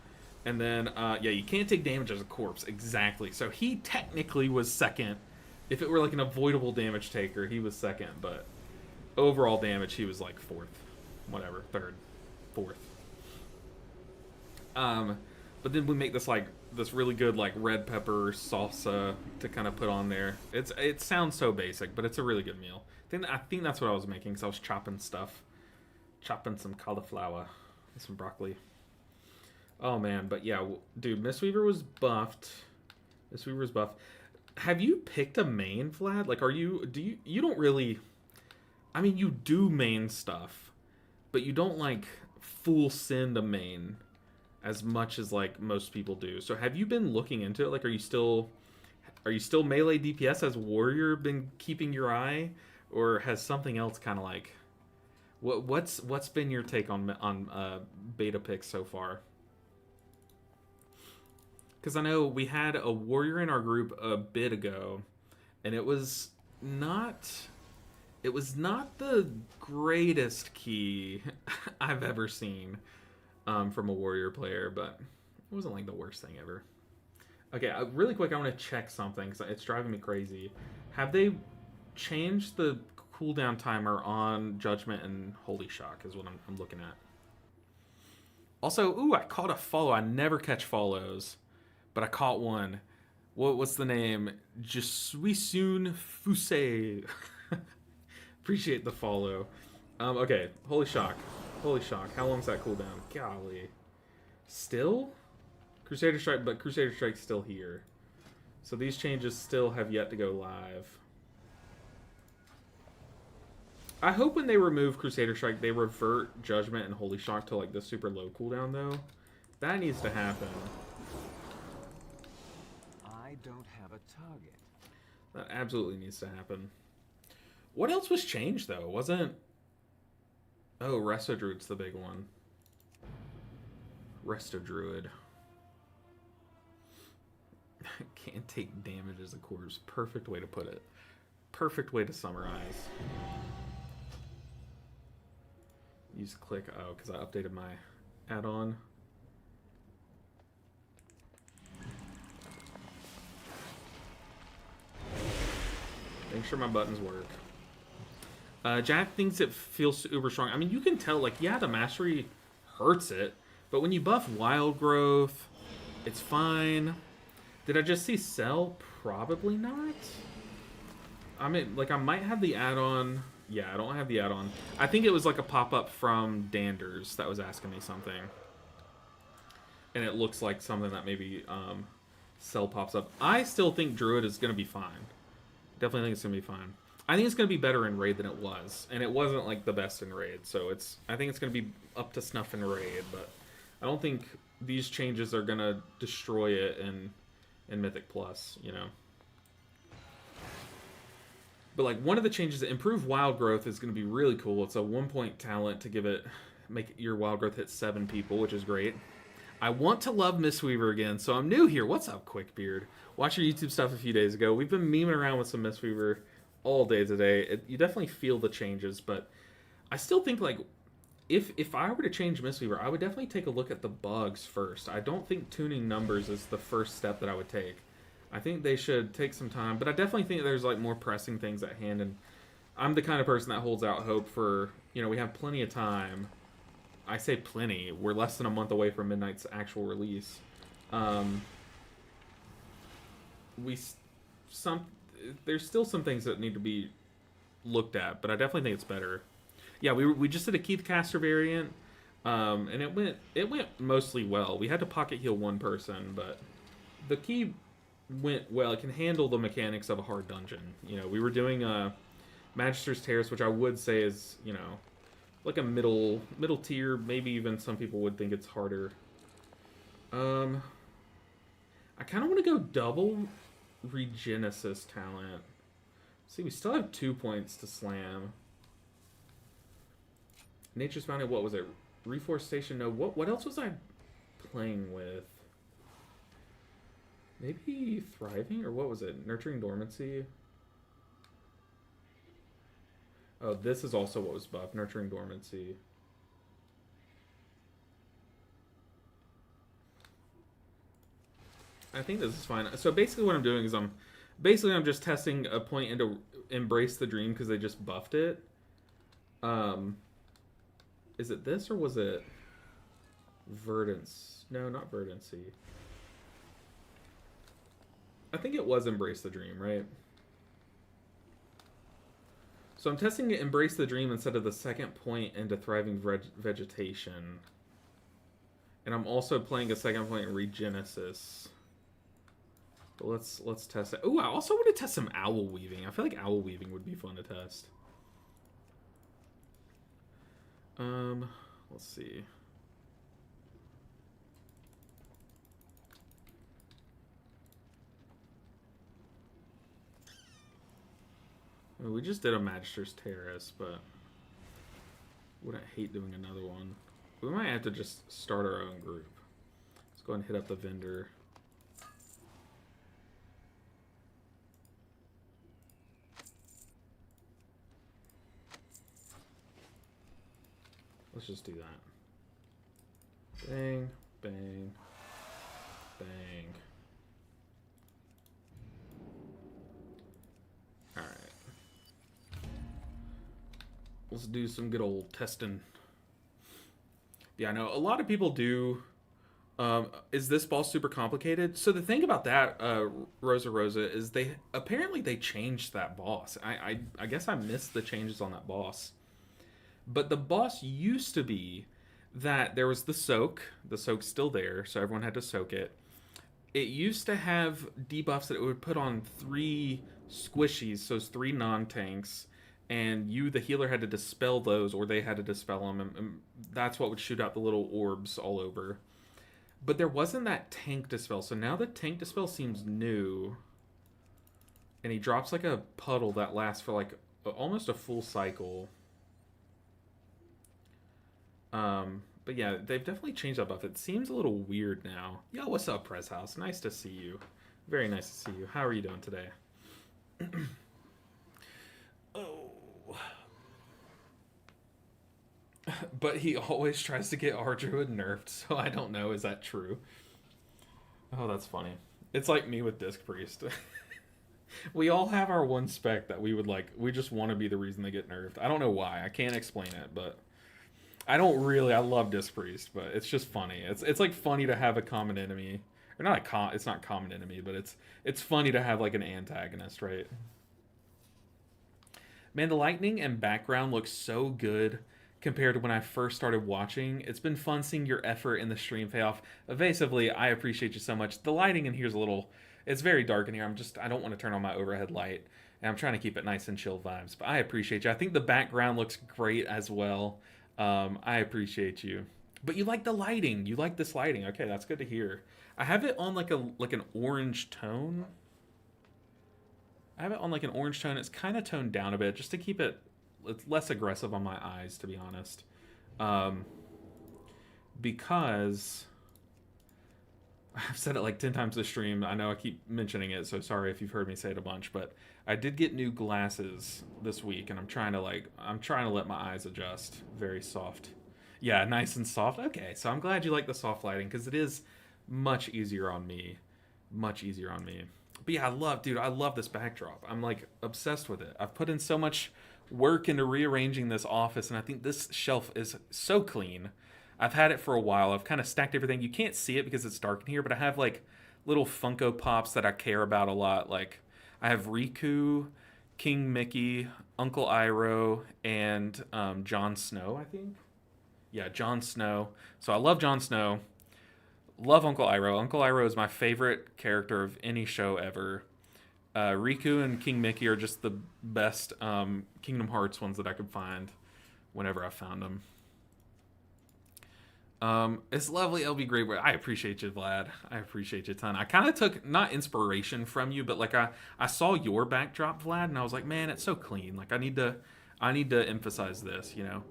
And then, yeah, you can't take damage as a corpse. Exactly. So he technically was second. If it were like an avoidable damage taker, he was second. But overall damage, he was like fourth. Whatever. Third. Fourth. But then we make this like this really good like red pepper salsa to kind of put on there. It sounds so basic, but it's a really good meal. I think that's what I was making because I was chopping stuff. Chopping some cauliflower and some broccoli. Oh man, but yeah, dude, Mistweaver was buffed. Mistweaver's buffed. Have you picked a main, Vlad? Like, you don't really, I mean, you do main stuff, but you don't like full send a main as much as like most people do. So have you been looking into it? Like, are you still melee DPS? Has Warrior been keeping your eye, or has something else kind of like, what's been your take on beta picks so far? Because I know we had a Warrior in our group a bit ago, and it was not the greatest key I've ever seen from a Warrior player, but it wasn't like the worst thing ever. Okay, really quick, I want to check something because it's driving me crazy. Have they changed the cooldown timer on Judgment and Holy Shock is what I'm looking at. Also, ooh, I caught a follow. I never catch follows, but I caught one. What's the name? Je suis soon Fusé. Appreciate the follow. Okay, Holy Shock. Holy Shock. How long's that cooldown? Golly. Still? Crusader Strike, but Crusader Strike's still here. So these changes still have yet to go live. I hope when they remove Crusader Strike, they revert Judgment and Holy Shock to like the super low cooldown though. That needs to happen. I don't have a target. That absolutely needs to happen. What else was changed though? Wasn't... Oh, Resto Druid's the big one. Resto Druid. Can't take damage as a corpse. Perfect way to put it. Perfect way to summarize. Use click. Oh, because I updated my add-on. Make sure my buttons work. Jack thinks it feels uber strong. I mean, you can tell, like, yeah, the mastery hurts it, but when you buff Wild Growth, it's fine. Did I just see Cell? Probably not. I mean, like, I might have the add-on. Yeah, I don't have the add-on. I think it was like a pop-up from Danders that was asking me something. And it looks like something that maybe Cell pops up. I still think Druid is going to be fine. Definitely think it's going to be fine. I think it's going to be better in Raid than it was. And it wasn't like the best in Raid. So I think it's going to be up to snuff in Raid. But I don't think these changes are going to destroy it in Mythic Plus, you know. But like one of the changes that improve Wild Growth is going to be really cool. It's a 1-point talent to make your Wild Growth hit 7 people, which is great. I want to love Mistweaver again, so I'm new here. What's up, Quickbeard? Watched your YouTube stuff a few days ago. We've been memeing around with some Mistweaver all day today. You definitely feel the changes, but I still think like if I were to change Mistweaver, I would definitely take a look at the bugs first. I don't think tuning numbers is the first step that I would take. I think they should take some time, but I definitely think there's like more pressing things at hand, and I'm the kind of person that holds out hope for, you know, we have plenty of time. I say plenty. We're less than a month away from Midnight's actual release. There's still some things that need to be looked at, but I definitely think it's better. Yeah, we just did a Keith Caster variant, and it went mostly well. We had to pocket heal one person, but the key went well. It can handle the mechanics of a hard dungeon. You know, we were doing Magister's Terrace, which I would say is, you know, like a middle tier. Maybe even some people would think it's harder. I kind of want to go double Regenesis talent. See, we still have 2 points to slam. Nature's Bounty, what was it? Reforestation? No, what else was I playing with? Maybe Thriving, or what was it? Nurturing Dormancy? Oh, this is also what was buffed. Nurturing Dormancy. I think this is fine. So basically what I'm doing is I'm just testing a point into Embrace the Dream because they just buffed it. Is it this or was it Verdance? No, not Verdancy. I think it was Embrace the Dream, right? So I'm testing Embrace the Dream instead of the second point into Thriving Vegetation. And I'm also playing a second point in Regenesis. But let's test it. Oh, I also want to test some Owl Weaving. I feel like Owl Weaving would be fun to test. Let's see. Well, we just did a Magister's Terrace, but wouldn't hate doing another one. We might have to just start our own group. Let's go ahead and hit up the vendor. Let's just do that. Bang, bang, bang. Alright. Let's do some good old testing. Yeah, I know a lot of people do. Is this boss super complicated? So the thing about that, Rosa, is they changed that boss. I guess I missed the changes on that boss. But the boss used to be that there was the soak. The soak's still there, so everyone had to soak it. It used to have debuffs that it would put on 3 squishies, so it's 3 non-tanks, and you, the healer, had to dispel those, or they had to dispel them, and that's what would shoot out the little orbs all over. But there wasn't that tank dispel, so now the tank dispel seems new. And he drops like a puddle that lasts for like almost a full cycle. But yeah, they've definitely changed that buff. It seems a little weird now. Yo, what's up, Press House? Nice to see you. Very nice to see you. How are you doing today? Oh. But he always tries to get our druid nerfed, so I don't know. Is that true? Oh, that's funny. It's like me with Disc Priest. We all have our one spec that we would like. We just want to be the reason they get nerfed. I don't know why. I can't explain it, but I don't really. I love Disc Priest, but it's just funny. It's like funny to have a common enemy, or not it's not common enemy, but it's funny to have like an antagonist, right? Man, the lightning and background looks so good compared to when I first started watching. It's been fun seeing your effort in the stream pay off. Evasively, I appreciate you so much. The lighting in here is a little. It's very dark in here. I don't want to turn on my overhead light, and I'm trying to keep it nice and chill vibes. But I appreciate you. I think the background looks great as well. I appreciate you. But you like the lighting. You like this lighting. Okay, that's good to hear. I have it on like an orange tone. I have it on like an orange tone. It's kind of toned down a bit just to keep it less aggressive on my eyes, to be honest. Because I've said it like 10 times this stream. I know I keep mentioning it, so sorry if you've heard me say it a bunch, but I did get new glasses this week, and I'm trying to let my eyes adjust. Very soft. Yeah, nice and soft. Okay, so I'm glad you like the soft lighting, because it is much easier on me. Much easier on me. But yeah, I love this backdrop. I'm like obsessed with it. I've put in so much work into rearranging this office, and I think this shelf is so clean. I've had it for a while. I've kind of stacked everything. You can't see it because it's dark in here, but I have like little Funko Pops that I care about a lot. Like I have Riku, King Mickey, Uncle Iroh, and Jon Snow, I think. Yeah, Jon Snow. So I love Jon Snow. Love Uncle Iroh. Uncle Iroh is my favorite character of any show ever. Riku and King Mickey are just the best Kingdom Hearts ones that I could find whenever I found them. It's lovely, LB Great. I appreciate you, Vlad. I appreciate you a ton. I kind of took, not inspiration from you, but like I saw your backdrop, Vlad, and I was like, man, it's so clean. Like I need to emphasize this, you know?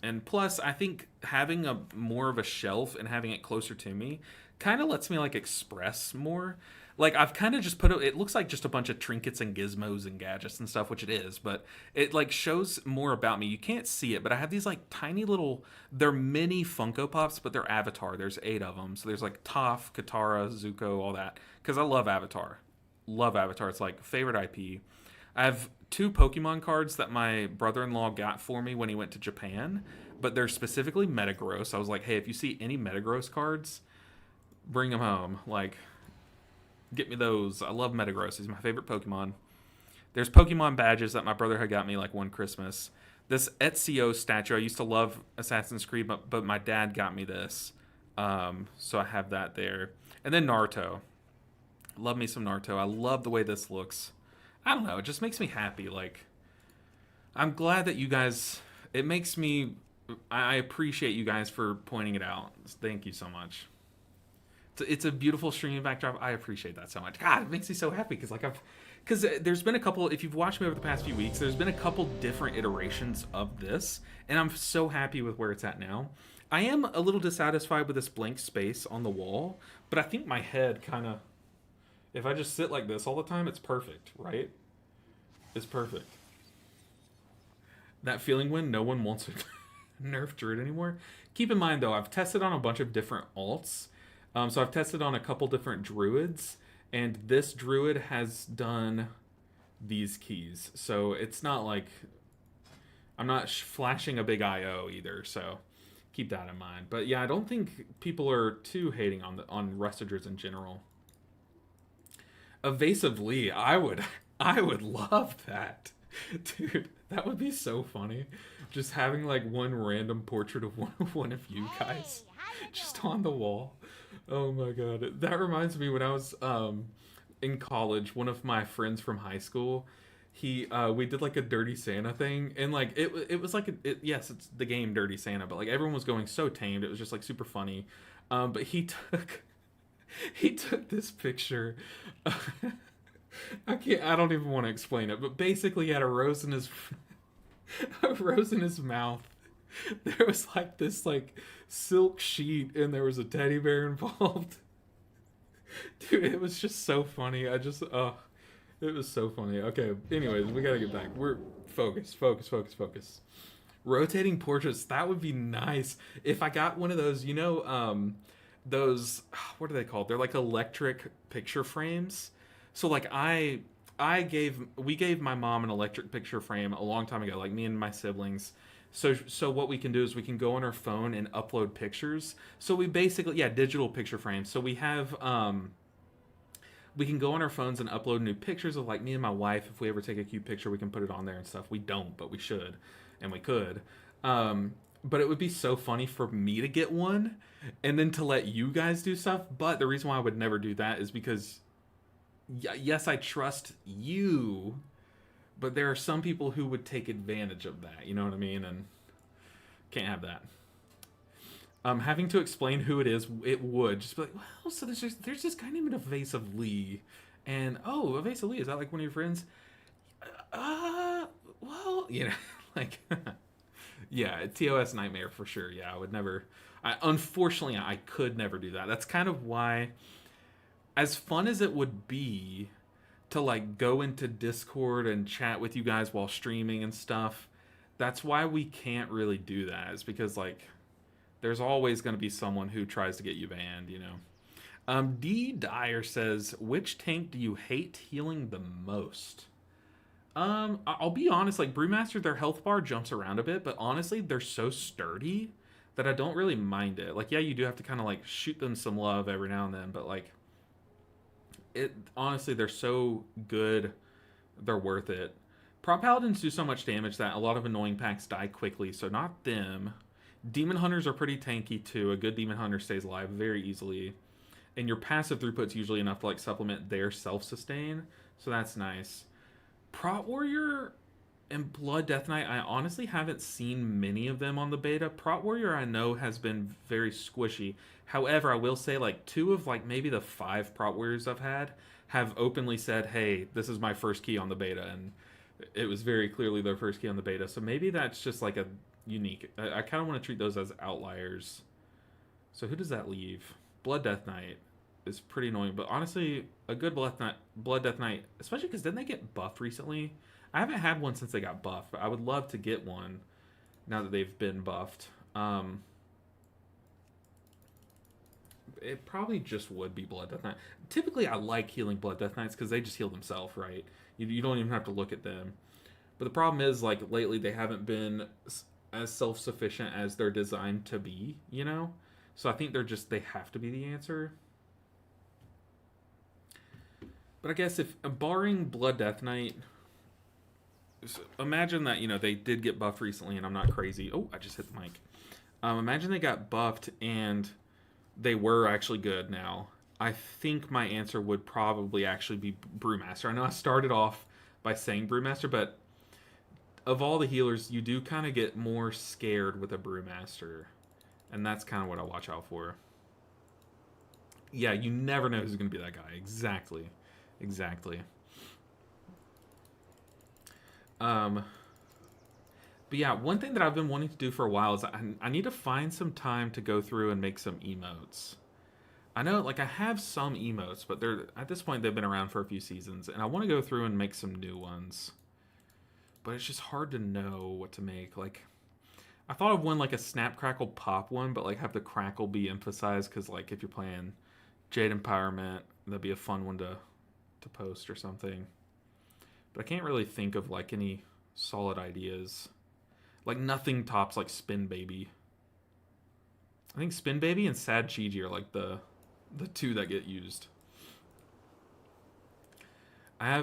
And plus, I think having a more of a shelf and having it closer to me kind of lets me like express more. Like, I've kind of just put it looks like just a bunch of trinkets and gizmos and gadgets and stuff, which it is, but it like shows more about me. You can't see it, but I have these like tiny little, they're mini Funko Pops, but they're Avatar. There's 8 of them. So there's like Toph, Katara, Zuko, all that. Because I love Avatar. Love Avatar. It's like favorite IP. I have 2 Pokemon cards that my brother-in-law got for me when he went to Japan, but they're specifically Metagross. I was like, hey, if you see any Metagross cards, bring them home. Like, get me those. I love Metagross. He's my favorite Pokemon. There's Pokemon badges that my brother had got me like one Christmas. This Ezio statue, I used to love Assassin's Creed, but my dad got me this. So I have that there. And then Naruto. Love me some Naruto. I love the way this looks. I don't know. It just makes me happy. Like, I'm glad that you guys... It makes me... I appreciate you guys for pointing it out. Thank you so much. It's a beautiful streaming backdrop. I appreciate that so much. God, it makes me so happy because there's been a couple, if you've watched me over the past few weeks, there's been a couple different iterations of this, and I'm so happy with where it's at now. I am a little dissatisfied with this blank space on the wall, but I think my head kind of, if I just sit like this all the time, it's perfect, right? It's perfect. That feeling when no one wants a nerf druid anymore. Keep in mind, though, I've tested on a bunch of different alts. So I've tested on a couple different druids, and this druid has done these keys. So it's not like... I'm not flashing a big IO either, so keep that in mind. But yeah, I don't think people are too hating on Rustagers in general. Evasive Lee, I would love that. Dude, that would be so funny. Just having like one random portrait of one of you guys just on the wall. Oh my god. That reminds me when I was in college, one of my friends from high school, we did like a Dirty Santa thing, and like it was like yes, it's the game Dirty Santa, but like everyone was going so tamed, it was just like super funny. But he took this picture. I don't even want to explain it, but basically he had a rose in his mouth. There was like this like silk sheet, and there was a teddy bear involved. Dude, it was just so funny. It was so funny. Okay, anyways, we gotta get back. We're focus. Rotating portraits, that would be nice. If I got one of those, those, what are they called? They're like electric picture frames. So like we gave my mom an electric picture frame a long time ago, like me and my siblings. So what we can do is we can go on our phone and upload pictures. So we basically, digital picture frames. So we have, we can go on our phones and upload new pictures of like me and my wife. If we ever take a cute picture, we can put it on there and stuff. We don't, but we should, and we could. But it would be so funny for me to get one and then to let you guys do stuff. But the reason why I would never do that is because, yes, I trust you, but there are some people who would take advantage of that, you know what I mean? And can't have that. Having to explain who it is, it would just be like, well, so there's this guy named Evasive Lee, and Evasive Lee, is that like one of your friends? Well, like, yeah, TOS nightmare for sure. Yeah, I would never. Unfortunately, I could never do that. That's kind of why, as fun as it would be to like go into Discord and chat with you guys while streaming and stuff, that's why we can't really do that. Is because like there's always going to be someone who tries to get you banned, D Dyer says, which tank do you hate healing the most? I'll be honest, like Brewmaster, their health bar jumps around a bit, but honestly they're so sturdy that I don't really mind it. Like, yeah, you do have to kind of like shoot them some love every now and then, but like honestly, they're so good, they're worth it. Prop Paladins do so much damage that a lot of annoying packs die quickly, so not them. Demon Hunters are pretty tanky too. A good Demon Hunter stays alive very easily. And your passive throughput's usually enough to like supplement their self-sustain, so that's nice. Prot Warrior and Blood Death Knight, I honestly haven't seen many of them on the beta. Prot Warrior I know has been very squishy. However, I will say like 2 of like maybe the 5 Prot Warriors I've had have openly said, hey, this is my first key on the beta, and it was very clearly their first key on the beta. So maybe that's just like a unique. I kind of want to treat those as outliers. So who does that leave? Blood Death Knight. is pretty annoying. But honestly, a good Blood Death Knight, especially because didn't they get buffed recently? I haven't had one since they got buffed, but I would love to get one now that they've been buffed. It probably just would be Blood Death Knight. Typically, I like healing Blood Death Knights because they just heal themselves, right? You don't even have to look at them. But the problem is, like, lately they haven't been as self-sufficient as they're designed to be, you know? So I think they have to be the answer. But I guess if, barring Blood Death Knight, imagine that, you know, they did get buffed recently and I'm not crazy. Oh, I just hit the mic. Imagine they got buffed and they were actually good now. I think my answer would probably actually be Brewmaster. I know I started off by saying Brewmaster, but of all the healers, you do kind of get more scared with a Brewmaster. And that's kind of what I watch out for. Yeah, you never know who's going to be that guy. Exactly. But yeah, one thing that I've been wanting to do for a while is I need to find some time to go through and make some emotes. I know, like, I have some emotes, but at this point they've been around for a few seasons, and I want to go through and make some new ones. But it's just hard to know what to make. Like, I thought of one, like a Snap Crackle Pop one, but like have the crackle be emphasized, because like if you're playing Jade Empowerment, that'd be a fun one to post or something. But I can't really think of like any solid ideas. Like, nothing tops like Spin Baby. I think Spin Baby and Sad Chiji are like the two that get used. I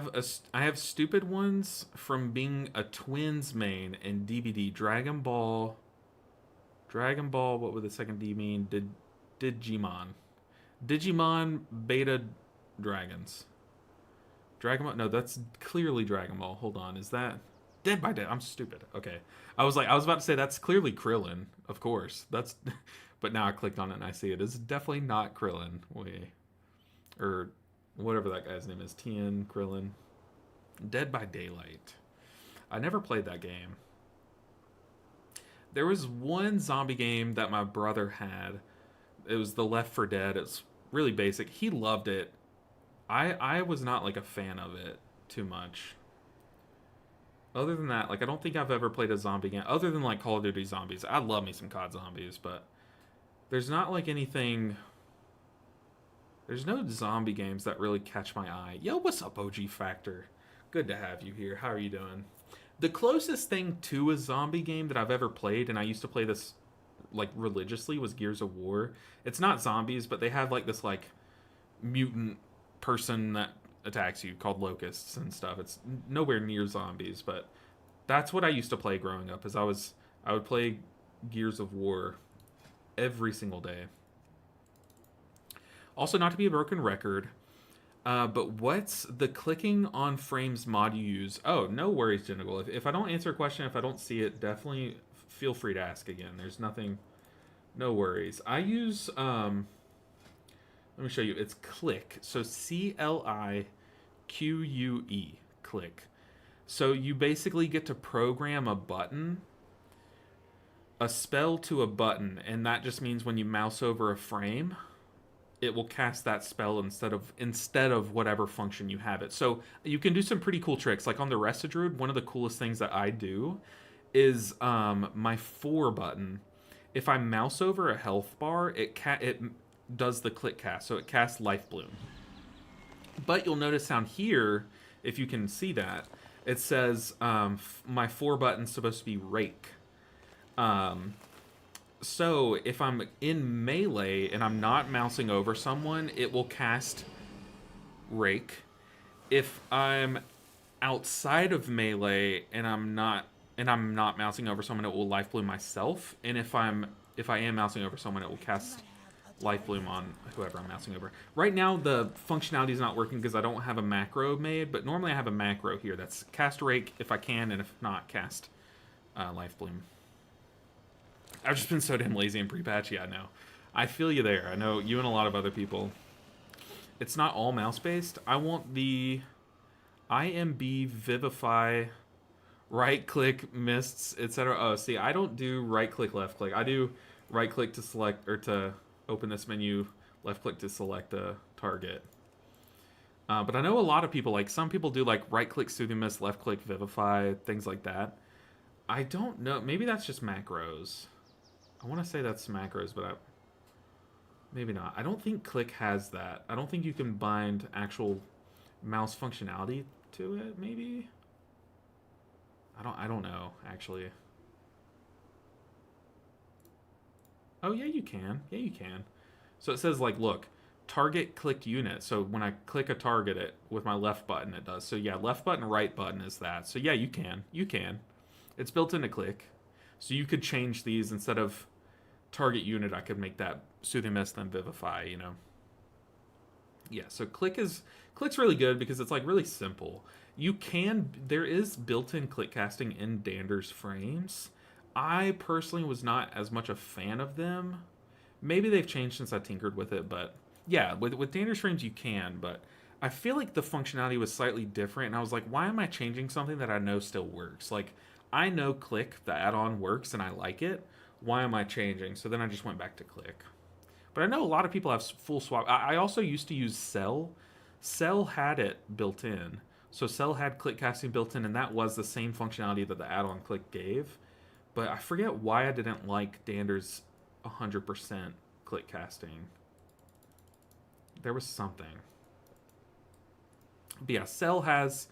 have stupid ones from being a Twins main in DVD. Dragon Ball, what would the second D mean? Digimon Beta Dragons. Dragon Ball, no, that's clearly Dragon Ball. Hold on, is that Dead by Dead? I'm stupid. Okay. I was about to say that's clearly Krillin, of course. That's but now I clicked on it and I see it is definitely not Krillin. Or whatever that guy's name is. Tien Krillin. Dead by Daylight. I never played that game. There was one zombie game that my brother had. It was the Left 4 Dead. It's really basic. He loved it. I was not like a fan of it too much. Other than that, like, I don't think I've ever played a zombie game other than like Call of Duty Zombies. I love me some COD Zombies, but there's not like anything. There's no zombie games that really catch my eye. Yo, what's up, OG Factor? Good to have you here. How are you doing? The closest thing to a zombie game that I've ever played, and I used to play this like religiously, was Gears of War. It's not zombies, but they have like this like mutant person that attacks you called locusts and stuff. It's nowhere near zombies, but that's what I used to play growing up. I would play Gears of War every single day. Also, not to be a broken record, but what's the clicking on frames mod you use? Oh, no worries, Genigal. If I don't answer a question, if I don't see it, definitely feel free to ask again. There's nothing, no worries. I use let me show you. It's Click. So CLIQUE. Click. So you basically get to program a spell to a button, and that just means when you mouse over a frame, it will cast that spell instead of whatever function you have it. So you can do some pretty cool tricks. Like on the Restadruid, one of the coolest things that I do is my 4 button. If I mouse over a health bar, it does the click cast, so it casts Life Bloom. But you'll notice down here, if you can see that, it says my 4 button's supposed to be Rake. So if I'm in melee and I'm not mousing over someone, it will cast Rake. If I'm outside of melee and I'm not mousing over someone, it will Life Bloom myself. And if I am mousing over someone, it will cast Life Bloom on whoever I'm mousing over. Right now, the functionality is not working because I don't have a macro made, but normally I have a macro here that's cast Rake if I can, and if not, cast Life Bloom. I've just been so damn lazy and pre-patchy, I know. I feel you there. I know you and a lot of other people. It's not all mouse-based. I want the IMB, Vivify, right-click, mists, etc. Oh, see, I don't do right-click, left-click. I do right-click to select, or to open this menu, Left click to select a target. But I know a lot of people, like some people do like right click Soothing Mist, left click Vivify, things like that. I don't know. Maybe that's just macros. I want to say that's macros, but maybe not. I don't think click has that. I don't think you can bind actual mouse functionality to it, maybe? I don't know, actually. Oh, yeah, you can. Yeah, you can. So it says, like, look, target clicked unit. So when I click a target it with my left button, it does. So yeah, left button, right button is that. So yeah, you can. You can. It's built into click. So you could change these instead of target unit. I could make that Soothing Mist, then Vivify, you know. Yeah, so click's really good because it's like really simple. There is built-in click casting in Dander's frames. I personally was not as much a fan of them. Maybe they've changed since I tinkered with it, but yeah, with Dander's frames you can, but I feel like the functionality was slightly different, and I was like, why am I changing something that I know still works? Like, I know click, the add-on works, and I like it. Why am I changing? So then I just went back to click. But I know a lot of people have full swap. I also used to use Cell. Cell had it built in. So Cell had click casting built in, and that was the same functionality that the add-on click gave. But I forget why I didn't like Dander's 100% click casting. There was something. But yeah, Cell has...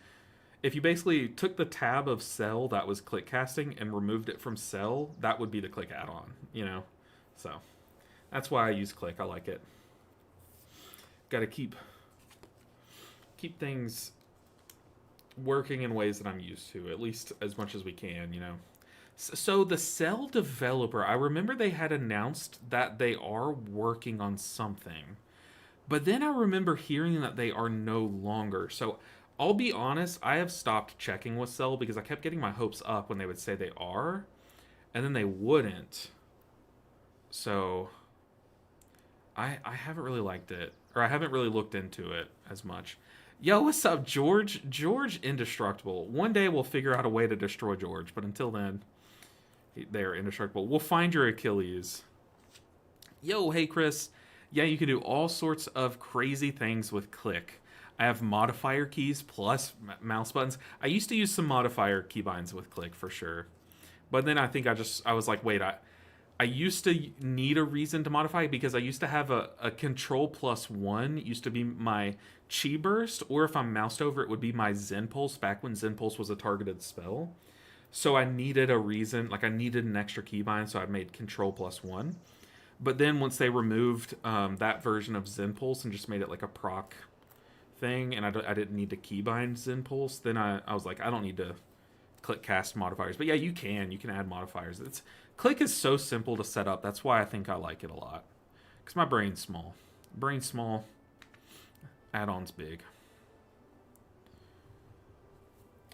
If you basically took the tab of Cell that was click casting and removed it from Cell, that would be the click add-on, you know? So, that's why I use click. I like it. Got to keep things working in ways that I'm used to, at least as much as we can, you know? So the Cell developer, I remember they had announced that they are working on something. But then I remember hearing that they are no longer. So I'll be honest, I have stopped checking with Cell because I kept getting my hopes up when they would say they are, and then they wouldn't. So I haven't really liked it, or I haven't really looked into it as much. Yo, what's up, George? George indestructible. One day we'll figure out a way to destroy George, but until then, they're indestructible. We'll find your Achilles. Yo, hey Chris. Yeah, you can do all sorts of crazy things with click. I have modifier keys plus mouse buttons. I used to use some modifier keybinds with click for sure. But then I think I was like, wait, I used to need a reason to modify because I used to have a control +1 used to be my chi burst, or if I'm moused over, it would be my Zen Pulse back when Zen Pulse was a targeted spell. So I needed a reason, like I needed an extra keybind, so I made control +1. But then once they removed that version of Zen Pulse and just made it like a proc thing, and I didn't need to keybind Zen Pulse, then I was like, I don't need to click cast modifiers. But yeah, you can add modifiers. Click is so simple to set up. That's why I think I like it a lot. Because my brain's small. Brain's small. Add-ons big.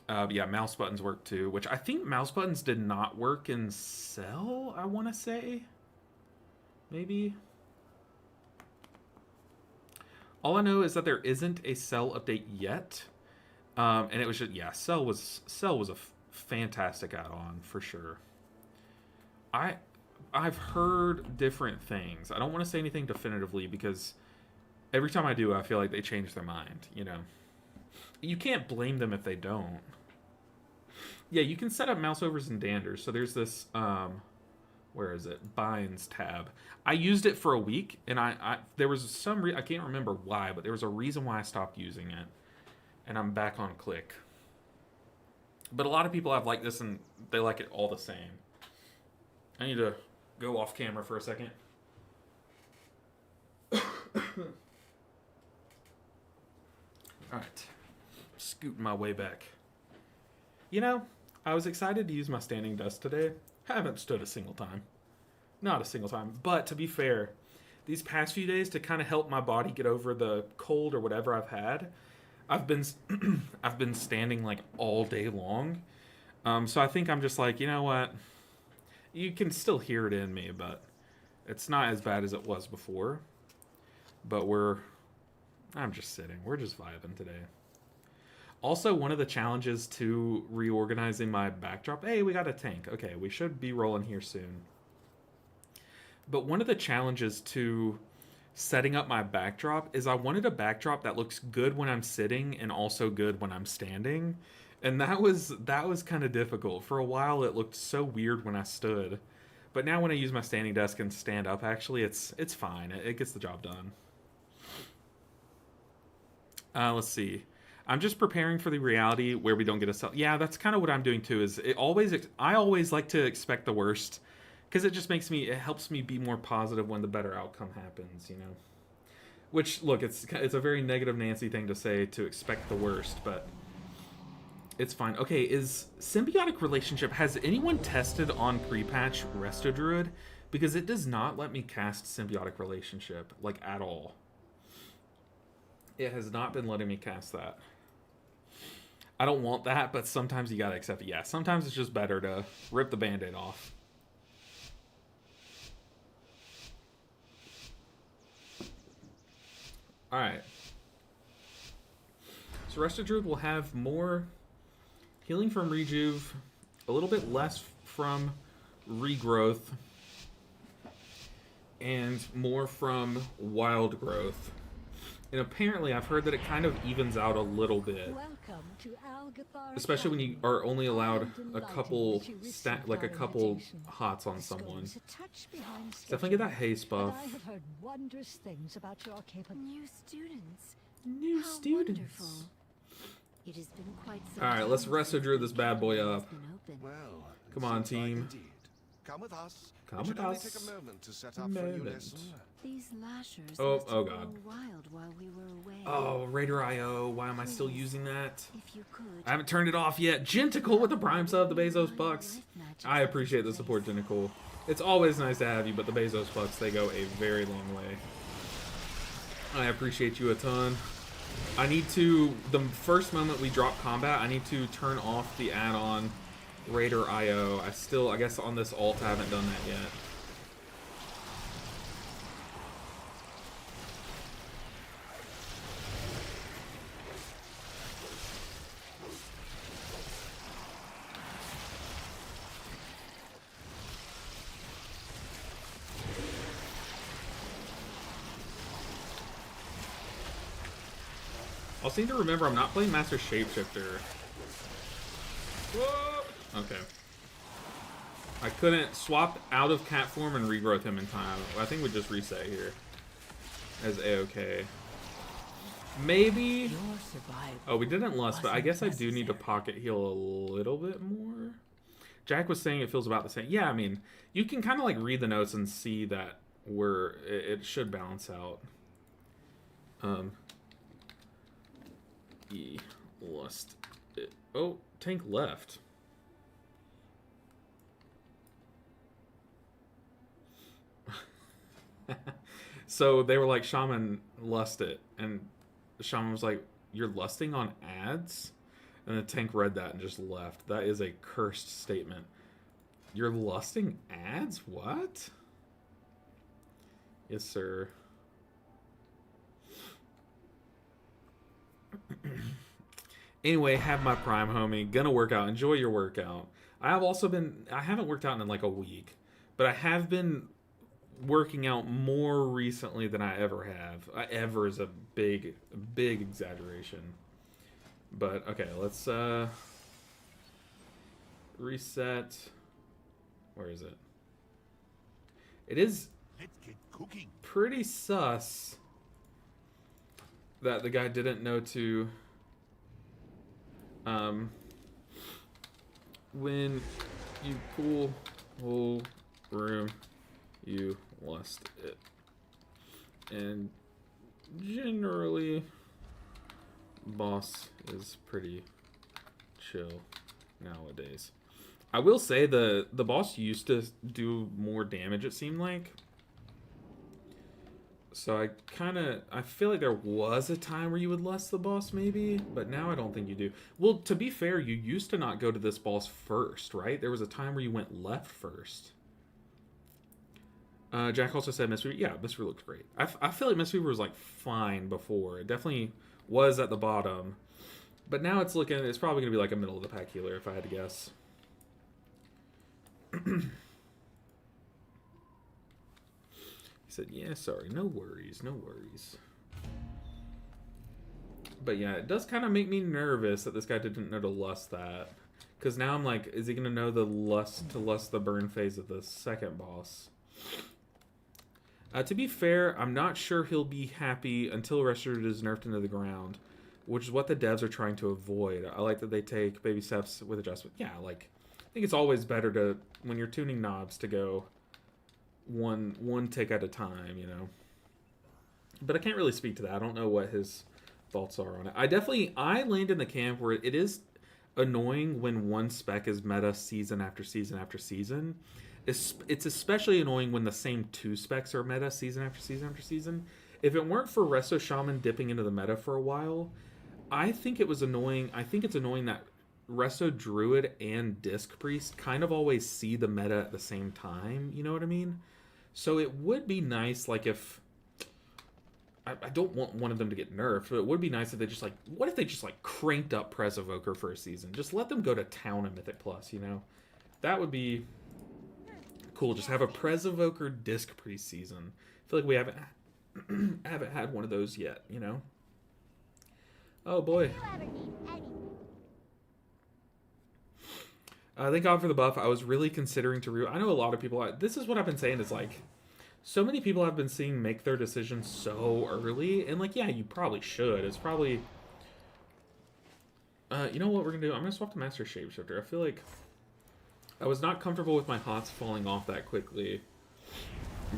Yeah, mouse buttons work too, which I think mouse buttons did not work in Cell, I want to say. Maybe. All I know is that there isn't a Cell update yet. And it was just, yeah, Cell was a fantastic add-on for sure. I've heard different things. I don't want to say anything definitively because every time I do, I feel like they change their mind, you know. You can't blame them if they don't. Yeah, you can set up mouse overs and danders. So there's this, where is it? Binds tab. I used it for a week, and there was some I can't remember why, but there was a reason why I stopped using it. And I'm back on click. But a lot of people have like this, and they like it all the same. I need to go off camera for a second. Alright. Scooting my way back. You know, I was excited to use my standing desk today. Haven't stood a single time. Not a single time. But to be fair, these past few days, to kind of help my body get over the cold or whatever I've had, I've been standing like all day long. So I think I'm just like, you know what? You can still hear it in me, but it's not as bad as it was before. But I'm just sitting. We're just vibing today. Also, one of the challenges to reorganizing my backdrop... Hey, we got a tank. Okay, we should be rolling here soon. But one of the challenges to setting up my backdrop is I wanted a backdrop that looks good when I'm sitting and also good when I'm standing. And that was kind of difficult. For a while it looked so weird when I stood. But now when I use my standing desk and stand up, actually it's fine. It gets the job done. Let's see. I'm just preparing for the reality where we don't get a sell. Yeah, that's kind of what I'm doing too. I always like to expect the worst, because it helps me be more positive when the better outcome happens, you know. Which, look, it's a very negative Nancy thing to say, to expect the worst, but it's fine. Okay, is symbiotic relationship, has anyone tested on pre-patch Resto Druid? Because it does not let me cast symbiotic relationship, like, at all. It has not been letting me cast that. I don't want that, but sometimes you gotta accept it. Yeah, sometimes it's just better to rip the band-aid off. Alright. So Resto Druid will have more healing from Rejuve, a little bit less from Regrowth, and more from Wild Growth. And apparently I've heard that it kind of evens out a little bit. Welcome to Algeth'ar Especially when you are only allowed a couple hots on The school someone. is a touch behind Definitely get that schedule, haste but buff. I have heard wondrous things about your capability. New students. New How students. wonderful. It has been quite some Alright, let's time Resto since Druid the this bad boy academy up. has been open. Well, Come on, seems like team. indeed. Come with us. Come It should with only us. take a moment to set up for a new Moment. lesson. These lashers Oh, must oh have God. grown wild while we were away. Oh, Raider IO. Why am I still using that? If you could. I haven't turned it off yet. Genticle with the Prime sub, the Bezos Bucks. I appreciate the support, Genticle. It's always nice to have you, but the Bezos Bucks, they go a very long way. I appreciate you a ton. I need to, the first moment we drop combat, I need to turn off the add-on Raider IO. I guess on this alt I haven't done that yet. I'll seem to remember I'm not playing Master Shapeshifter. Whoa! Okay. I couldn't swap out of cat form and regrowth him in time. I think we just reset here. As A-OK. Maybe... Oh, we didn't lust, but I guess I do need to pocket heal a little bit more. Jack was saying it feels about the same. Yeah, I mean, you can kind of like read the notes and see that it should balance out. Lust. Oh, tank left. So they were like, Shaman, lust it. And Shaman was like, you're lusting on ads? And the tank read that and just left. That is a cursed statement. You're lusting ads? What? Yes, sir. Anyway, have my prime, homie. Gonna work out. Enjoy your workout. I haven't worked out in like a week, but I have been working out more recently than I ever have. Ever is a big exaggeration. But okay, let's reset. Where is it? It is pretty sus that the guy didn't know to when you pull whole room, you lust it. And generally, boss is pretty chill nowadays. I will say the boss used to do more damage, it seemed like. So I feel like there was a time where you would lust the boss maybe, but now I don't think you do. Well, to be fair, you used to not go to this boss first, right? There was a time where you went left first. Jack also said Mistweaver. Yeah, Mistweaver looks great. I feel like Mistweaver was like fine before. It definitely was at the bottom. But now it's probably going to be like a middle of the pack healer if I had to guess. said, yeah, sorry, no worries, no worries. But yeah, it does kind of make me nervous that this guy didn't know to lust that. Because now I'm like, is he going to know the lust the burn phase of the second boss? To be fair, I'm not sure he'll be happy until Restored is nerfed into the ground, which is what the devs are trying to avoid. I like that they take baby steps with adjustment. Yeah, like, I think it's always better to, when you're tuning knobs, to go one tick at a time, you know. But I can't really speak to that. I don't know what his thoughts are on it. I land in the camp where it is annoying when one spec is meta season after season after season. It's especially annoying when the same two specs are meta season after season after season. If it weren't for Resto Shaman dipping into the meta for a while, I think it was annoying. I think it's annoying that Resto Druid and Disc Priest kind of always see the meta at the same time. You know what I mean? So it would be nice, like, if... I don't want one of them to get nerfed, but it would be nice if they just, like... What if they just, like, cranked up Prez Evoker for a season? Just let them go to town in Mythic Plus, you know? That would be cool. Just have a Prez Evoker Disc Priest season. I feel like we haven't had one of those yet, you know? Oh, boy. Thank God for the buff. I was really considering to I know a lot of people... This is what I've been saying is, like... So many people I've been seeing make their decisions so early. And, like, yeah, you probably should. It's probably... you know what we're going to do? I'm going to swap to Master Shapeshifter. I feel like I was not comfortable with my HOTS falling off that quickly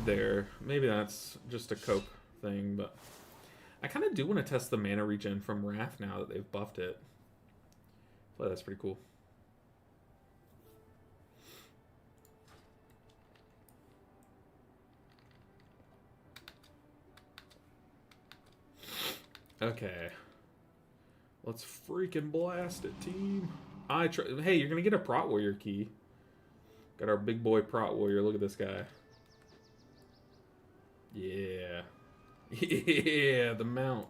there. Maybe that's just a cope thing, but... I kind of do want to test the mana regen from Wrath now that they've buffed it. I feel like that's pretty cool. Okay. Let's freaking blast it, team. Hey, you're going to get a Prot Warrior key. Got our big boy Prot Warrior. Look at this guy. Yeah. Yeah, the mount.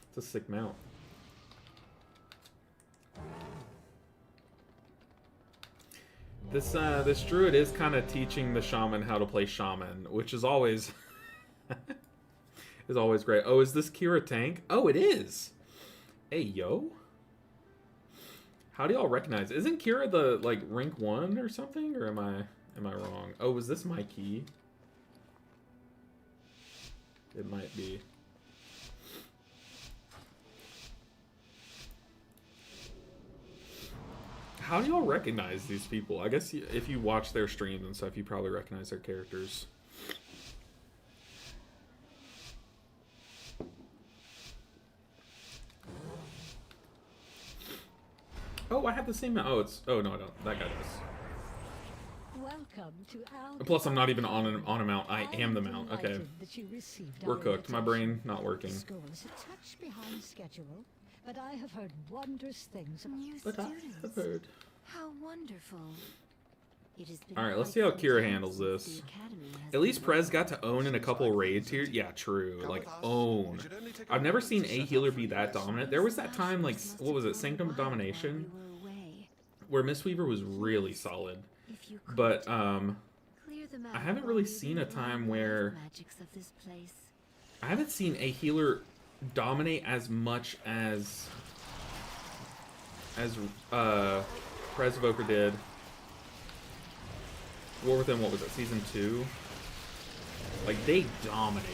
It's a sick mount. This druid is kind of teaching the shaman how to play shaman, which is always is always great. Oh, is this Kira tank? Oh, it is. Hey, yo. How do y'all recognize? Isn't Kira the like rank 1 or something, or am I wrong? Oh, was this my key? It might be. How do y'all recognize these people? I guess if you watch their streams and stuff, you probably recognize their characters. Oh, I have the same mount. Oh no, I don't. That guy does. Welcome to Plus, I'm not even on a mount. I am the mount. Okay. We're cooked. My brain not working. The school is a touch behind schedule, but I have heard wondrous things about New But I students. have heard. How wonderful. It has been All right, let's quite see how some Kira time handles since this. the academy has At been least Prez opened. got to own in a couple raid tiers. Yeah, true. Like, own. I've never seen a healer be that dominant. There was that time, like, what was it, Sanctum of Domination? You were away. Where Mistweaver was really solid. If you could, But, clear them I out haven't while really we seen a revive time the where... magics of this place. I haven't seen a healer dominate as much as Prez Evoker did. War Within, what was it, season 2? Like, they dominated.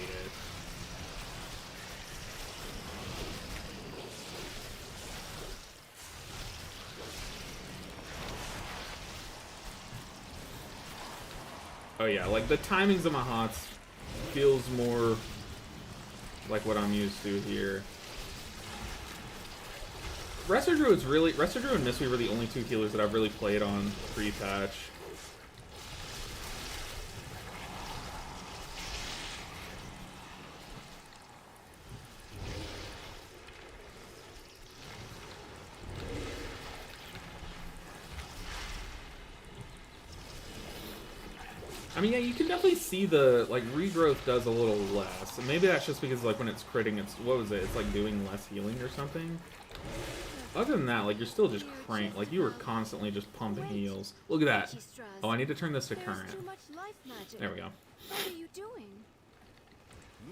Oh yeah, like the timings of my HOTS feels more like what I'm used to here. Resto Druid and Mistweaver were the only two healers that I've really played on pre-patch. I mean, yeah, you can definitely see the, like, regrowth does a little less. And maybe that's just because, like, when it's critting, it's, what was it? It's, like, doing less healing or something. Other than that, like, you're still just cranked. Like, you were constantly just pumping heals. Look at that. Oh, I need to turn this to current. There we go. What are you doing?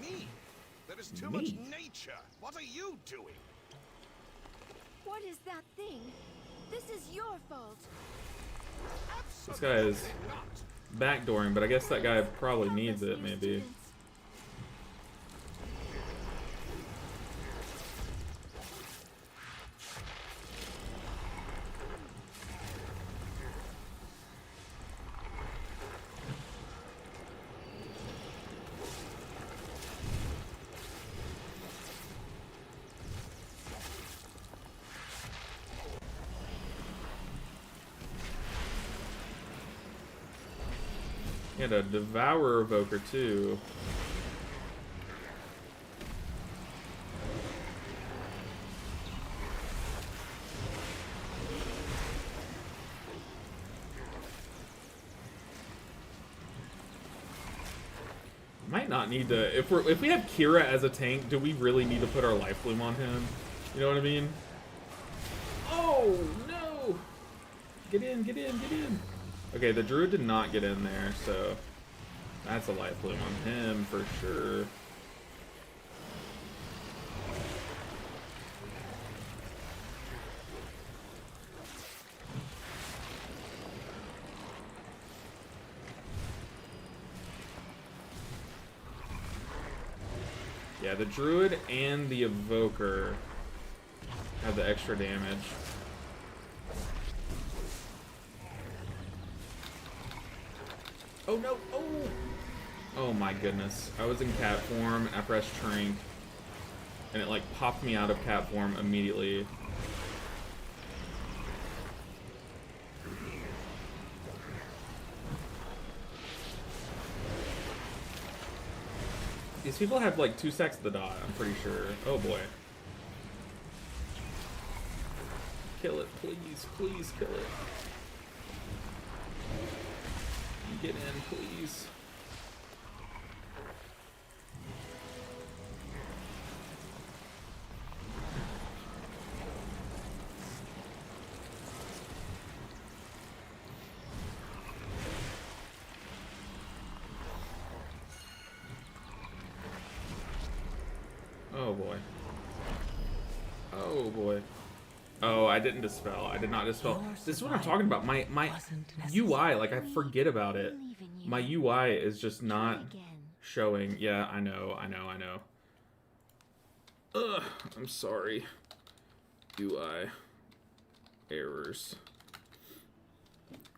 Me? There is too Me? much nature. What are you doing? What is that thing? This is your fault. This guy is backdooring, but I guess that guy probably needs it, maybe. He had a Devourer Evoker too. Might not need to. If we have Kira as a tank, do we really need to put our life bloom on him? You know what I mean? Oh no! Get in, get in, get in. Okay, the druid did not get in there, so that's a life bloom on him for sure. Yeah, the druid and the evoker have the extra damage. Oh no! Oh! Oh my goodness. I was in cat form, I pressed Trink, and it like popped me out of cat form immediately. These people have like 2 seconds to die, I'm pretty sure. Oh boy. Kill it, please, please kill it. Get in, please. Oh boy. Oh boy. Oh, I didn't dispel. I did not dispel. This is what I'm talking about. My UI, like I forget about it. My UI is just not showing. Yeah, I know. Ugh, I'm sorry. UI errors.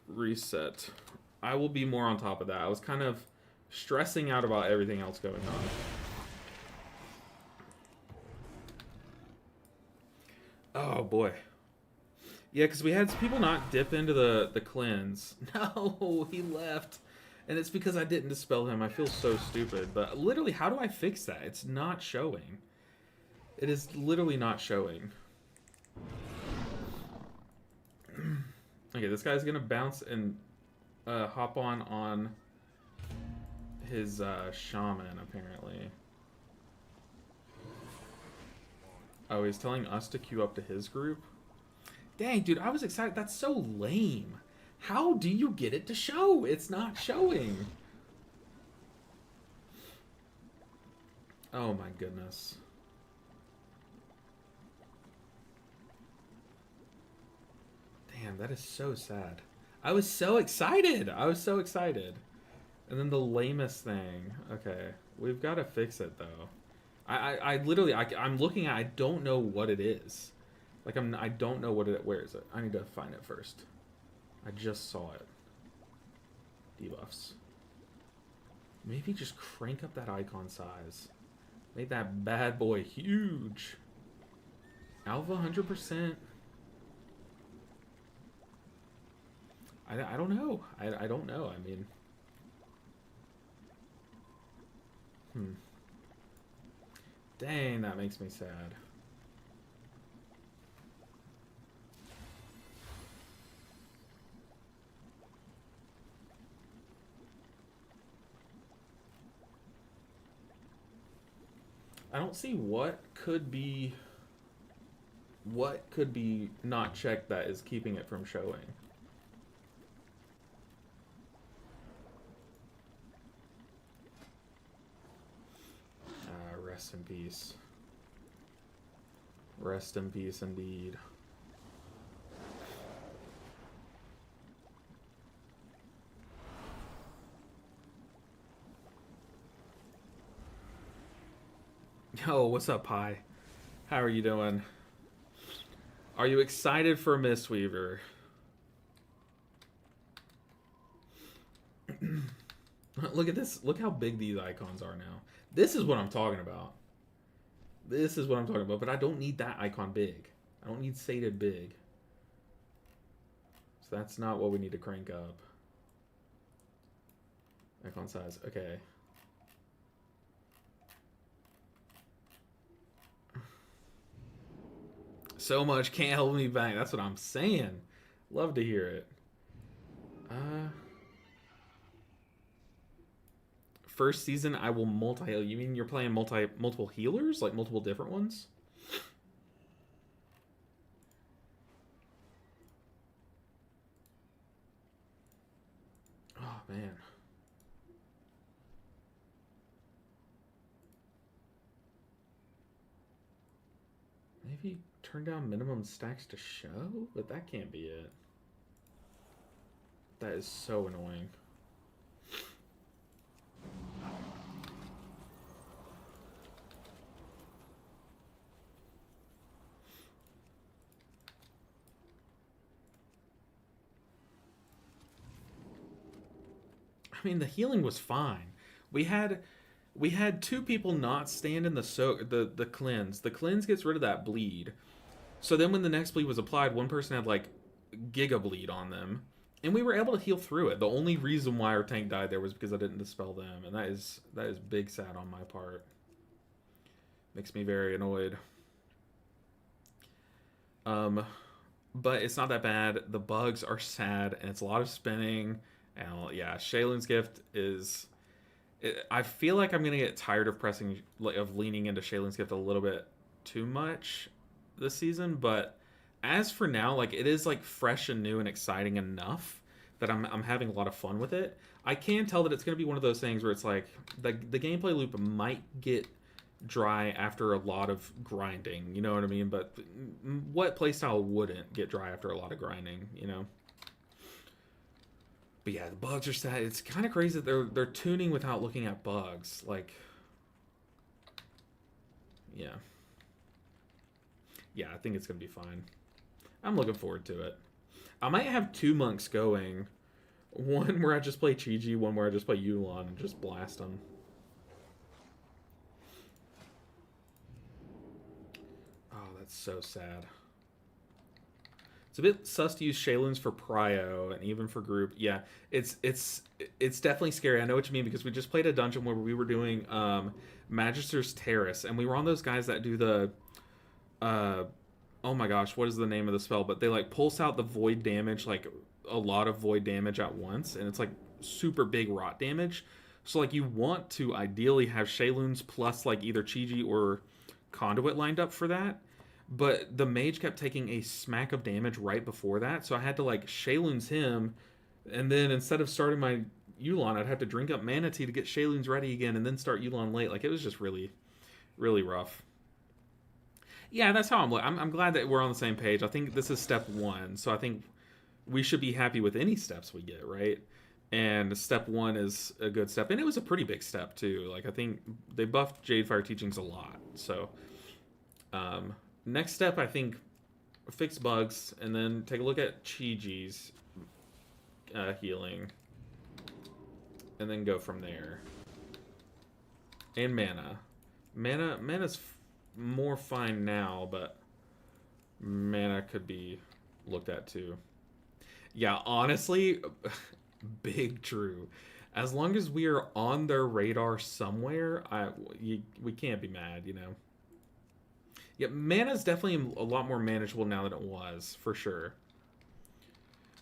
Reset. I will be more on top of that. I was kind of stressing out about everything else going on. Oh boy. Yeah, because we had people not dip into the cleanse. No, he left. And it's because I didn't dispel him. I feel so stupid. But literally, how do I fix that? It's not showing. It is literally not showing. Okay, this guy's going to bounce and hop on his shaman, apparently. Oh, he's telling us to queue up to his group? Dang, dude, I was excited. That's so lame. How do you get it to show? It's not showing. Oh my goodness. Damn, that is so sad. I was so excited. I was so excited. And then the lamest thing. Okay, we've got to fix it though. I literally, I'm looking at, I don't know what it is. Like, I don't know what it, where is it? I need to find it first. I just saw it. Debuffs. Maybe just crank up that icon size. Make that bad boy huge. Alpha 100%. I don't know. I don't know. I mean... Dang, that makes me sad. I don't see what could be not checked that is keeping it from showing. Rest in peace. Rest in peace indeed. Yo, what's up, Pi? How are you doing? Are you excited for Mistweaver? Look at this. Look how big these icons are now. This is what I'm talking about. This is what I'm talking about. But I don't need that icon big. I don't need sated big. So that's not what we need to crank up. Icon size. Okay. So much can't hold me back. That's what I'm saying. Love to hear it. First season, I will multi-heal. You mean you're playing multiple healers? Like multiple different ones? Oh, man. Maybe turn down minimum stacks to show? But that can't be it. That is so annoying. I mean, the healing was fine. We had two people not stand in the cleanse. The cleanse gets rid of that bleed. So then when the next bleed was applied, one person had like giga bleed on them, and we were able to heal through it. The only reason why our tank died there was because I didn't dispel them, and that is big sad on my part. Makes me very annoyed. But it's not that bad. The bugs are sad, and it's a lot of spinning. And yeah, Shaylin's gift is... I feel like I'm going to get tired of leaning into Shaylin's gift a little bit too much this season. But as for now, like, it is like fresh and new and exciting enough that I'm having a lot of fun with it. I can tell that it's going to be one of those things where it's like the gameplay loop might get dry after a lot of grinding. You know what I mean? But what playstyle wouldn't get dry after a lot of grinding, you know? But yeah, the bugs are sad. It's kind of crazy that they're tuning without looking at bugs. Like, yeah. Yeah, I think it's going to be fine. I'm looking forward to it. I might have 2 monks going. One where I just play Chi-Ji, one where I just play Yulon and just blast them. Oh, that's so sad. It's a bit sus to use Shaylin's for prio and even for group. Yeah, it's definitely scary. I know what you mean, because we just played a dungeon where we were doing Magister's Terrace, and we were on those guys that do the oh my gosh, what is the name of the spell? But they like pulse out the void damage, like a lot of void damage at once, and it's like super big rot damage. So like you want to ideally have Shaylin's plus like either Chi-Ji or Conduit lined up for that. But the mage kept taking a smack of damage right before that, so I had to like Shaylin's him, and then instead of starting my Yulon, I'd have to drink up Mana Tea to get Shaylin's ready again, and then start Yulon late. Like, it was just really, really rough. Yeah, that's how I'm glad that we're on the same page. I think this is step 1, so I think we should be happy with any steps we get, right? And step 1 is a good step, and it was a pretty big step too. Like, I think they buffed Jadefire teachings a lot, so next step, I think, fix bugs, and then take a look at Chi-Ji's healing, and then go from there. And Mana's more fine now, but Mana could be looked at too. Yeah, honestly, big true. As long as we are on their radar somewhere, we can't be mad, you know. Yeah, Mana's definitely a lot more manageable now than it was, for sure.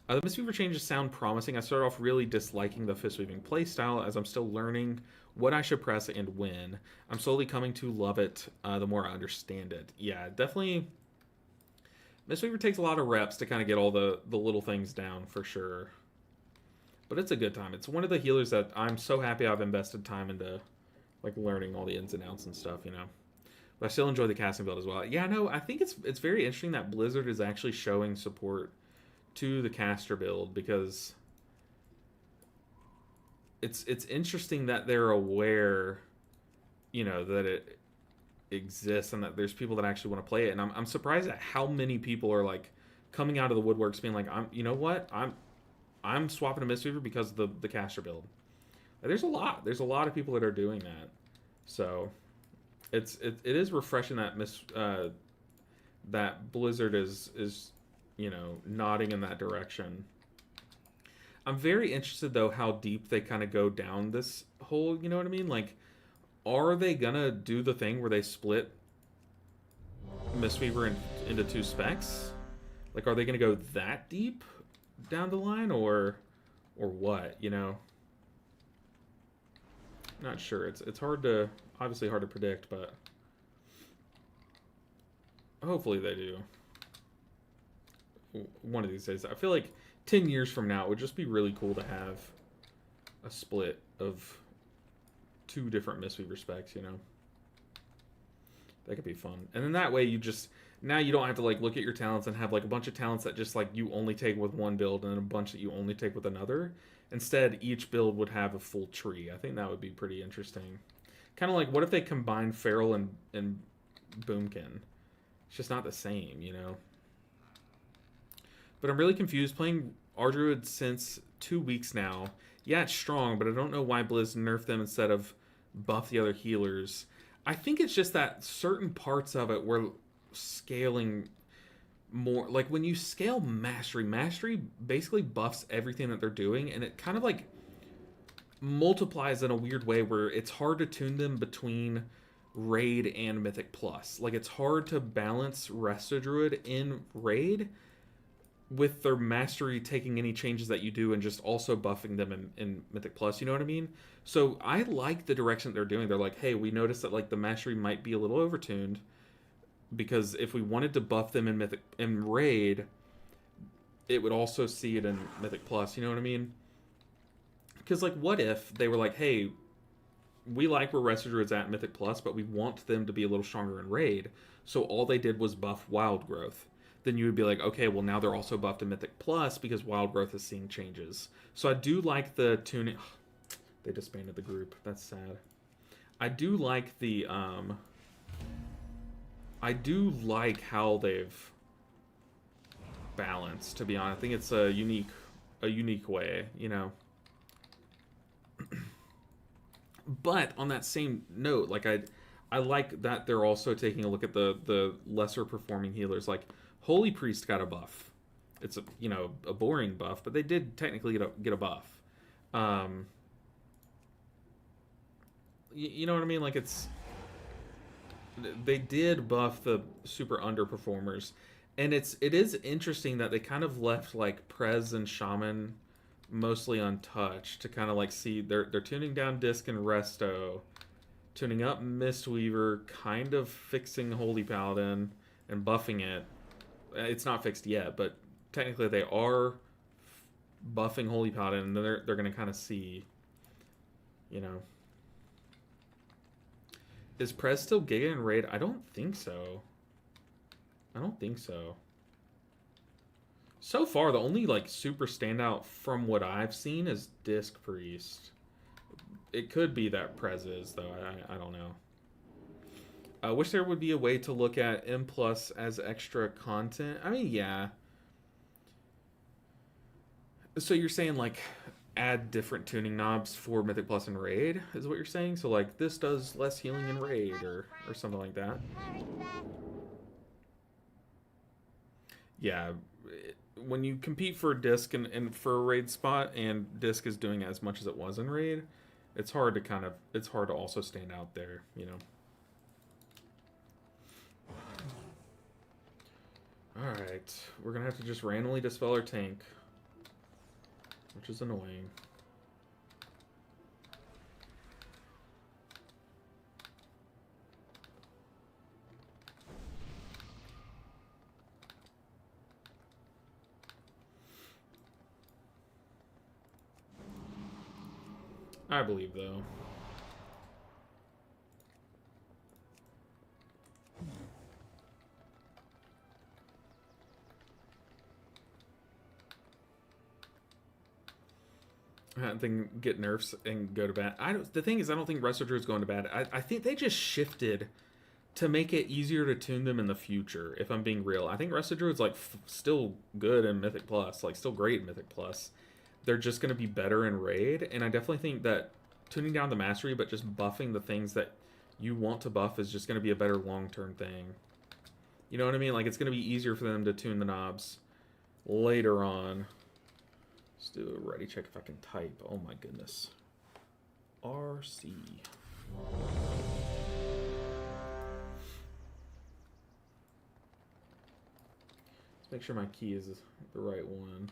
The Mistweaver changes sound promising. I started off really disliking the fistweaving playstyle, as I'm still learning what I should press and when. I'm slowly coming to love it the more I understand it. Yeah, definitely. Mistweaver takes a lot of reps to kind of get all the little things down, for sure. But it's a good time. It's one of the healers that I'm so happy I've invested time into, like, learning all the ins and outs and stuff, you know. But I still enjoy the casting build as well. Yeah, no, I think it's very interesting that Blizzard is actually showing support to the caster build, because it's interesting that they're aware, you know, that it exists and that there's people that actually want to play it. And I'm surprised at how many people are like coming out of the woodworks being like, you know what, I'm swapping to Mistweaver because of the caster build. Like, there's a lot of people that are doing that. So it is refreshing that that Blizzard is you know, nodding in that direction. I'm very interested though how deep they kind of go down this whole, you know what I mean? Like, are they gonna do the thing where they split Mistweaver into 2 specs? Like, are they gonna go that deep down the line, or what? You know, not sure. It's hard to, obviously hard to predict, but hopefully they do. One of these days. I feel like 10 years from now it would just be really cool to have a split of 2 different Mistweaver specs, you know. That could be fun. And then that way you just, now you don't have to like look at your talents and have like a bunch of talents that just like you only take with one build and then a bunch that you only take with another. Instead, each build would have a full tree. I think that would be pretty interesting. Kind of like, what if they combine Feral and Boomkin? It's just not the same, you know. But I'm really confused playing Ardruid since 2 weeks now. Yeah, it's strong, but I don't know why Blizz nerfed them instead of buff the other healers. I think it's just that certain parts of it were scaling more. Like, when you scale Mastery basically buffs everything that they're doing, and it kind of like multiplies in a weird way where it's hard to tune them between Raid and Mythic Plus. Like, it's hard to balance Resto Druid in Raid with their Mastery taking any changes that you do and just also buffing them in Mythic Plus, you know what I mean? So I like the direction that they're doing. They're like, hey, we noticed that like the Mastery might be a little overtuned, because if we wanted to buff them in Raid, it would also see it in Mythic Plus, you know what I mean? Because like, what if they were like, hey, we like where Resto Druid's at in Mythic Plus, but we want them to be a little stronger in Raid, so all they did was buff Wild Growth. Then you would be like, okay, well now they're also buffed in Mythic Plus because Wild Growth is seeing changes. So I do like the tuning. They disbanded the group. That's sad. I do like the I do like how they've balanced, to be honest. I think it's a unique way, you know. But on that same note, like I like that they're also taking a look at the lesser performing healers. Like, Holy Priest got a buff. It's a, you know, a boring buff, but they did technically get a buff. You know what I mean? Like, they did buff the super underperformers, and it is interesting that they kind of left like Prez and Shaman mostly untouched to kind of like see they're tuning down Disc and Resto, tuning up Mistweaver, kind of fixing Holy Paladin and buffing it. It's not fixed yet, but technically they are buffing Holy Paladin, and then they're going to kind of see, you know. Is Prez still Giga in Raid? I don't think so. I don't think so. So far, the only like super standout from what I've seen is Disc Priest. It could be that Prez is, though. I don't know. I wish there would be a way to look at M Plus as extra content. I mean, yeah. So you're saying like add different tuning knobs for Mythic Plus and Raid is what you're saying? So like this does less healing in Raid or something like that? Yeah. When you compete for Disc and for a Raid spot, and Disc is doing as much as it was in Raid, it's hard to also stand out there, you know. Alright, we're gonna have to just randomly dispel our tank, which is annoying. I believe, though. something get nerfs and go to bad. The thing is, I don't think Resto Druid's going to bad. I think they just shifted to make it easier to tune them in the future, if I'm being real. I think Resto Druid's like still good in Mythic Plus, like still great in Mythic Plus. They're just going to be better in Raid, and I definitely think that tuning down the mastery, but just buffing the things that you want to buff is just going to be a better long-term thing. You know what I mean? Like, it's going to be easier for them to tune the knobs later on. Let's do a ready check if I can type. Oh my goodness. RC. Let's make sure my key is the right one.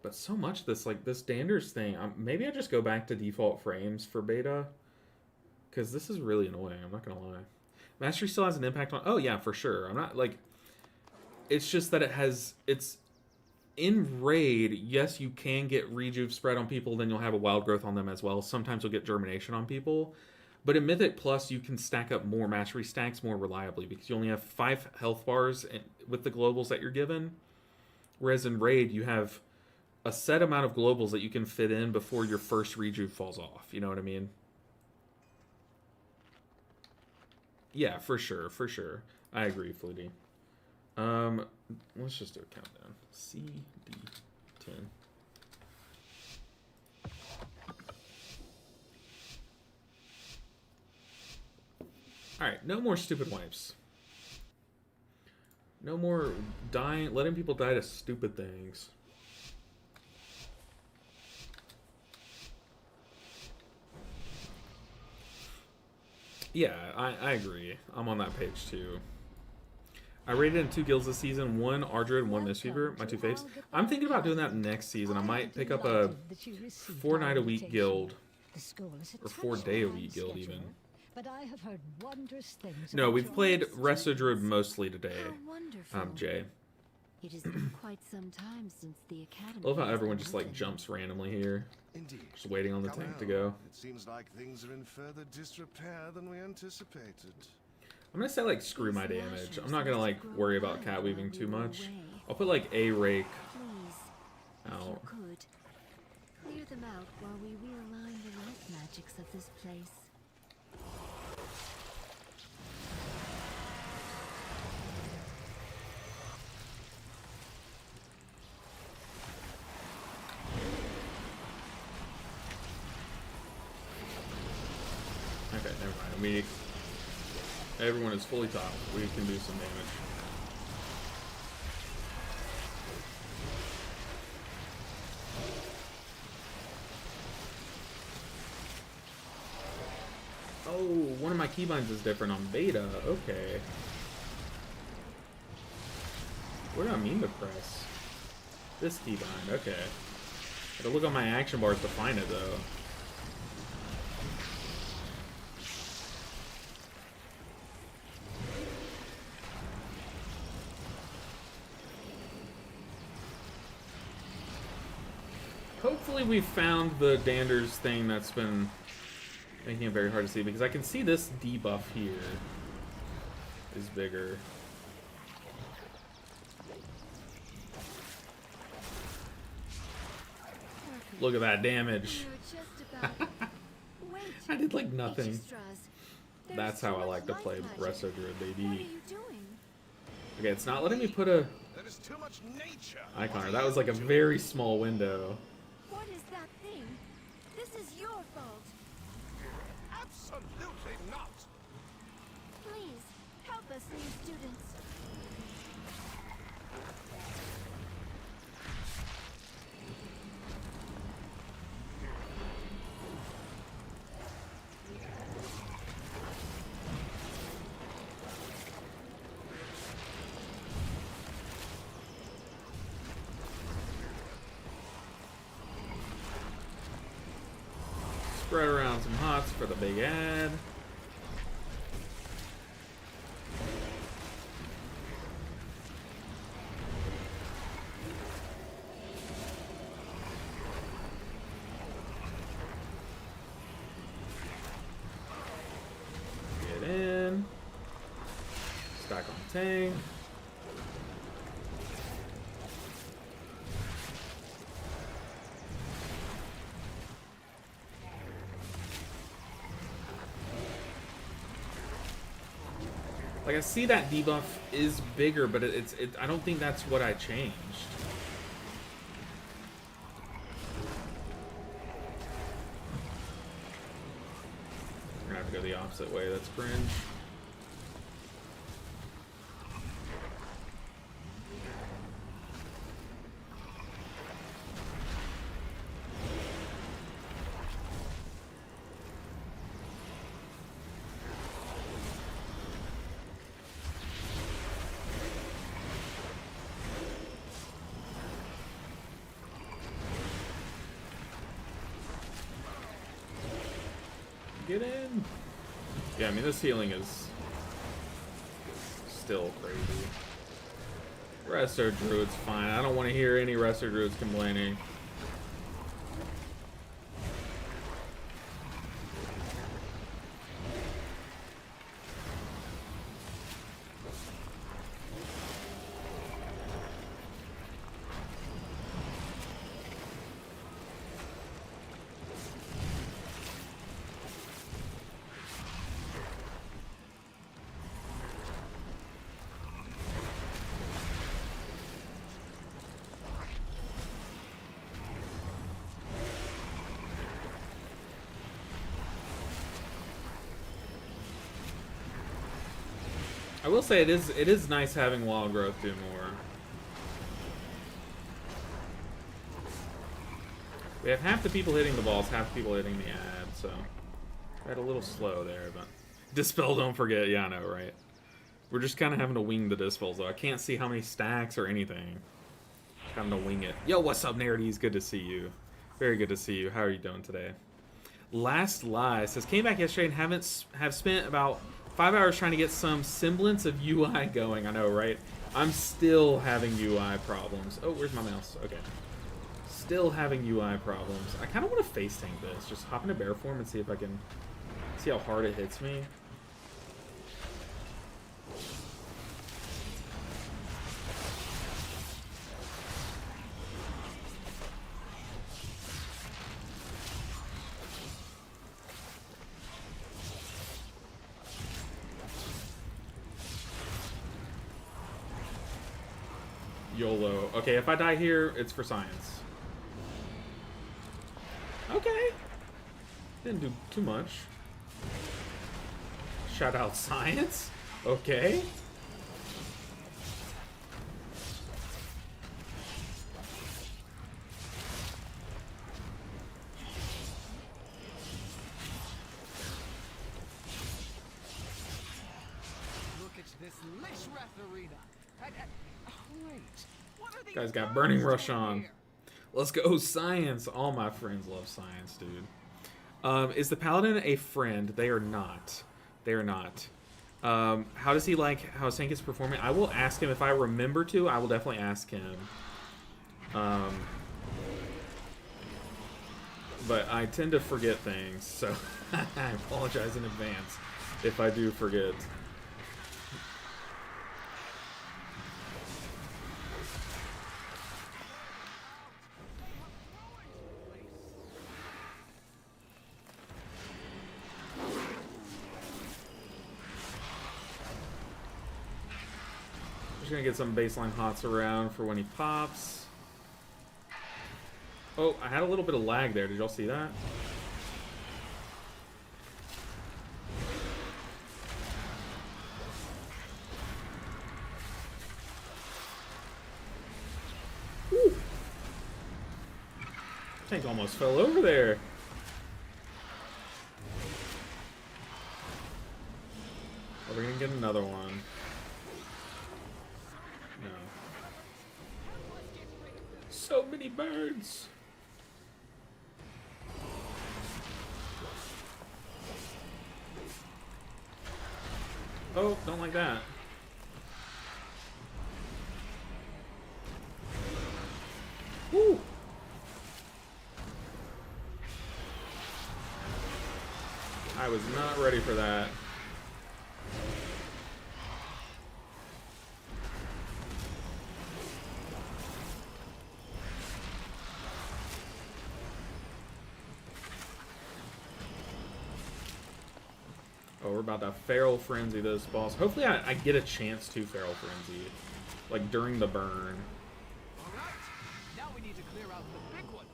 But so much this, like, this Danders thing, maybe I just go back to default frames for beta, because this is really annoying, I'm not going to lie. Mastery still has an impact on... Oh, yeah, for sure. I'm not, like... It's just that it's... In Raid, yes, you can get Rejuve spread on people, then you'll have a Wild Growth on them as well. Sometimes you'll get Germination on people. But in Mythic Plus, you can stack up more Mastery stacks more reliably, because you only have 5 health bars with the globals that you're given. Whereas in Raid, you have a set amount of globals that you can fit in before your first Rejuve falls off. You know what I mean? Yeah, for sure, for sure. I agree, Flutie. Let's just do a countdown. CD10. Alright, no more stupid wipes. No more dying, letting people die to stupid things. Yeah, I agree. I'm on that page too. I rated in 2 guilds this season, 1 Ardred and 1 Mistweaver, my 2 faves. I'm thinking about doing that next season. I might pick up a 4-night-a-week guild, or 4-day-a-week guild even. But I have heard wondrous things. No, we've played Resto Druid mostly today, Jay. It has been quite some time since the Academy. I love how everyone just like jumps randomly here. Indeed. Just waiting on the tank to go. It seems like things are in further disrepair than we anticipated. I'm gonna say like screw my damage. I'm not gonna like worry about cat weaving too much. I'll put like a rake out. Clear them out while we realign the life magics of this place. Okay, never mind. Everyone is fully top. We can do some damage. Oh, one of my keybinds is different on beta. Okay. What do I mean to press? This keybind. Okay. I gotta look on my action bars to find it though. Hopefully we found the Danders thing that's been making it very hard to see, because I can see this debuff here is bigger. Look at that damage. I did like nothing. That's how I like to play Resto Druid, baby. Okay, it's not letting me put a icon. That was like a very small window. What is that thing? This is your fault. Absolutely not. Please, help us, new students. Spread around some hots for the big ad. Get in. Stack on tank. Like, I see that debuff is bigger, but I don't think that's what I changed. We're gonna have to go the opposite way. That's cringe. Get in. Yeah, I mean, this healing is still crazy. Resto Druid's fine. I don't want to hear any Resto Druids complaining. I will say it is nice having Wild Growth do more. We have half the people hitting the balls, half the people hitting the ad, so got a little slow there, but Dispel, don't forget. Yeah, I know, right? We're just kind of having to wing the Dispels, though. I can't see how many stacks or anything. Having to wing it. Yo, what's up, Nerdies? Good to see you. Very good to see you. How are you doing today? Last Lie says, came back yesterday and have spent about 5 hours trying to get some semblance of UI going. I know, right? I'm still having UI problems. Oh, where's my mouse? Okay. Still having UI problems. I kind of want to face tank this. Just hop into bear form and see if I can see how hard it hits me. YOLO. Okay, if I die here, it's for science. Okay. Didn't do too much. Shout out science. Okay. Look at this Lishrath arena. Wait. What are these Guys got Burning Rush birds on. here? Let's go science. All my friends love science, dude. Is the Paladin a friend? They are not. They are not. How does he like how Sank is performing? I will ask him if I remember to. I will definitely ask him. But I tend to forget things, so I apologize in advance if I do forget. Just gonna get some baseline hots around for when he pops. Oh, I had a little bit of lag there. Did y'all see that? Woo. Tank almost fell over there. Oh, we're gonna get another one. No. So many birds. Oh, don't like that. Woo! I was not ready for that. Oh, we're about to Feral Frenzy this boss. Hopefully I get a chance to Feral Frenzy. Like, during the burn. Alright, now we need to clear out the big one.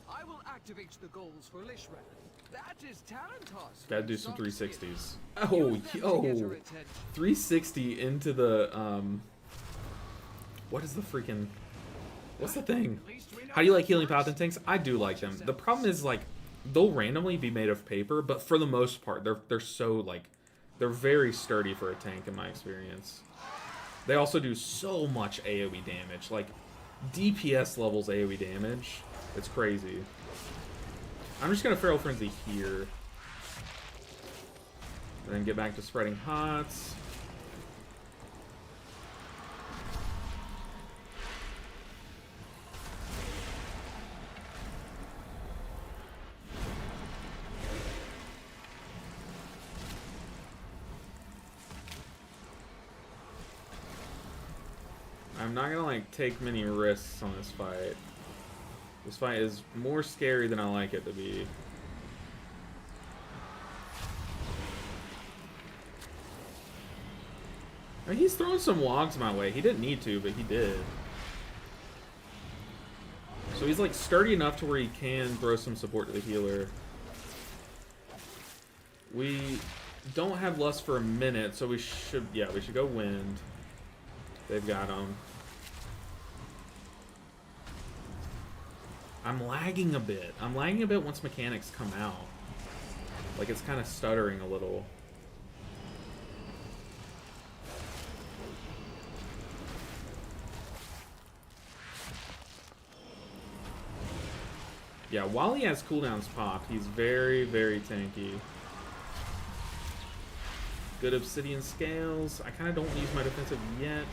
I will activate the goals for Lishran. That is Talentos. Gotta do some 360s. Oh, Use them to get yo. her attention. 360 into the, what is the freaking... What's the thing? How do you like healing paladin tanks? I do like them. The problem is, like, they'll randomly be made of paper, but for the most part, they're so, like, they're very sturdy for a tank in my experience. They also do so much AoE damage, like, DPS levels AoE damage. It's crazy. I'm just gonna Feral Frenzy here. And then get back to spreading hots. I'm not gonna like take many risks on this fight. This fight is more scary than I like it to be. I mean, he's throwing some wogs my way. He didn't need to, but he did. So he's like sturdy enough to where he can throw some support to the healer. We don't have lust for a minute, so we should go wind. They've got him. I'm lagging a bit. I'm lagging a bit once mechanics come out. Like, it's kind of stuttering a little. Yeah, while he has cooldowns popped, he's very, very tanky. Good obsidian scales. I kind of don't use my defensive yet.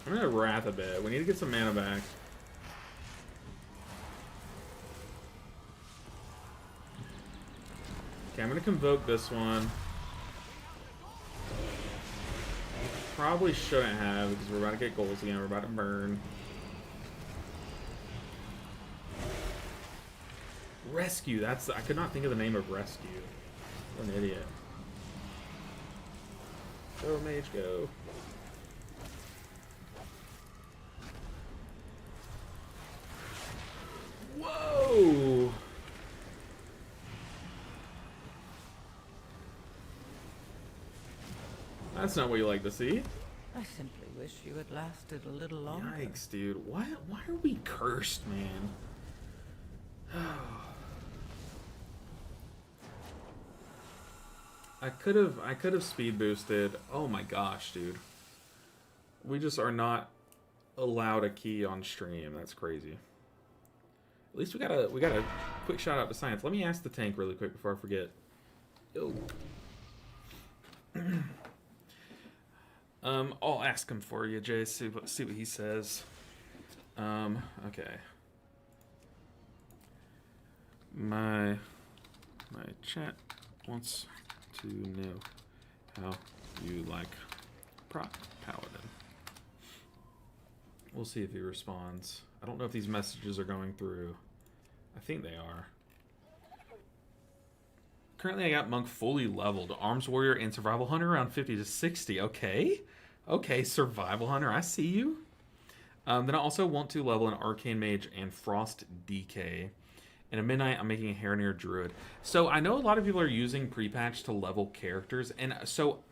I'm gonna wrath a bit. We need to get some mana back. Okay, I'm gonna convoke this one. Probably shouldn't have because we're about to get goals again. We're about to burn. Rescue. That's I could not think of the name of rescue. What an idiot. Go mage, go. Whoa! That's not what you like to see. I simply wish you had lasted a little longer. Yikes, dude. Why are we cursed, man? I could have speed boosted. Oh my gosh, dude. We just are not allowed a key on stream. That's crazy. At least we got a quick shout out to science. Let me ask the tank really quick before I forget. Yo. I'll ask him for you, Jay. See what he says. Okay. My chat wants to know how you like prop paladin. We'll see if he responds. I don't know if these messages are going through. I think they are. Currently, I got Monk fully leveled. Arms Warrior and Survival Hunter around 50 to 60. Okay. Okay, Survival Hunter. I see you. Then I also want to level an Arcane Mage and Frost DK. And at midnight, I'm making a Heronir Druid. So I know a lot of people are using pre-patch to level characters. And so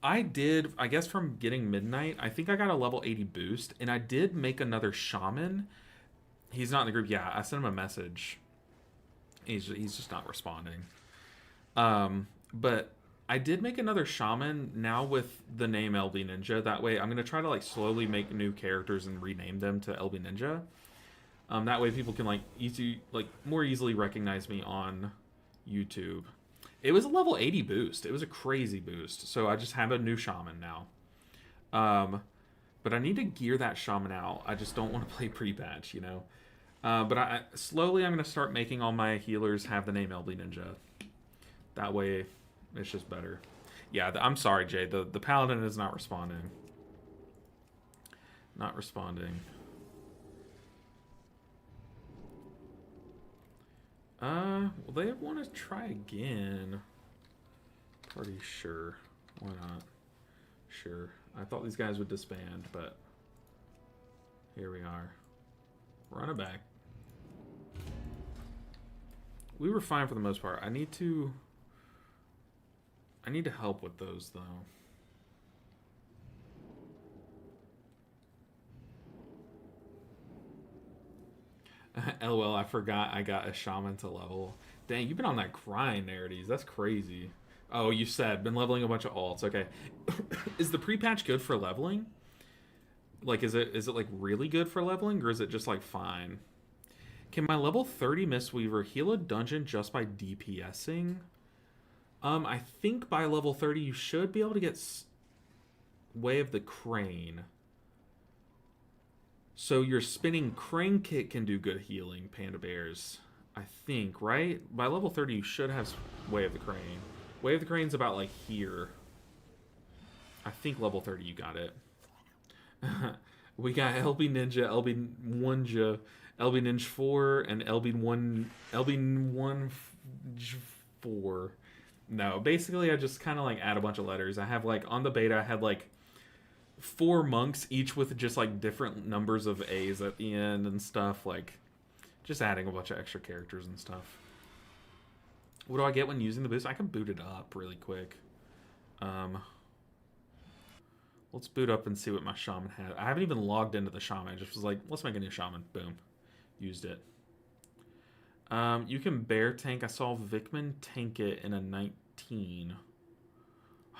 I did, I guess from getting Midnight, I think I got a level 80 boost. And I did make another Shaman. He's not in the group. Yeah, I sent him a message. He's just not responding. But I did make another Shaman now with the name LB Ninja. That way, I'm going to try to like slowly make new characters and rename them to LB Ninja. That way people can like more easily recognize me on YouTube. It was a level 80 boost. It was a crazy boost. So I just have a new shaman now. But I need to gear that shaman out. I just don't want to play pre-patch, you know. But slowly I'm going to start making all my healers have the name LB Ninja. That way it's just better. Yeah, I'm sorry, Jay. The paladin is not responding. Not responding. Well, they want to try again. Pretty sure. Why not? Sure. I thought these guys would disband, but here we are. Run it back. We were fine for the most part. I need to help with those, though. LOL, I forgot I got a shaman to level. Dang, you've been on that grind, Narities. That's crazy. Oh, you said, been leveling a bunch of alts. Okay. Is the pre-patch good for leveling? Like, is it like really good for leveling, or is it just like fine? Can my level 30 Mistweaver heal a dungeon just by DPSing? I think by level 30 you should be able to get Way of the Crane. So your spinning crane kick can do good healing, Panda Bears. I think, right? By level 30 you should have Way of the Crane. Way of the Crane's about like here. I think level 30 you got it. We got LB Ninja, LB Ninja, LB Ninja 4, and LB1 4. No, basically I just kind of like add a bunch of letters. I have like on the beta I had like 4 monks, each with just like different numbers of A's at the end and stuff, like just adding a bunch of extra characters and stuff. What do I get when using the boost? I can boot it up really quick. Let's boot up and see what my shaman had. I haven't even logged into the shaman. I just was like, let's make a new shaman. Boom. Used it. You can bear tank. I saw Vickman tank it in a 19.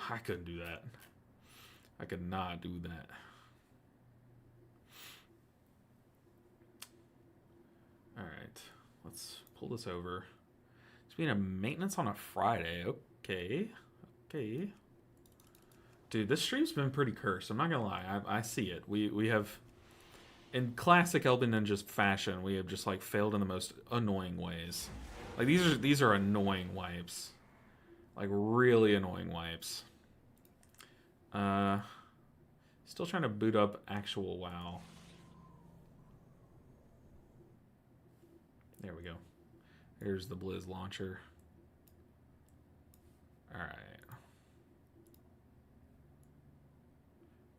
I couldn't do that. I could not do that. Alright. Let's pull this over. It's being a maintenance on a Friday. Okay. Okay. Dude, this stream's been pretty cursed. I'm not gonna lie. I see it. We have, in classic Elben Ninjas fashion, we have just like failed in the most annoying ways. Like these are annoying wipes. Like really annoying wipes. Still trying to boot up actual WoW. There we go. Here's the Blizz launcher. Alright.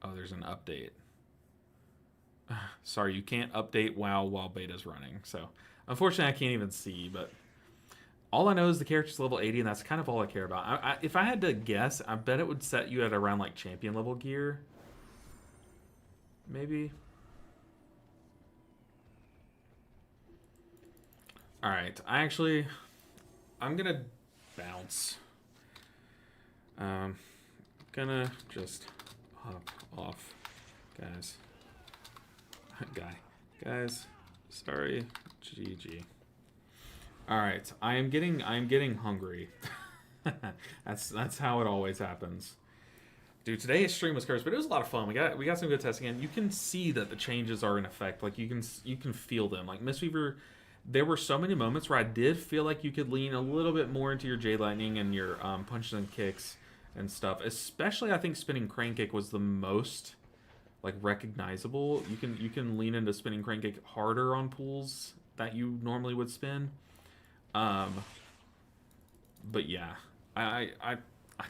Oh, there's an update. Sorry, you can't update WoW while beta's running. So, unfortunately, I can't even see, but all I know is the character's level 80, and that's kind of all I care about. If I had to guess, I bet it would set you at around, like, champion level gear. Maybe. Alright, I'm gonna bounce. Gonna just hop off, guys. Guys, sorry. GG. All right, I'm getting hungry. that's how it always happens. Dude, today's stream was cursed, but it was a lot of fun. We got some good testing, and you can see that the changes are in effect. Like you can feel them. Like Mistweaver, there were so many moments where I did feel like you could lean a little bit more into your Jade Lightning and your punches and kicks and stuff. Especially, I think spinning crane kick was the most like recognizable. You can lean into spinning crane kick harder on pools that you normally would spin. But yeah,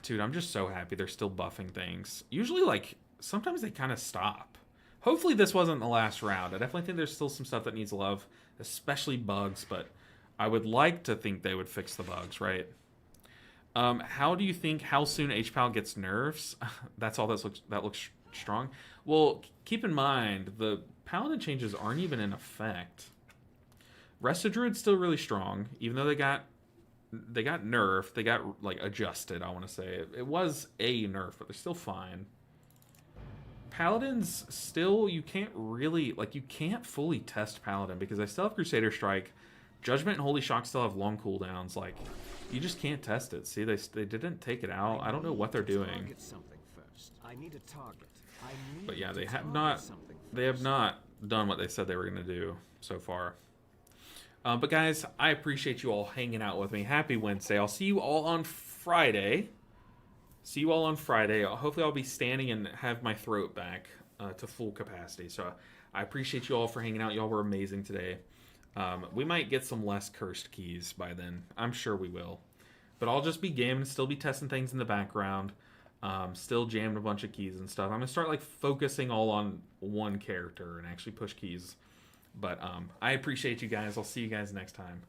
dude, I'm just so happy they're still buffing things. Usually, like sometimes they kind of stop. Hopefully, this wasn't the last round. I definitely think there's still some stuff that needs love, especially bugs. But I would like to think they would fix the bugs, right? How do you think how soon HPAL gets nerfs? That's all that looks strong. Well, keep in mind the paladin changes aren't even in effect. Rested Druid's still really strong, even though they got nerfed. They got like adjusted. I want to say it was a nerf, but they're still fine. Paladins still, you can't fully test Paladin because I still have Crusader Strike. Judgment and Holy Shock still have long cooldowns. Like, you just can't test it. See, they didn't take it out. I don't know what they're doing. Target something first. I need a target. But yeah, they have not done what they said they were going to do so far. But guys, I appreciate you all hanging out with me. Happy Wednesday. I'll see you all on Friday. Hopefully I'll be standing and have my throat back to full capacity. So I appreciate you all for hanging out. Y'all were amazing today. We might get some less cursed keys by then. I'm sure we will. But I'll just be gaming, still be testing things in the background. Still jamming a bunch of keys and stuff. I'm going to start like focusing all on one character and actually push keys. But I appreciate you guys. I'll see you guys next time.